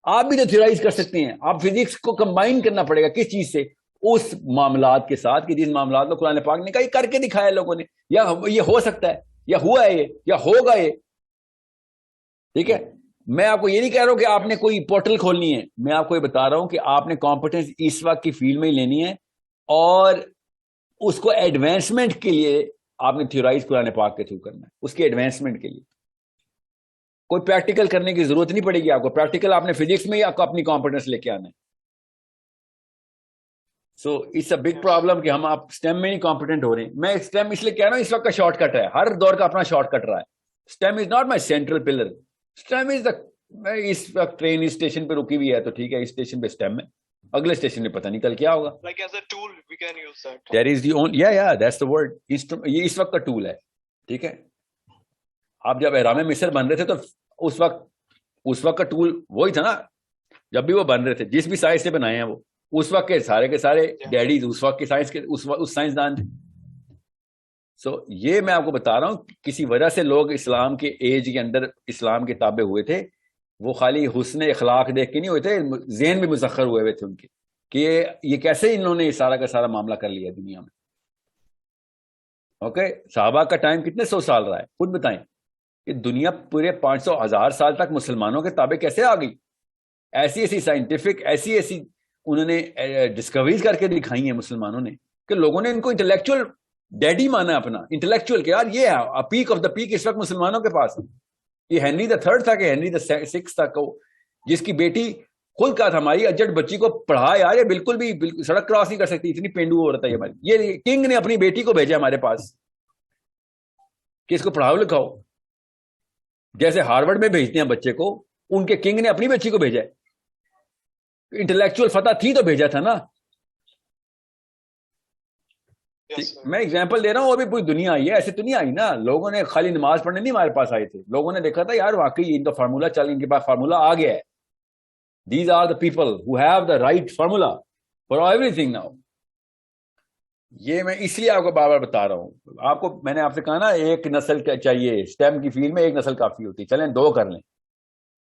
آپ بھی تو تھیورائز کر سکتے ہیں. آپ فزکس کو کمبائن کرنا پڑے گا کس چیز سے؟ اس معاملات کے ساتھ کہ جن معاملات میں قرآن پاک نے کہیں کر کے دکھایا لوگوں نے, یا یہ ہو سکتا ہے, یا ہوا ہے یہ, یا ہوگا یہ. ٹھیک ہے, میں آپ کو یہ نہیں کہہ رہا ہوں کہ آپ نے کوئی پورٹل کھولنی ہے, میں آپ کو یہ بتا رہا ہوں کہ آپ نے کمپیٹنس اس وقت کی فیلڈ میں ہی لینی ہے, اور اس کو ایڈوانسمنٹ کے لیے آپ نے تھیورائز قرآن پاک کے تھرو کرنا ہے. اس کے ایڈوانسمنٹ کے لیے کوئی پریکٹیکل کرنے کی ضرورت نہیں پڑے گی آپ کو. پریکٹیکل آپ نے فزکس میں ہی آپ کو اپنی کمپیٹنس لے کے آنا ہے. So it's a big problem کہ ہم آپ اسٹیم میں نہیں کمپیٹنٹ ہو رہے ہیں. میں اسٹیم اس لیے کہہ رہا ہوں اس وقت کا شارٹ کٹ ہے, ہر دور کا اپنا شارٹ کٹ رہا ہے. STEM is not my central pillar. STEM is the, اس وقت ٹرین اس اسٹیشن پہ رکی ہوئی ہے تو ٹھیک ہے, اس اسٹیشن پہ اسٹیم ہے, اگلے اسٹیشن پہ پتہ نہیں کل کیا ہوگا. Like as a tool we can use that. That is the only, yeah, that's the word. یہ اس وقت کا ٹول ہے, ٹھیک ہے. آپ جب احرام مصر بن رہے تھے تو اس وقت کا ٹول وہی تھا نا, جب بھی وہ بن رہے تھے, جس بھی سائنس سے بنائے ہیں وہ اس وقت کے سارے ڈیڈیز اس وقت کے سائنس کے اس سائنسدان تھے. سو یہ میں آپ کو بتا رہا ہوں, کسی وجہ سے لوگ اسلام کے ایج کے اندر اسلام کے تابع ہوئے تھے. وہ خالی حسن اخلاق دیکھ کے نہیں ہوئے تھے, ذہن بھی مسخر ہوئے تھے ان کے, کہ یہ کیسے انہوں نے سارا کا سارا معاملہ کر لیا دنیا میں. اوکے, صحابہ کا ٹائم کتنے 100 سال رہا ہے, خود بتائیں کہ دنیا پورے 500,000 سال تک مسلمانوں کے تابع کیسے آ گئی. ایسی سائنٹیفک ایسی انہوں نے ڈسکوریز کر کے دکھائی ہیں مسلمانوں نے, کہ لوگوں نے ان کو انٹلیکچوئل ڈیڈی مانا اپنا, انٹلیکچوئل, کہ یار یہ ہے پیک آف دا پیک اس وقت مسلمانوں کے پاس ہے. یہ ہنری دا 3rd تھا کہ ہنری دا 6 تھا, جس کی بیٹی خود کہا تھا ہماری اجڑ بچی کو پڑھا یار, یہ بالکل بھی سڑک کراس نہیں کر سکتی, اتنی پینڈو ہو رہتا ہے ہماری. یہ کنگ نے اپنی بیٹی کو بھیجا ہمارے پاس کہ اس کو پڑھاؤ لکھاؤ, جیسے ہارورڈ میں بھیجتے ہیں بچے کو, ان کے کنگ نے اپنی بچی کو بھیجا ہے. انٹلیکچوئل فتح تھی تو بھیجا تھا نا. میں اگزامپل دے رہا ہوں, ابھی پوری دنیا آئی ہے, ایسے تو نہیں آئی نا. لوگوں نے خالی نماز پڑھنے نہیں ہمارے پاس آئے تھے, لوگوں نے دیکھا تھا یار واقعی ان کا فارمولا چل, ان کے پاس فارمولا آ گیا ہے. These are the people who have the right formula for everything now. یہ میں اس لیے آپ کو بار بار بتا رہا ہوں. آپ کو میں نے آپ سے کہا نا ایک نسل چاہیے, اسٹیم کی فیلڈ میں ایک نسل کافی ہوتی ہے, چلیں 2 کر لیں.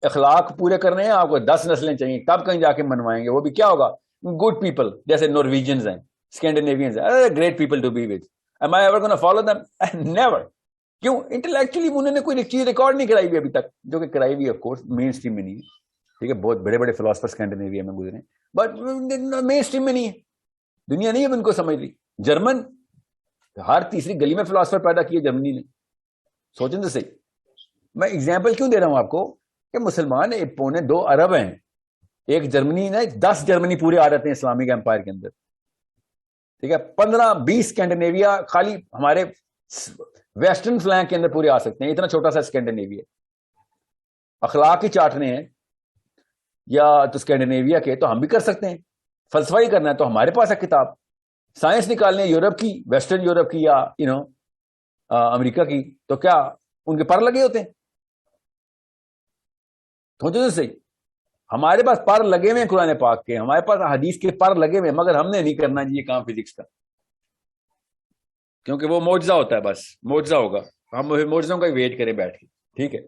اخلاق پورے کرنے ہیں آپ کو 10 نسلیں چاہیے, تب کہیں جا کے منوائیں گے. وہ بھی کیا ہوگا, گڈ پیپل, جیسے نارویجنز ہیں, اسکینڈینیوینز ہیں, great people to be with. Am I ever going to follow them? Never. کیوں؟ انٹلیکچولی انہوں نے کوئی چیز ریکارڈ نہیں کرائی ہوئی ابھی تک, جو کہ کرائی ہوئی آف کورس مین اسٹریم میں نہیں ہے, ٹھیک ہے. بہت بڑے بڑے فلاسفر اسکینڈینیویا میں گزرے, بٹ مین اسٹریم میں نہیں ہے. دنیا نہیں اب ان کو سمجھ رہی. جرمن ہر تیسری گلی میں فلاسفر پیدا کیے جرمنی نے, سوچیں تو صحیح. میں اگزامپل کیوں دے رہا ہوں آپ کو کہ مسلمان 1.2 ارب ہیں. ایک جرمنی نے 10 جرمنی پورے آ جاتے ہیں اسلامک امپائر کے اندر, ٹھیک ہے. 15-20 اسکینڈینیویا خالی ہمارے ویسٹرن فلینک کے اندر پورے آ سکتے ہیں, اتنا چھوٹا سا اسکینڈینیویا. اخلاق ہی چاٹنے ہیں یا تو اسکینڈینیویا کے, تو ہم بھی کر سکتے ہیں. فلسفہ ہی کرنا ہے تو ہمارے پاس ہے کتاب. سائنس نکالنے یورپ کی, ویسٹرن یورپ کی یا امریکہ کی, تو کیا ان کے پر لگے ہوتے ہیں؟ سوچو صحیح. ہمارے پاس پر لگے ہوئے ہیں قرآن پاک کے, ہمارے پاس حدیث کے پر لگے ہوئے ہیں, مگر ہم نے نہیں کرنا جی یہ کام فزکس کا, کیونکہ وہ معجزہ ہوتا ہے, بس معجزہ ہوگا. ہم معجزوں کا ہی ویٹ کریں بیٹھ کے, ٹھیک ہے.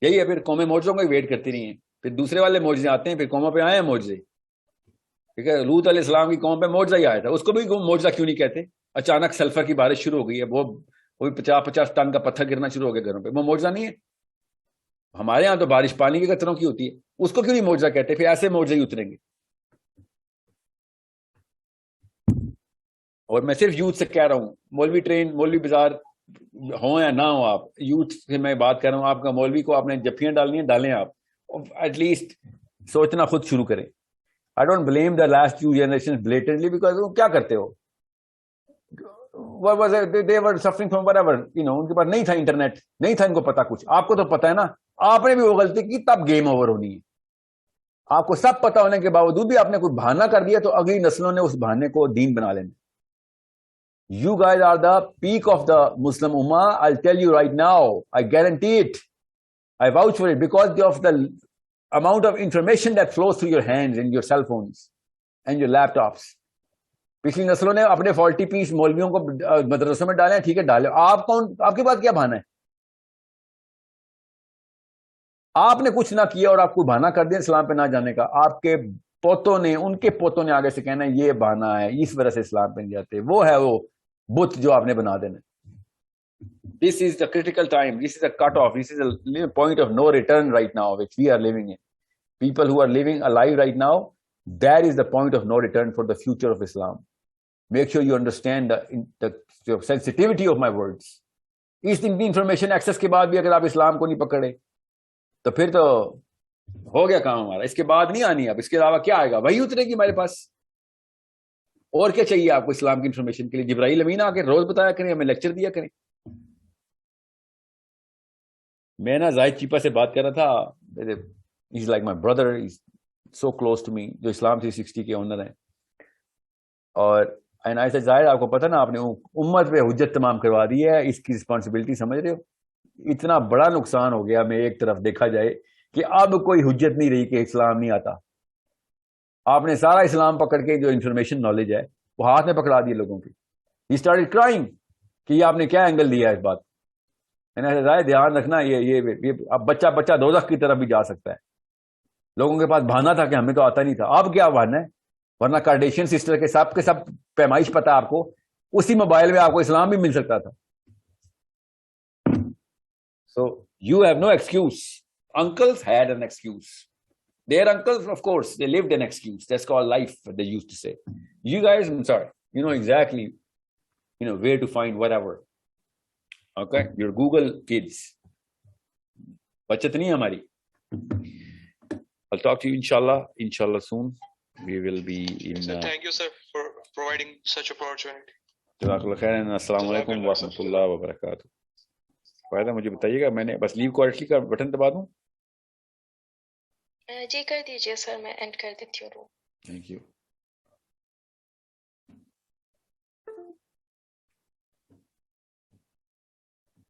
یہی ہے, پھر قومیں معجزوں کا ہی ویٹ کرتی رہی ہیں, پھر دوسرے والے معجزے آتے ہیں, پھر قوموں پہ آئے ہیں معجزے, ٹھیک ہے. لوط علیہ السلام کی قوم پہ معجزہ ہی آیا تھا, اس کو بھی معجزہ کیوں نہیں کہتے؟ اچانک سلفر کی بارش شروع ہو گئی ہے, وہ 50 ٹن کا پتھر گرنا شروع ہو گیا گھروں پہ, وہ معجزہ نہیں ہے؟ ہمارے ہاں تو بارش پانی کے قطروں کی ہوتی ہے, اس کو کیوں نہیں معجزہ کہتے؟ پھر ایسے معجزے ہی اتریں گے. اور میں صرف یوتھ سے کہہ رہا ہوں, مولوی ٹرین, مولوی بازار ہوں یا نہ ہوں, آپ یوتھ سے میں بات کر رہا ہوں. آپ کا مولوی کو آپ نے جفیاں ڈالنی ہیں, ڈالیں آپ, ایٹ لیسٹ سوچنا خود شروع کریں. I don't blame the last 2 generations blatantly because وہ کیا کرتے ہو, they were suffering from whatever, ان کے پاس نہیں تھا انٹرنیٹ, نہیں تھا ان کو پتا کچھ. آپ کو تو پتا ہے نا, آپ نے بھی وہ غلطی کی تب گیم اوور ہونی ہے. آپ کو سب پتا ہونے کے باوجود بھی آپ نے کوئی بہانہ کر دیا تو اگلی نسلوں نے اس بہانے کو دین بنا لینا. You guys are the peak of the Muslim Ummah. I'll tell you right now, I guarantee it, I vouch for it, because of the amount of information that flows through your hands and your cell phones and your laptops. پچھلی نسلوں نے اپنے faulty پیس مولویوں کو مدرسوں میں ڈالے ہیں, ٹھیک ہے ڈالے. آپ کے پاس کیا بہانہ ہے؟ آپ نے کچھ نہ کیا اور آپ کو بہانہ کر دیا اسلام پہ نہ جانے کا. آپ کے پوتوں نے, ان کے پوتوں نے آگے سے کہنا ہے یہ بہانہ ہے, اس وجہ سے اسلام پہ نہیں جاتے. وہ ہے وہ بت جو آپ نے بنا دینا. This is the critical time. This is a cut off. This is a point of no return right now, which we are living in. People who are living alive right now, that is the point of no return for the future of Islam. Make sure you understand the sensitivity of my words. اس information access کے بعد بھی اگر آپ اسلام کو نہیں پکڑے تو پھر تو ہو گیا کام ہمارا. اس کے بعد نہیں آنی. اب اس کے علاوہ کیا آئے گا؟ وہی اترے گی ہمارے پاس. اور کیا چاہیے آپ کو اسلام کی انفارمیشن کے لیے؟ جبرائیل امین آ کے روز بتایا کریں، ہمیں لیکچر دیا کریں. میں نا زاہد چیپا سے بات کر رہا تھا، he's like my brother, he's so close to me، جو اسلام 360 کے اونر ہیں. اور ایسا زاہد آپ کو پتہ نا، آپ نے امت پہ حجت تمام کروا دی ہے، اس کی رسپانسبلٹی سمجھ رہے ہو؟ اتنا بڑا نقصان ہو گیا میں ایک طرف دیکھا جائے کہ اب کوئی حجت نہیں رہی کہ اسلام نہیں آتا. آپ نے سارا اسلام پکڑ کے جو انفارمیشن نالج ہے وہ ہاتھ میں پکڑا دی لوگوں کی. He started crying کہ یہ آپ نے کیا اینگل دیا ہے اس بات. رائے دھیان رکھنا، یہ اب بچہ دوزخ کی طرف بھی جا سکتا ہے. لوگوں کے پاس بہانا تھا کہ ہمیں تو آتا نہیں تھا، اب کیا بہانا ہے؟ ورنہ کارڈیشین سسٹر کے سب پیمائش پتہ آپ کو، اسی موبائل میں آپ کو اسلام بھی مل سکتا تھا. So you have no excuse. Uncles had an excuse. Their uncles, of course, they lived an excuse. That's called life, they used to say. You guys, I'm sorry, you know exactly, where to find whatever. Okay, your Google kids. Bachat nahi hamari. I'll talk to you inshallah soon. We will be in. Thank you, sir, for providing such opportunity. Jazakallah khairan. Assalamu alaikum wa rahmatullahi wa barakatuh. فائدہ مجھے بتائیے گا، میں نے بس لیو quality کا button دبا دوں؟ جی کر دیجیے سر، میں اینڈ کر دیتی ہوں. Thank you.